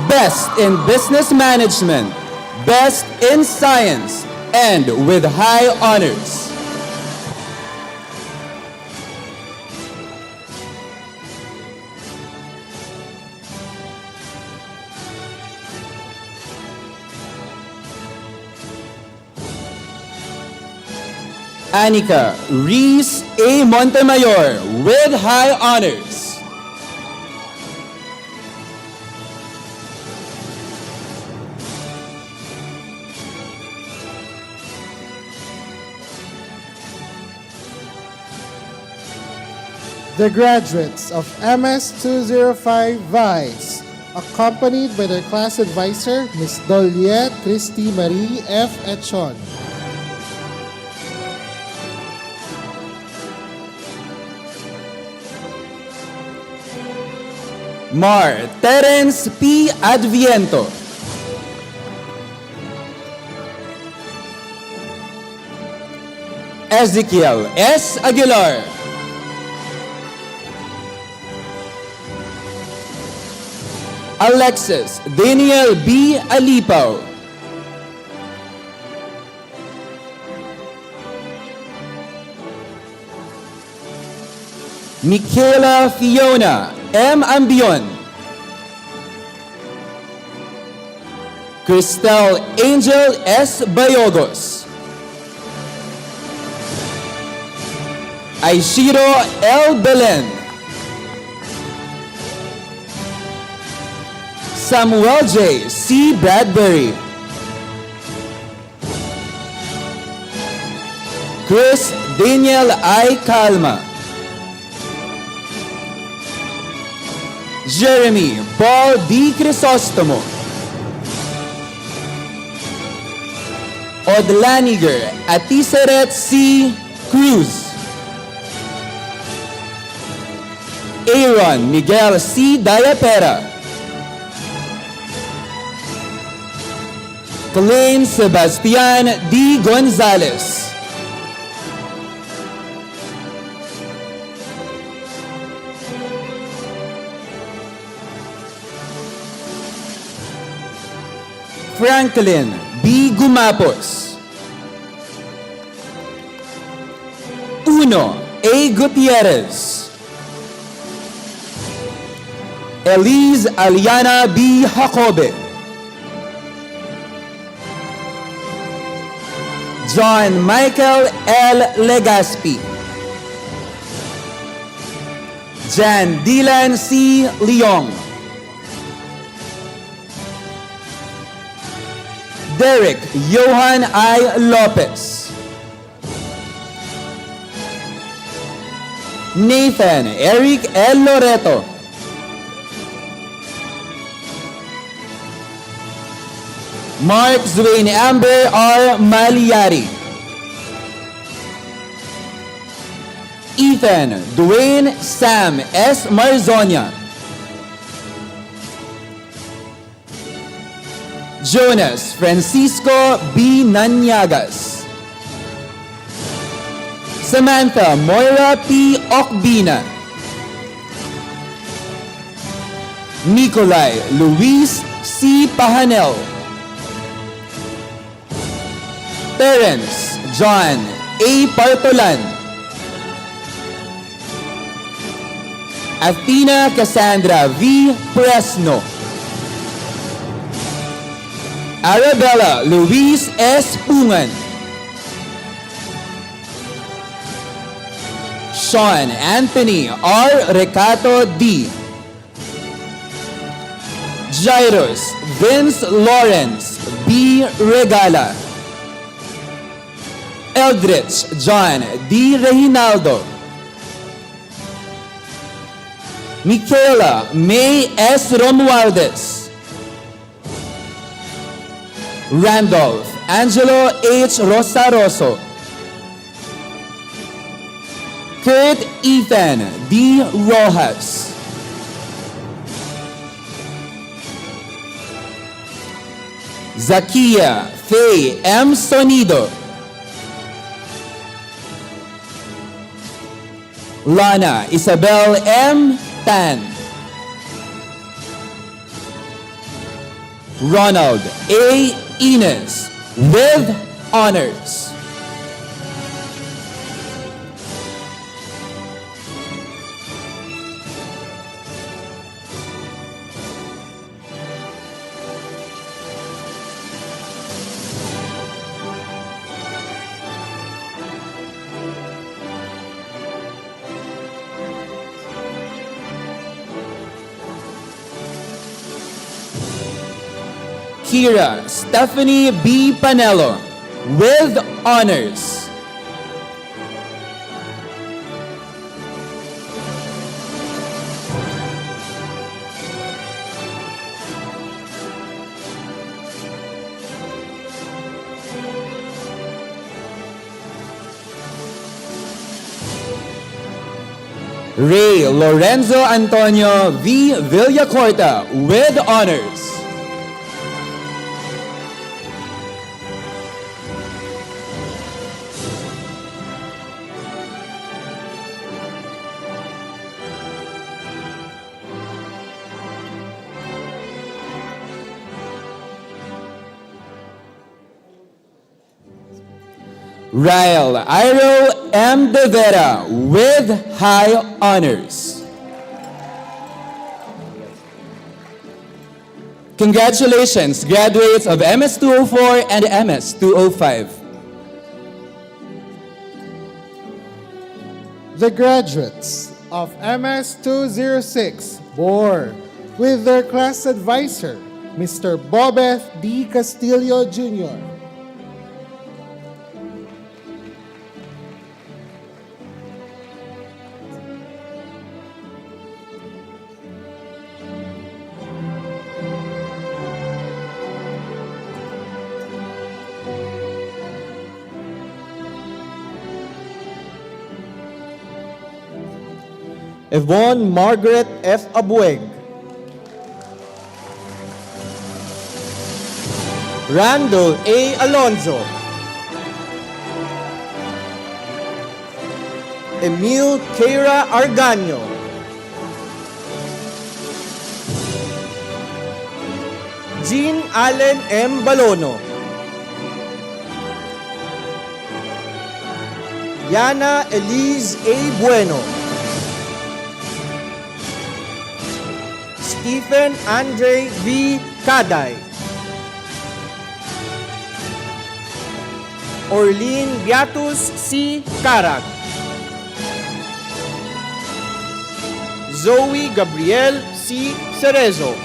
Best in Business Management, Best in Science, and with high honors. Anika Reese A. Montemayor with high honors. The graduates of MS 205 Vice, accompanied by their class advisor, Ms. Doliet Christy Marie F. Echon. Mar Terence P. Adviento. Ezekiel S. Aguilar. Alexis Daniel B. Alipaw. Michaela Fiona M. Ambion. Cristel Angel S. Bayogos. Aishiro L. Belen. Samuel J. C. Bradbury. Chris Daniel I. Calma. Jeremy Paul D. Crisostomo. Odlaniger Atiseret C. Cruz. Aaron Miguel C. Diapera. Clay Sebastian D. Gonzalez. Franklin B. Gumapos. Uno A. Gutierrez. Elise Aliana B. Jacobe. John Michael L. Legaspi. Jan Dylan C. Leong. Derek Johan I. Lopez. Nathan Eric L. Loreto. Mark Zwain Amber R. Maliari. Ethan Dwayne Sam S. Marzonia. Jonas Francisco B. Nanyagas. Samantha Moira P. Okbina. Nikolai Luis C. Pahanel. Terence John A. Partolan. Athena Cassandra V. Presno. Arabella Luis S. Pungan. Sean Anthony R. Recato D. Jairus Vince Lawrence B. Regala. Eldritch John D. Reginaldo. Michaela May S. Romualdez. Randolph Angelo H. Rosaroso. Kurt Ethan D. Rojas. Zakia Faye M. Sonido. Lana Isabel M. Tan. Ronald A. Ines with honors. Kira Stephanie B. Panelo with honors. Ray Lorenzo Antonio V. Villacorta with honors. Ryle Iro M. De Vera with high honors. Congratulations, graduates of MS-204 and MS-205. The graduates of MS-206 bore with their class advisor, Mr. Bobeth D. Castillo Jr. Yvonne Margaret F. Abueg. Randall A. Alonzo. Emil Keira Argaño. Jean Allen M. Balono. Yana Elise A. Bueno. Stephen Andre V. Kaday. Orlene Beatus C. Carag. Zoe Gabriel C. Cerezo.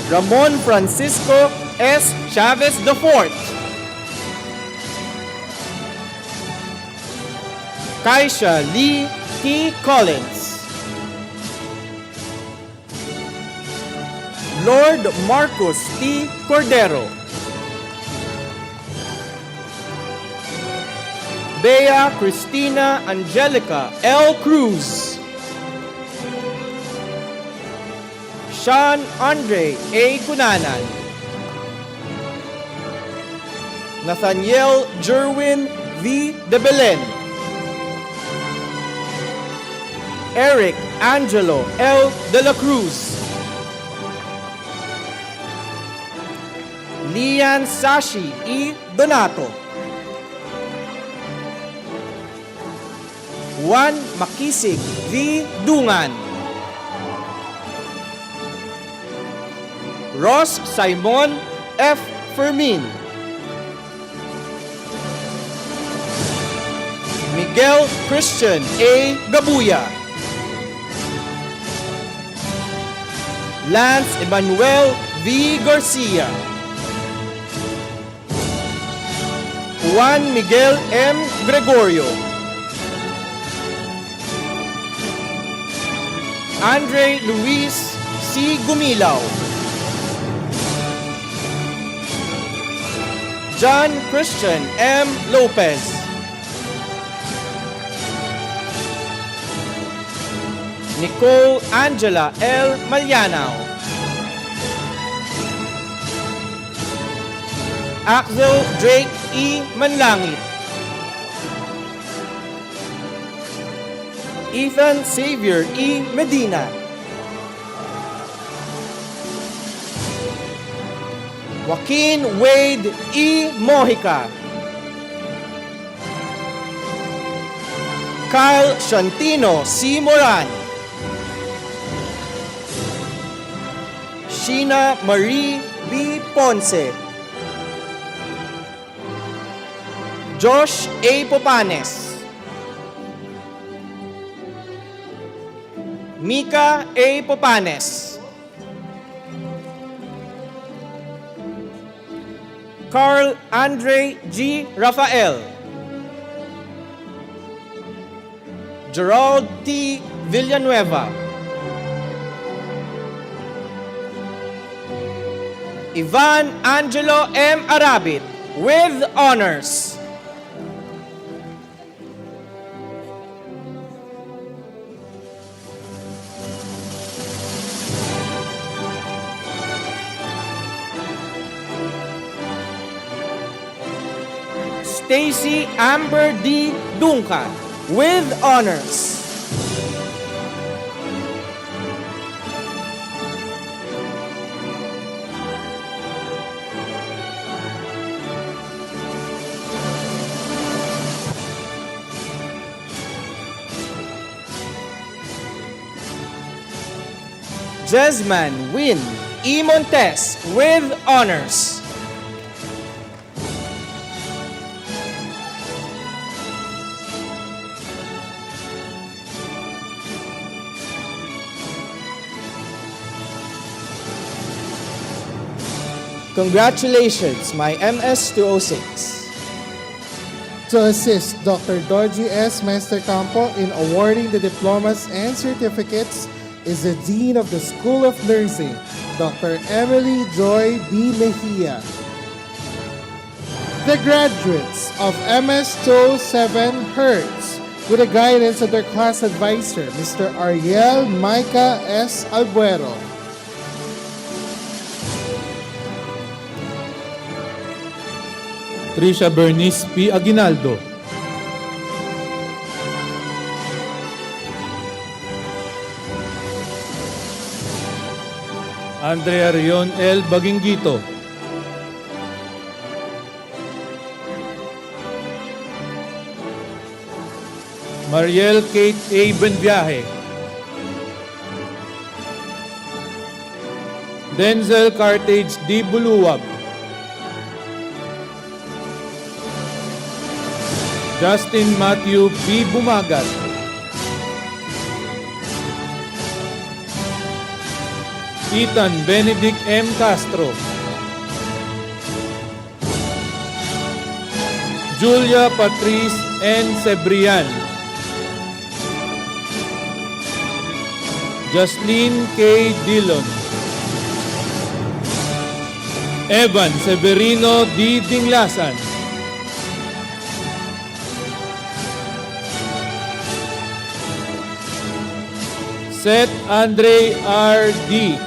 Ramon Francisco S. Chavez IV. Kaisha Lee T. Collins, Lord Marcos T. Cordero, Bea Cristina Angelica L. Cruz, Sean Andre A. Cunanan, Nathaniel Jerwin V. De Belen, Eric Angelo L. De la Cruz, Lian Sashi E. Donato, Juan Makisig V. Dungan, Ross Simon F. Fermin, Miguel Christian A. Gabuya, Lance Emmanuel V. Garcia, Juan Miguel M. Gregorio, Andre Luis C. Gumilaw, John Christian M. Lopez, Nicole Angela L. Malyanao, Axel Drake E. Manlangit, Ethan Xavier E. Medina, Joaquin Wade E. Mojica, Kyle Shantino C. Moran, Sheena Marie B. Ponce, Josh A. Popanes, Mika A. Popanes, Carl Andre G. Rafael, Gerald T. Villanueva, Ivan Angelo M. Arabit with honors. Stacy Amber D. Duncan with honors. Jesman Win E. Montes with honors. Congratulations, my MS-206. To assist Dr. Dorji S. Mestercampo in awarding the diplomas and certificates is the Dean of the School of Nursing, Dr. Emily Joy B. Mejia. The graduates of MS-207 Hertz, with the guidance of their class advisor, Mr. Ariel Micah S. Albuero. Trisha Bernice P. Aguinaldo, Andrea Rion L. Baginguito, Mariel Kate A. Benviaje, Denzel Cartage D. Buluwag, Justin Matthew B. Bumagat, Ethan Benedict M. Castro, Julia Patrice N. Sebrian, Jocelyn K. Dillon. Evan Severino D. Dinglasan. Seth Andre R. D.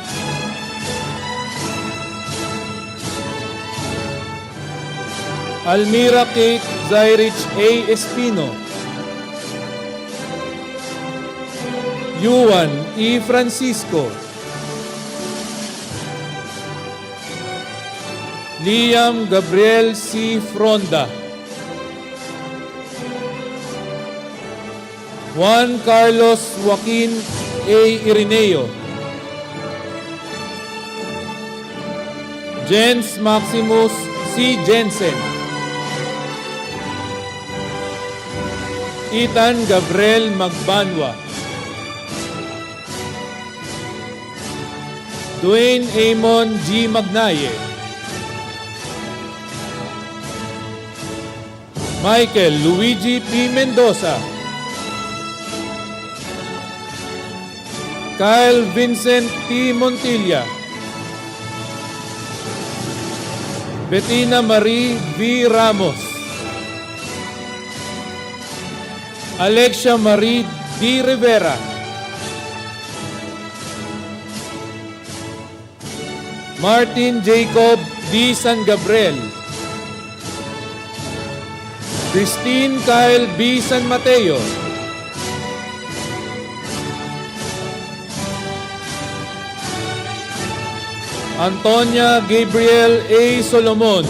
Almira Kate Zairich A. Espino. Yuan E. Francisco. Liam Gabriel C. Fronda. Juan Carlos Joaquin A. Irineo. Jens Maximus C. Jensen. Ethan Gabriel Magbanwa. Dwayne Amon G. Magnaye. Michael Luigi P. Mendoza. Kyle Vincent T. Montilla. Bettina Marie V. Ramos. Alexia Marie D. Rivera. Martin Jacob D. San Gabriel. Christine Kyle B. San Mateo. Antonia Gabriel A. Solomon.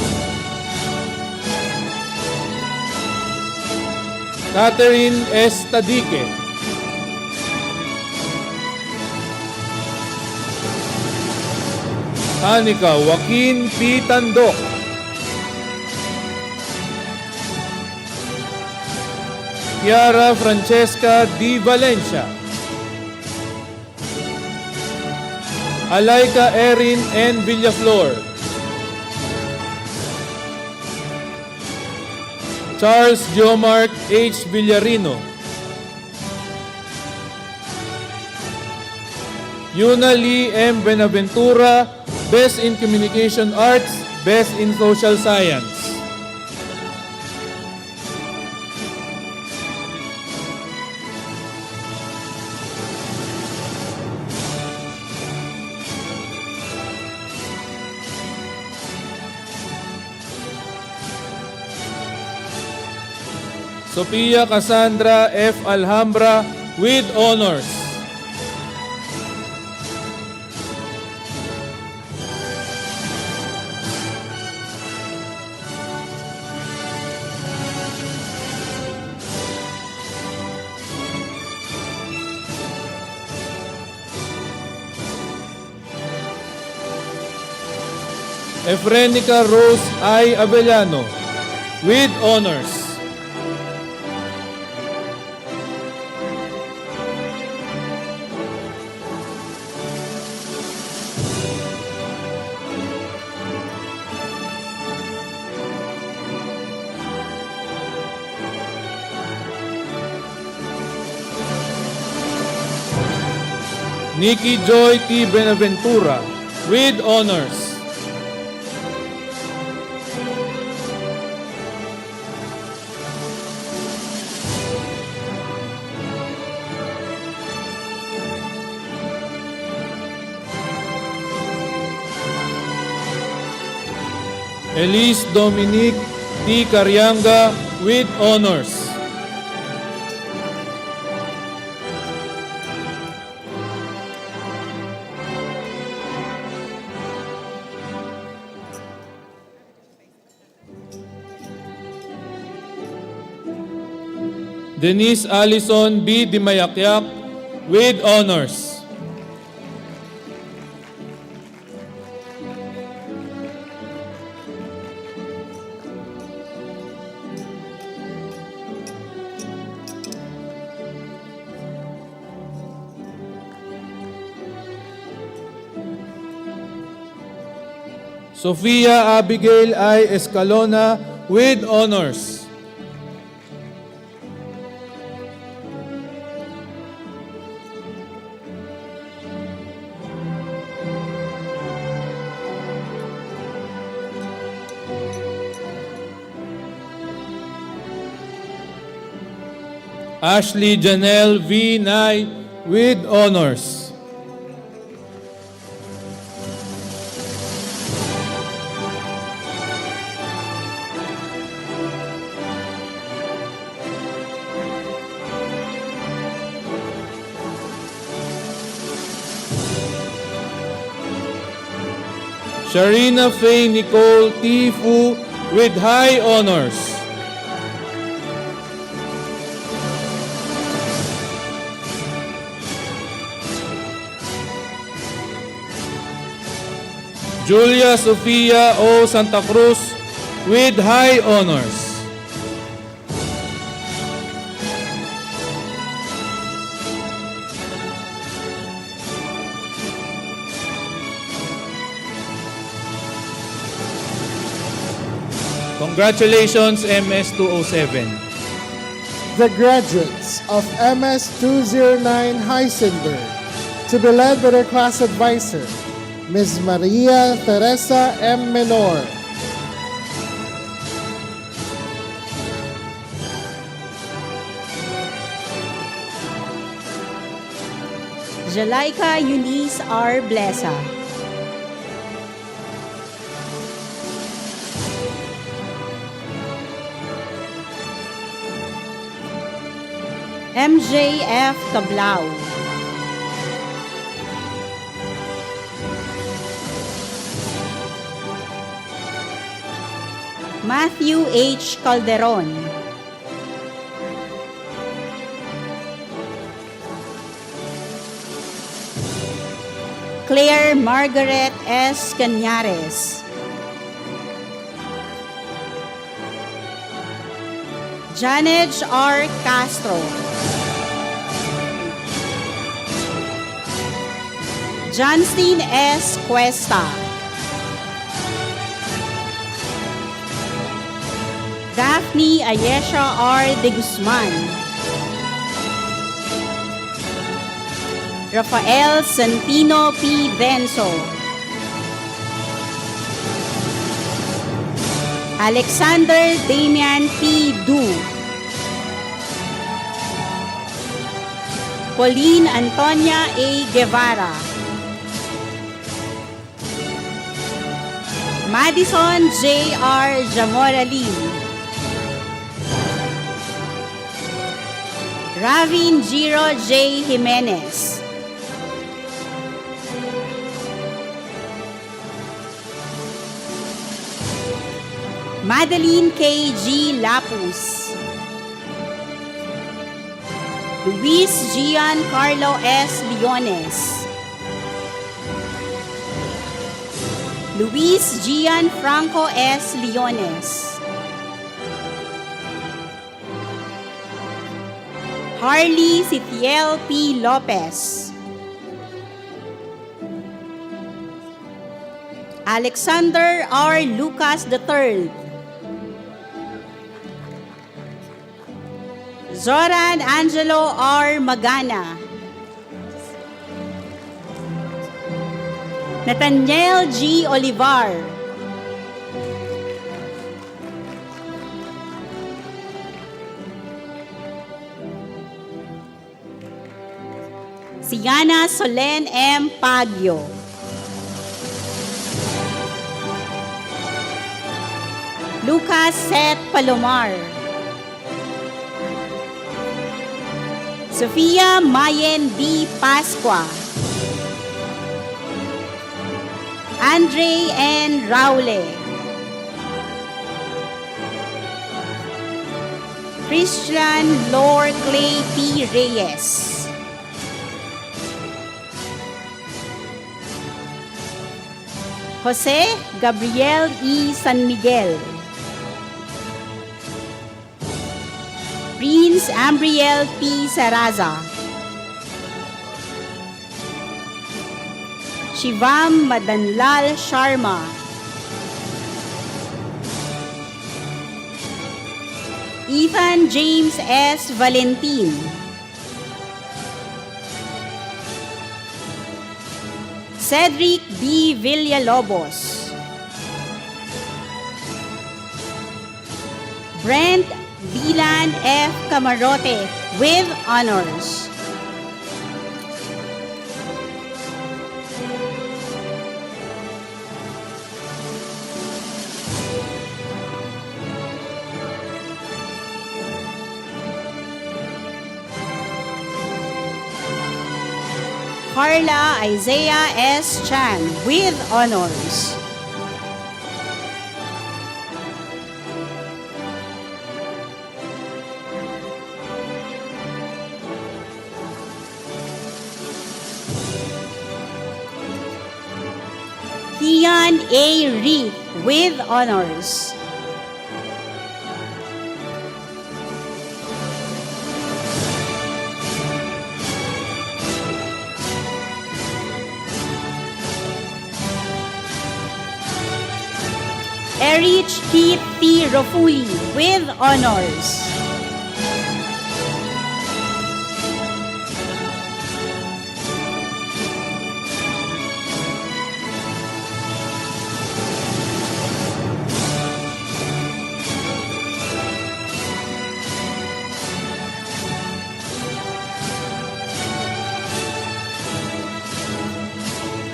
Catherine S. Tadique. Anika Joaquin P. Tandok. Kiara Francesca D. Valencia. Alaika Erin N. Villaflor. Charles Jomart H. Villarino. Yuna Lee M. Benaventura, Best in Communication Arts, Best in Social Science. Sofia Cassandra F. Alhambra with honors. Efrenica Rose I. Avellano with honors. Nikki Joy T. Benaventura with honors. Elise Dominique T. Carianga with honors. Denise Allison B. Dimayakyak with honors. Sofia Abigail I. Escalona with honors. Ashley Janelle V. Nay with honors. Sharina Faye Nicole T. Fu with high honors. Julia Sofia O. Santa Cruz with high honors. Congratulations, MS-207. The graduates of MS-209 Heisenberg, to be led by their class advisor, Ms. Maria Teresa M. Menor. Jalaika Eunice R. Blesa. MJF Cablao. Matthew H. Calderon. Claire Margaret S. Cañares. Janet R. Castro. Johnston S. Cuesta. Daphne Ayesha R. de Guzman. Rafael Santino P. Denso. Alexander Damian P. Du. Pauline Antonia A. Guevara. Madison J. R. Jamoralin. Ravin Jiro J. Jimenez. Madeline K. G. Lapus. Luis Gian Carlo S. Leones. Luis Gian Franco S. Leones. Harley Sitiel P. Lopez. Alexander R. Lucas III. Zoran Angelo R. Magana. Nathaniel G. Olivar. Siana Solen M. Pagyo. Lucas Seth Palomar. Sofia Mayen D. Pascua. Andre N. Raule. Christian Lord Clay P. Reyes. Jose Gabriel E. San Miguel. Prince Ambriel P. Saraza. Shivam Madanlal Sharma. Ethan James S. Valentin. Cedric D. Villalobos. Brent Dylan F. Camarote with honors. Carla Isaiah S. Chan with honors. Kian A. Reed with honors. Erich Keith T. Rofuli with honors.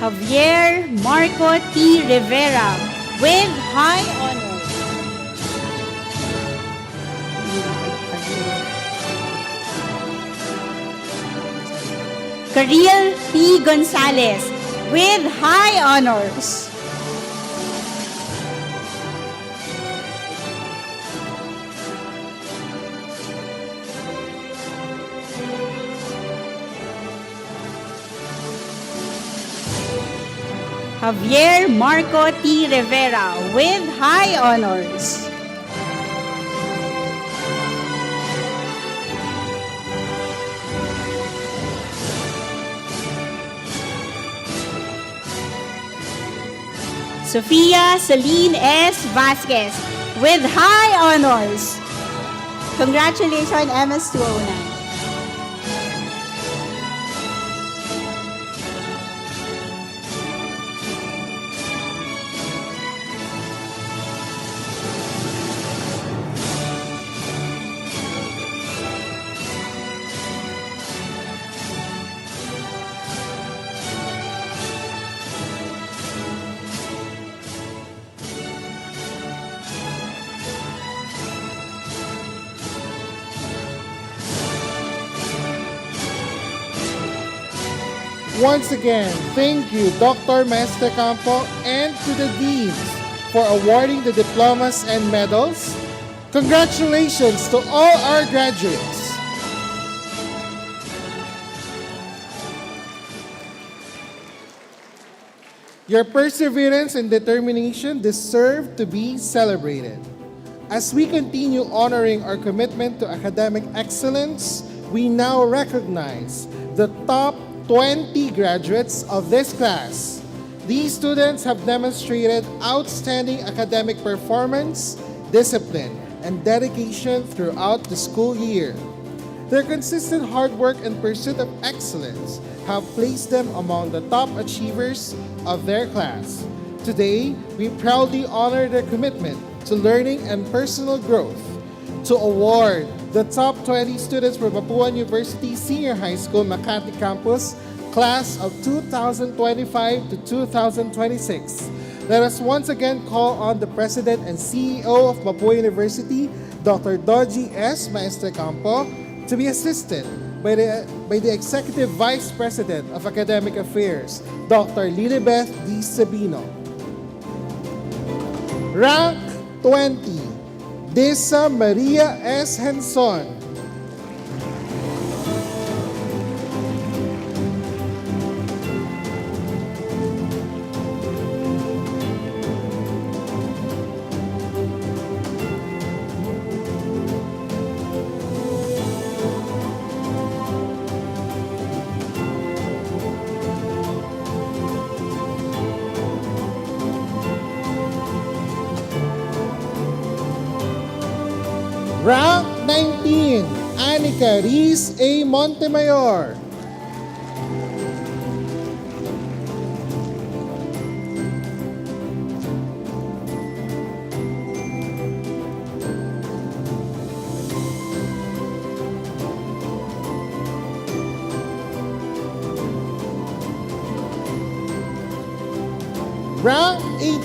Javier Marco T. Rivera with high honors. Karil P. Gonzalez with high honors. Javier Marco T. Rivera with high honors. Sofia Celine S. Vasquez with high honors. Congratulations, MS-209. Once again, thank you, Dr. Master Campo, and to the deans for awarding the diplomas and medals. Congratulations to all our graduates. Your perseverance and determination deserve to be celebrated. As we continue honoring our commitment to academic excellence, we now recognize the top 20 graduates of this class. These students have demonstrated outstanding academic performance, discipline, and dedication throughout the school year. Their consistent hard work and pursuit of excellence have placed them among the top achievers of their class. Today, we proudly honor their commitment to learning and personal growth. To award the top 20 students from Mapúa University Senior High School Makati Campus, class of 2025 to 2026. Let us once again call on the President and CEO of Mapúa University, Dr. Doji S. Maestre Campo, to be assisted by the Executive Vice President of Academic Affairs, Dr. Lilibeth D. Sabino. Rank 20. Desa Maria S. Henson. Rank 19, Anika Riz A. Montemayor.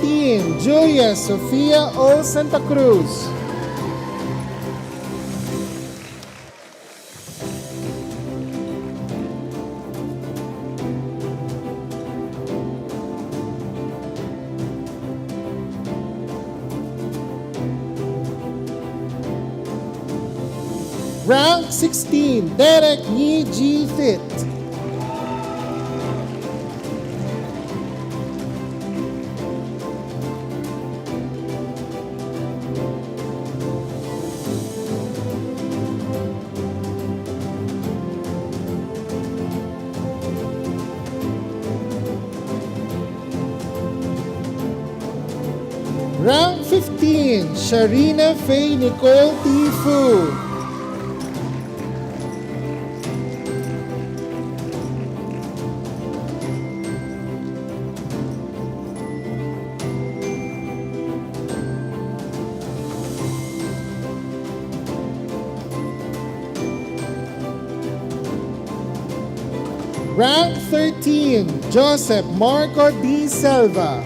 17, Julia Sofia O. Santa Cruz. Rank 16, Derek Nyi G. Fit. Rank 15, Sharina Faye Nicole T. Fu. Rank 13, Joseph Marco D. Selva.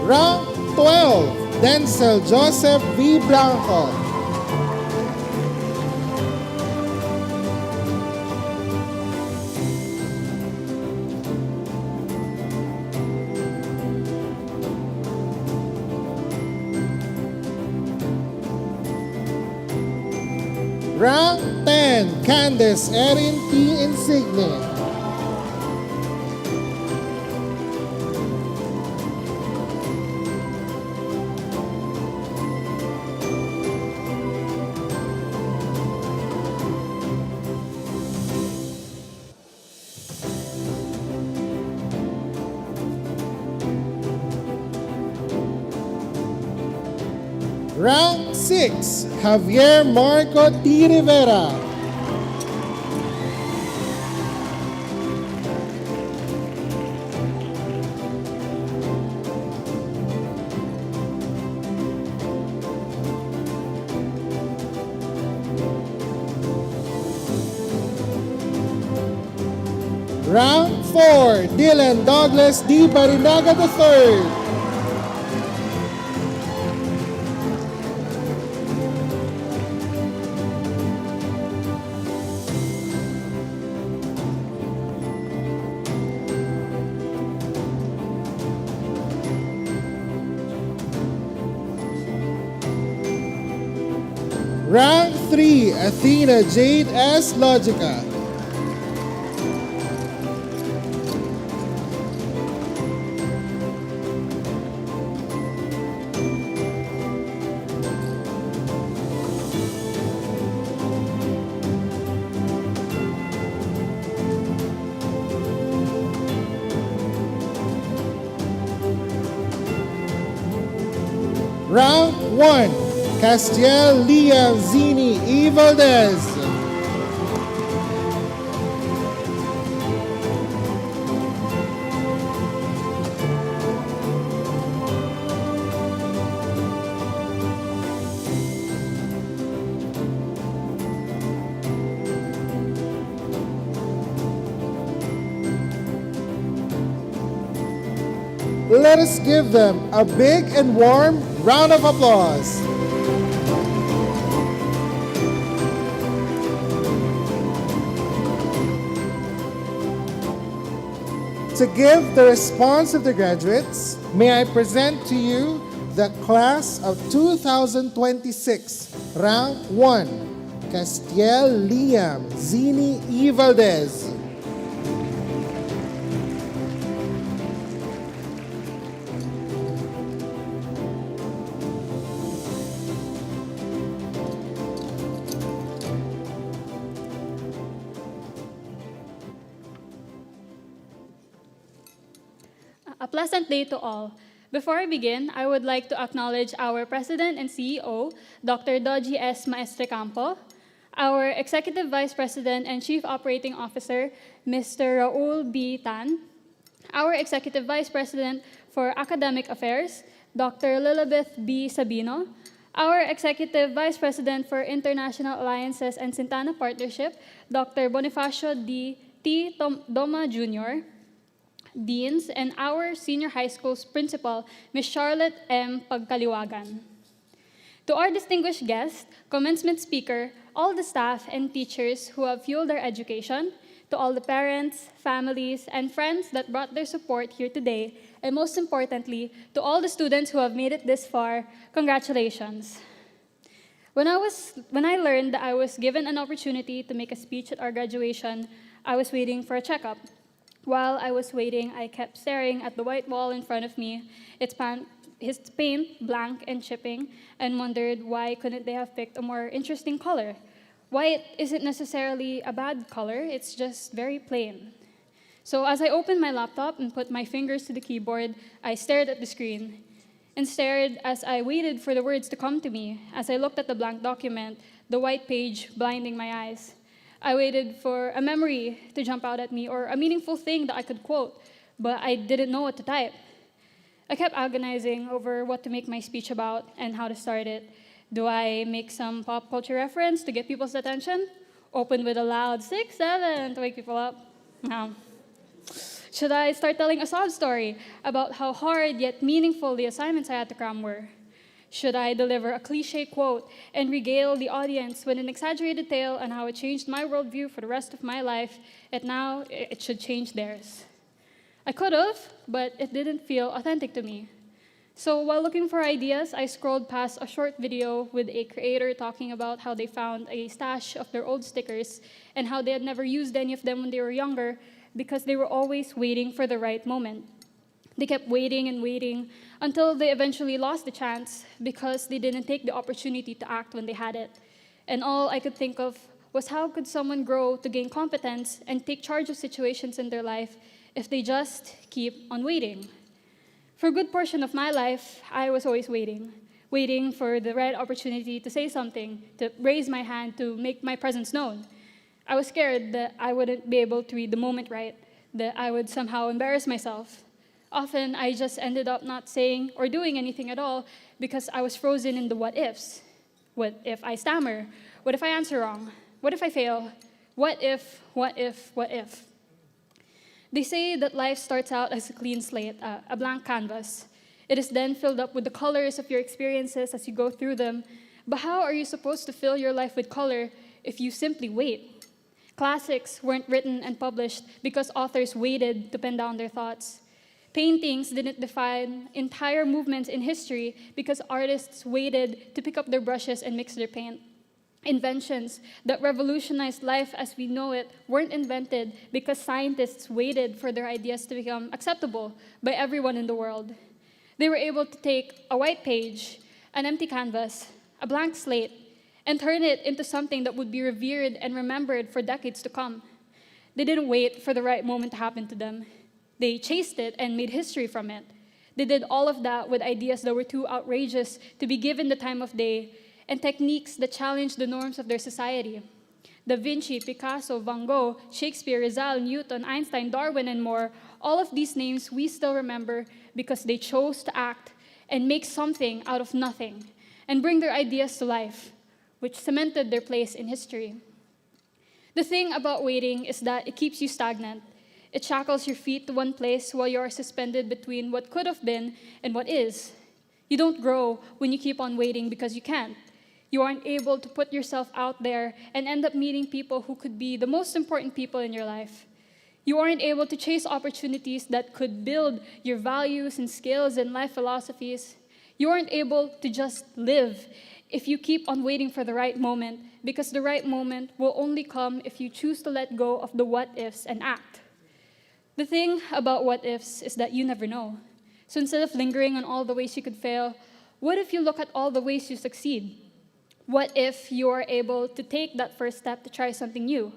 Rank 12, Denzel Joseph V. Blanco. Rank 10, Candace Erin T. Insigne. Rank 6, Javier Marco T. Rivera. Rank 4, Dylan Douglas D. Barinaga III. Rank 3, Athena Jade S. Logica. Rank 1, Castiel Liam Zini E. Valdez. Let us give them a big and warm round of applause. To give the response of the graduates, may I present to you the class of 2026, rank 1, Castiel Liam Zini E. Valdez. A pleasant day to all. Before I begin, I would like to acknowledge our President and CEO, Dr. Doji S. Maestrecampo, our Executive Vice President and Chief Operating Officer, Mr. Raul B. Tan, our Executive Vice President for Academic Affairs, Dr. Lilibeth B. Sabino, our Executive Vice President for International Alliances and Sintana Partnership, Dr. Bonifacio D. T. Doma Jr., Deans, and our Senior High School's Principal, Ms. Charlotte M. Pagkaliwagan. To our distinguished guest, commencement speaker, all the staff and teachers who have fueled our education, to all the parents, families, and friends that brought their support here today, and most importantly, to all the students who have made it this far, congratulations. When I learned that I was given an opportunity to make a speech at our graduation, I was waiting for a checkup. While I was waiting, I kept staring at the white wall in front of me, its paint blank and chipping, and wondered why couldn't they have picked a more interesting color? White isn't necessarily a bad color, it's just very plain. So as I opened my laptop and put my fingers to the keyboard, I stared at the screen and stared as I waited for the words to come to me. As I looked at the blank document, the white page blinding my eyes, I waited for a memory to jump out at me or a meaningful thing that I could quote, but I didn't know what to type. I kept agonizing over what to make my speech about and how to start it. Do I make some pop culture reference to get people's attention? Open with a loud 6, 7 to wake people up? No. Should I start telling a sob story about how hard yet meaningful the assignments I had to cram were? Should I deliver a cliche quote and regale the audience with an exaggerated tale on how it changed my worldview for the rest of my life, and now it should change theirs? I could have, but it didn't feel authentic to me. So while looking for ideas, I scrolled past a short video with a creator talking about how they found a stash of their old stickers and how they had never used any of them when they were younger because they were always waiting for the right moment. They kept waiting and waiting until they eventually lost the chance because they didn't take the opportunity to act when they had it. And all I could think of was how could someone grow to gain competence and take charge of situations in their life if they just keep on waiting? For a good portion of my life, I was always waiting for the right opportunity to say something, to raise my hand, to make my presence known. I was scared that I wouldn't be able to read the moment right, that I would somehow embarrass myself. Often, I just ended up not saying or doing anything at all because I was frozen in the what ifs. What if I stammer? What if I answer wrong? What if I fail? What if, what if, what if? They say that life starts out as a clean slate, a blank canvas. It is then filled up with the colors of your experiences as you go through them. But how are you supposed to fill your life with color if you simply wait? Classics weren't written and published because authors waited to pen down their thoughts. Paintings didn't define entire movements in history because artists waited to pick up their brushes and mix their paint. Inventions that revolutionized life as we know it weren't invented because scientists waited for their ideas to become acceptable by everyone in the world. They were able to take a white page, an empty canvas, a blank slate, and turn it into something that would be revered and remembered for decades to come. They didn't wait for the right moment to happen to them. They chased it and made history from it. They did all of that with ideas that were too outrageous to be given the time of day and techniques that challenged the norms of their society. Da Vinci, Picasso, Van Gogh, Shakespeare, Rizal, Newton, Einstein, Darwin, and more, all of these names we still remember because they chose to act and make something out of nothing and bring their ideas to life, which cemented their place in history. The thing about waiting is that it keeps you stagnant. It shackles your feet to one place while you are suspended between what could have been and what is. You don't grow when you keep on waiting because you can't. You aren't able to put yourself out there and end up meeting people who could be the most important people in your life. You aren't able to chase opportunities that could build your values and skills and life philosophies. You aren't able to just live if you keep on waiting for the right moment, because the right moment will only come if you choose to let go of the what-ifs and act. The thing about what-ifs is that you never know. So instead of lingering on all the ways you could fail, what if you look at all the ways you succeed? What if you are able to take that first step to try something new?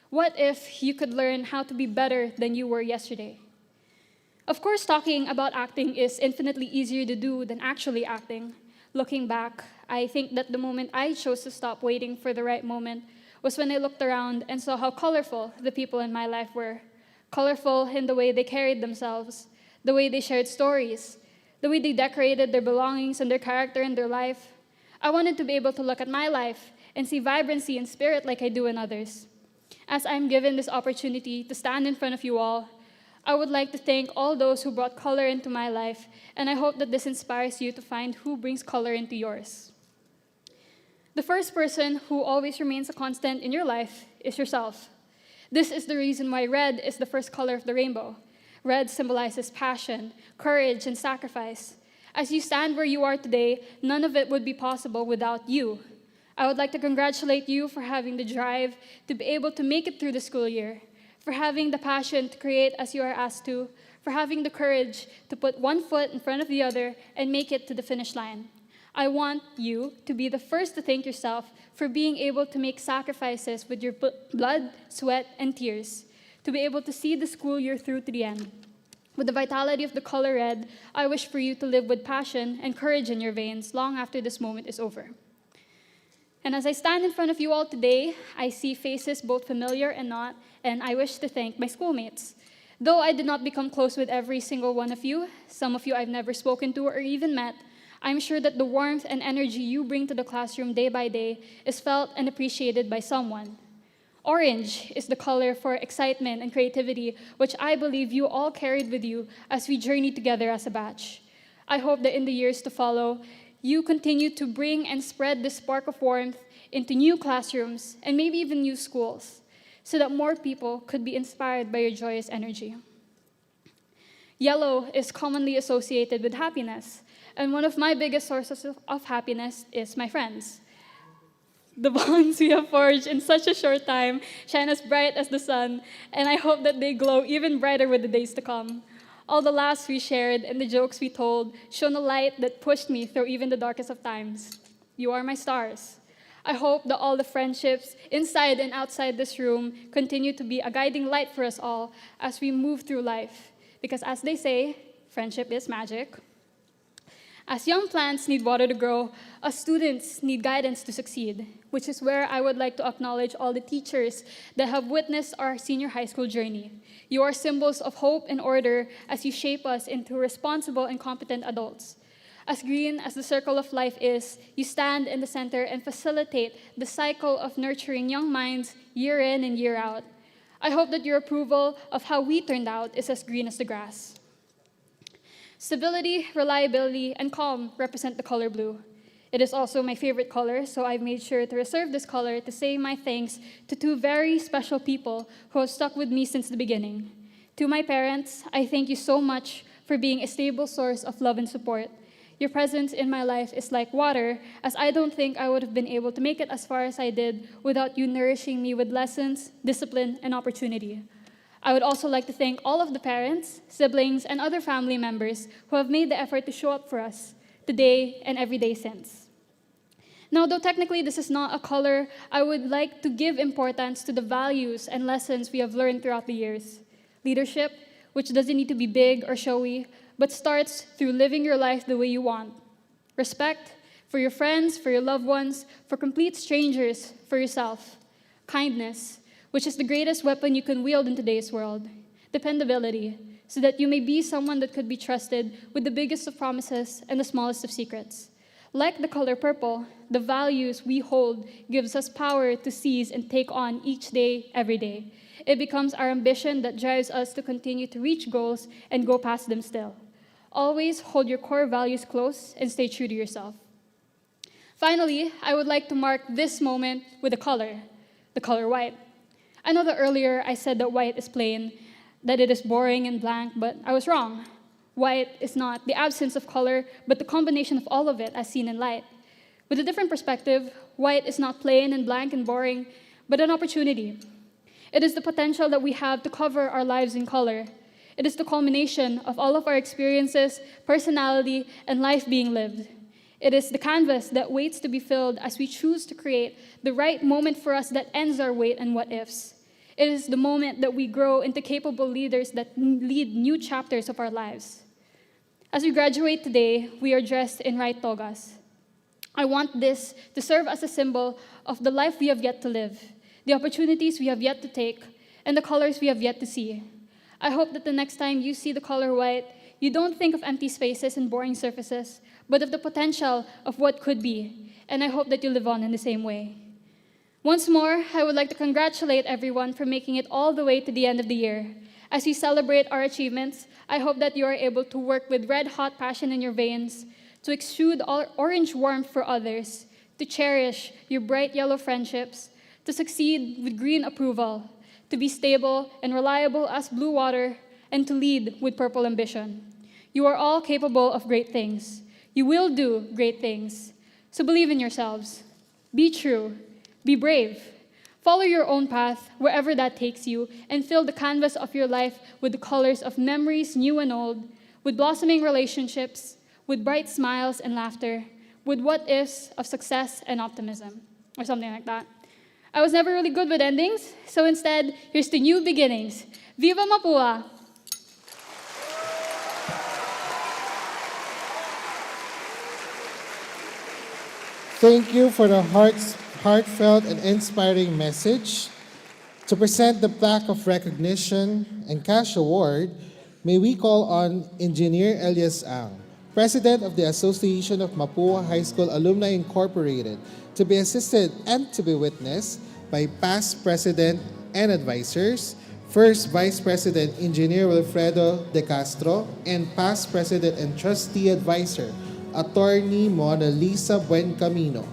What if you could learn how to be better than you were yesterday? Of course, talking about acting is infinitely easier to do than actually acting. Looking back, I think that the moment I chose to stop waiting for the right moment was when I looked around and saw how colorful the people in my life were. Colorful in the way they carried themselves, the way they shared stories, the way they decorated their belongings and their character in their life. I wanted to be able to look at my life and see vibrancy and spirit like I do in others. As I'm given this opportunity to stand in front of you all, I would like to thank all those who brought color into my life, and I hope that this inspires you to find who brings color into yours. The first person who always remains a constant in your life is yourself. This is the reason why red is the first color of the rainbow. Red symbolizes passion, courage, and sacrifice. As you stand where you are today, none of it would be possible without you. I would like to congratulate you for having the drive to be able to make it through the school year, for having the passion to create as you are asked to, for having the courage to put one foot in front of the other and make it to the finish line. I want you to be the first to thank yourself for being able to make sacrifices with your blood, sweat, and tears, to be able to see the school year through to the end. With the vitality of the color red, I wish for you to live with passion and courage in your veins long after this moment is over. And as I stand in front of you all today, I see faces both familiar and not, and I wish to thank my schoolmates. Though I did not become close with every single one of you, some of you I've never spoken to or even met, I'm sure that the warmth and energy you bring to the classroom day by day is felt and appreciated by someone. Orange is the color for excitement and creativity, which I believe you all carried with you as we journeyed together as a batch. I hope that in the years to follow, you continue to bring and spread this spark of warmth into new classrooms and maybe even new schools, so that more people could be inspired by your joyous energy. Yellow is commonly associated with happiness, and one of my biggest sources of happiness is my friends. The bonds we have forged in such a short time shine as bright as the sun, and I hope that they glow even brighter with the days to come. All the laughs we shared and the jokes we told shone a light that pushed me through even the darkest of times. You are my stars. I hope that all the friendships inside and outside this room continue to be a guiding light for us all as we move through life. Because as they say, friendship is magic. As young plants need water to grow, us students need guidance to succeed, which is where I would like to acknowledge all the teachers that have witnessed our senior high school journey. You are symbols of hope and order as you shape us into responsible and competent adults. As green as the circle of life is, you stand in the center and facilitate the cycle of nurturing young minds year in and year out. I hope that your approval of how we turned out is as green as the grass. Stability, reliability, and calm represent the color blue. It is also my favorite color, so I've made sure to reserve this color to say my thanks to two very special people who have stuck with me since the beginning. To my parents, I thank you so much for being a stable source of love and support. Your presence in my life is like water, as I don't think I would have been able to make it as far as I did without you nourishing me with lessons, discipline, and opportunity. I would also like to thank all of the parents, siblings, and other family members who have made the effort to show up for us today and every day since. Now, though technically this is not a color, I would like to give importance to the values and lessons we have learned throughout the years. Leadership, which doesn't need to be big or showy, but starts through living your life the way you want. Respect for your friends, for your loved ones, for complete strangers, for yourself. Kindness, which is the greatest weapon you can wield in today's world. Dependability, so that you may be someone that could be trusted with the biggest of promises and the smallest of secrets. Like the color purple, the values we hold gives us power to seize and take on each day, every day. It becomes our ambition that drives us to continue to reach goals and go past them still. Always hold your core values close and stay true to yourself. Finally, I would like to mark this moment with the color white. I know that earlier I said that white is plain, that it is boring and blank, but I was wrong. White is not the absence of color, but the combination of all of it as seen in light. With a different perspective, white is not plain and blank and boring, but an opportunity. It is the potential that we have to cover our lives in color. It is the culmination of all of our experiences, personality, and life being lived. It is the canvas that waits to be filled as we choose to create the right moment for us that ends our wait and what ifs. It is the moment that we grow into capable leaders that lead new chapters of our lives. As we graduate today, we are dressed in white togas. I want this to serve as a symbol of the life we have yet to live, the opportunities we have yet to take, and the colors we have yet to see. I hope that the next time you see the color white, you don't think of empty spaces and boring surfaces, but of the potential of what could be, and I hope that you live on in the same way. Once more, I would like to congratulate everyone for making it all the way to the end of the year. As we celebrate our achievements, I hope that you are able to work with red-hot passion in your veins, to exude orange warmth for others, to cherish your bright yellow friendships, to succeed with green approval, to be stable and reliable as blue water, and to lead with purple ambition. You are all capable of great things. You will do great things. So believe in yourselves. Be true. Be brave. Follow your own path, wherever that takes you, and fill the canvas of your life with the colors of memories new and old, with blossoming relationships, with bright smiles and laughter, with what-ifs of success and optimism, or something like that. I was never really good with endings, so instead, here's to new beginnings. Viva Mapúa! Thank you for the heartfelt and inspiring message. To present the plaque of recognition and cash award, may we call on Engineer Elias Ang, President of the Association of Mapúa High School Alumni Incorporated, to be assisted and to be witnessed by past President and advisors, First Vice President Engineer Wilfredo De Castro, and past President and Trustee Advisor, Attorney Mona Lisa Buencamino.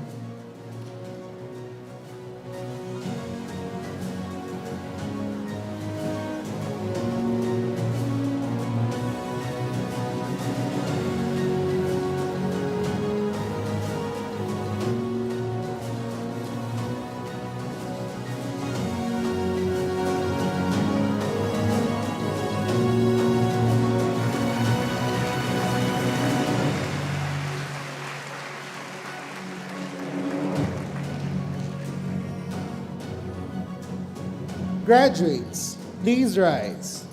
Graduates, please rise.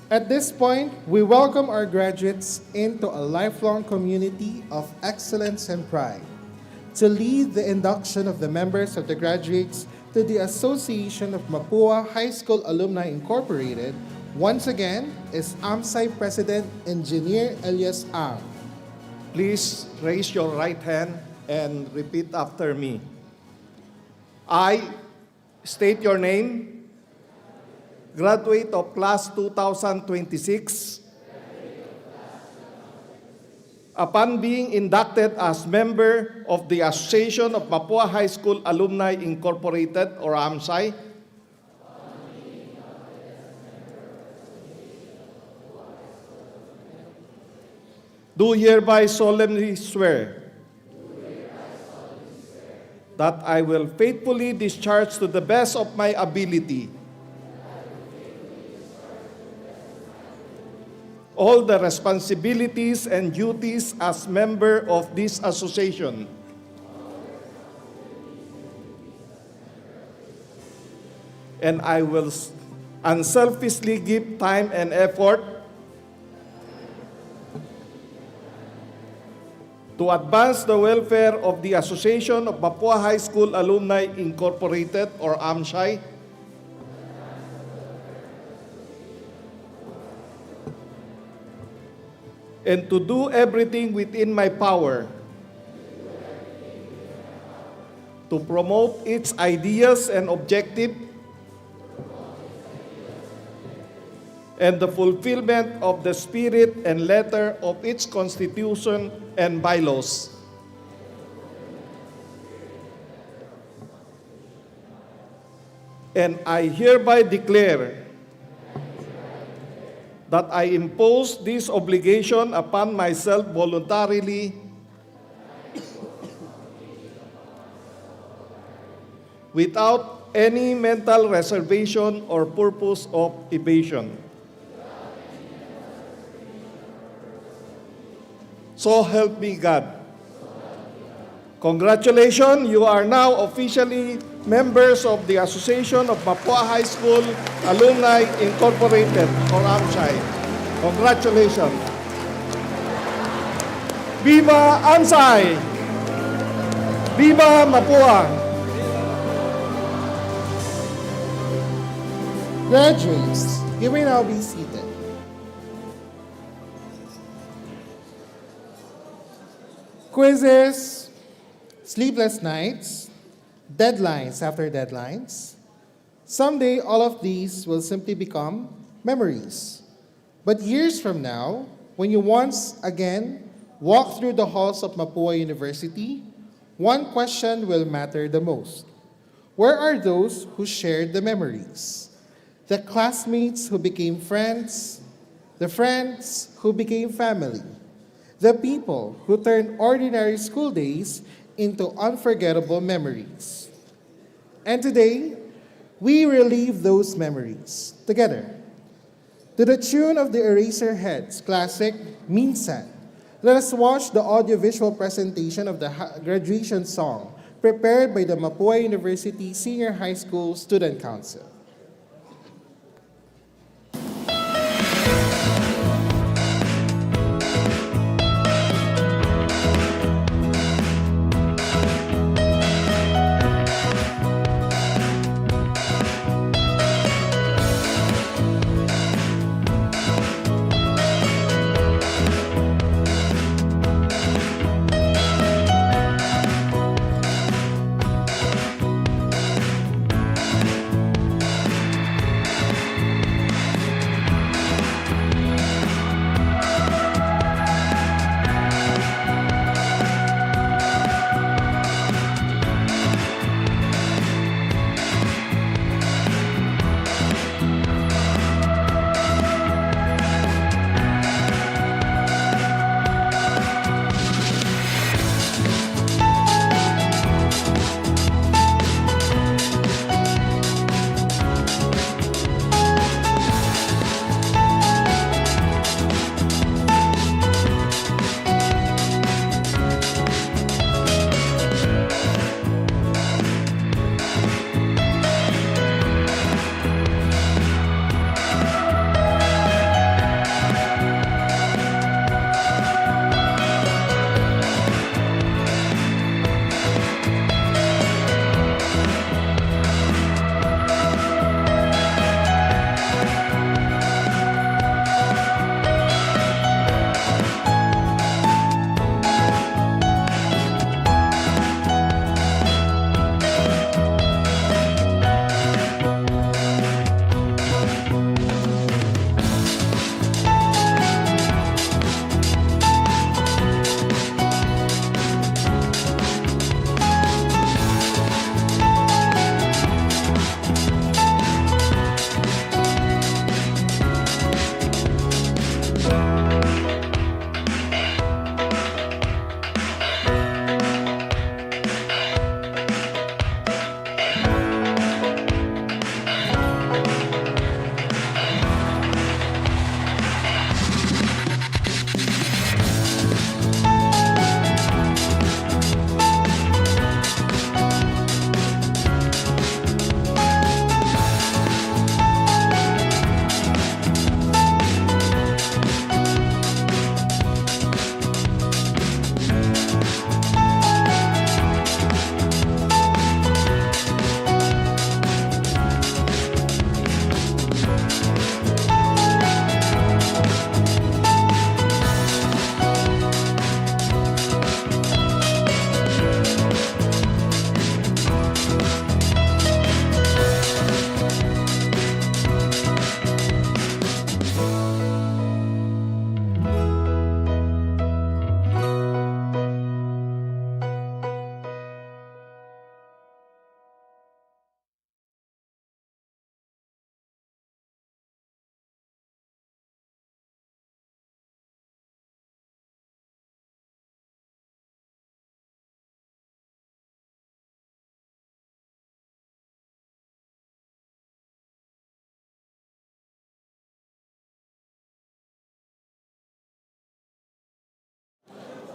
At this point, we welcome our graduates into a lifelong community of excellence and pride. To lead the induction of the members of the graduates to the Association of Mapúa High School Alumni Incorporated, once again is AMSAI President Engineer Elias Ang. Please raise your right hand and repeat after me. I state your name, graduate of class 2026. Upon being inducted as member of the Association of Mapúa High School Alumni Incorporated, or AMSAI, do hereby solemnly swear that I will faithfully discharge to the best of my ability all the responsibilities and duties as member of this association, and I will unselfishly give time and effort to advance the welfare of the Association of Mapúa High School Alumni Incorporated, or AMSAI, and to do everything within my power to promote its ideas and objectives and the fulfillment of the spirit and letter of its constitution and bylaws. And I hereby declare that I impose this obligation upon myself voluntarily without any mental reservation or purpose of evasion. So help me God. Congratulations, you are now officially members of the Association of Mapúa High School Alumni Incorporated, or AMSAI. Congratulations. Viva Ansay! Viva Mapúa! Graduates, you may now be seated. Quizzes, sleepless nights, deadlines after deadlines. Someday, all of these will simply become memories. But years from now, when you once again walk through the halls of Mapúa University, one question will matter the most. Where are those who shared the memories? The classmates who became friends, the friends who became family, the people who turned ordinary school days into unforgettable memories. And today, we relive those memories together. To the tune of the Eraserheads classic, Minsan, let us watch the audiovisual presentation of the graduation song prepared by the Mapúa University Senior High School Student Council.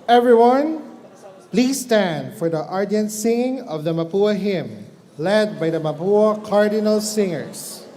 Everyone, please stand for the ardent singing of the Mapúa hymn, led by the Mapúa Cardinal Singers.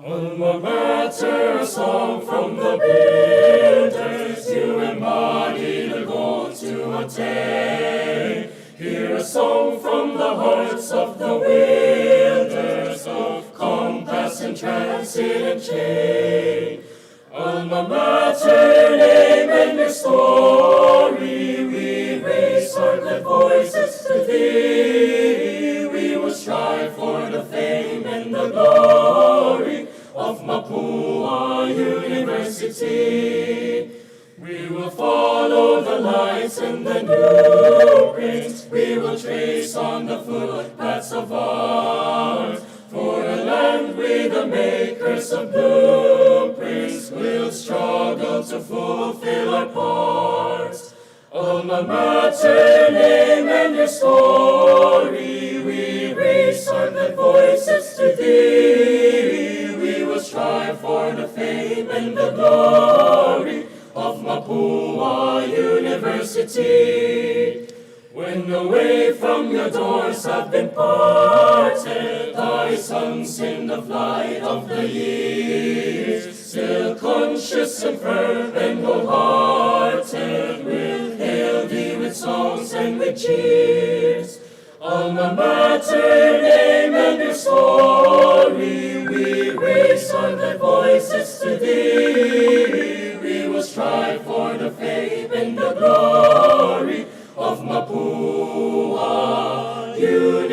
Alma mater, a song from the builders, you embody the goal to attain. Hear a song from the hearts of the wielders of compass and transit and chain. Alma mater, name and your story, we raise our glad voices to thee. We will strive for the fame and the glory of Mapúa University. We will follow the lights and the blueprints. We will trace on the footpaths of ours. For a land with the makers of blueprints, we'll struggle to fulfill our parts. Alma mater, name and your story, we raise our glad voices to thee. We will strive for the fame and the glory of Mapúa University. When away from your doors have been parted, thy sons in the flight of the years, still conscious and firm and wholehearted, will hail thee with songs and with cheers. Alma mater, name and your story, we raise our glad voices to thee. We will strive for the fame and the glory of Mapúa University.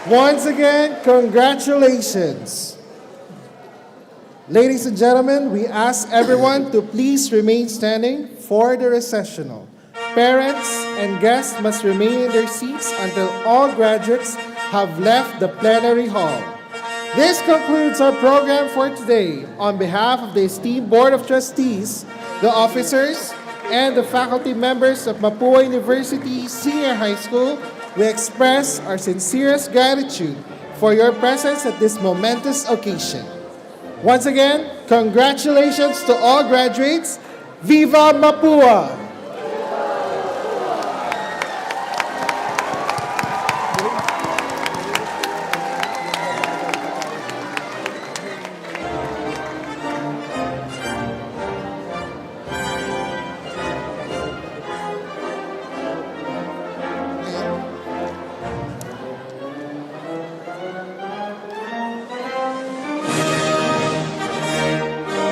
Once again, congratulations. Ladies and gentlemen, we ask everyone to please remain standing for the recessional. Parents and guests must remain in their seats until all graduates have left the plenary hall. This concludes our program for today. On behalf of the esteemed Board of Trustees, the officers, and the faculty members of Mapúa University Senior High School, we express our sincerest gratitude for your presence at this momentous occasion. Once again, congratulations to all graduates. Viva Mapúa!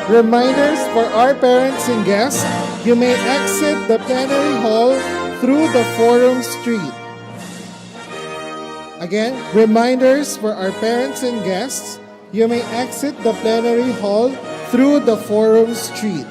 Reminders for our parents and guests, you may exit the plenary hall through the forum street. Again, reminders for our parents and guests, you may exit the plenary hall through the forum street.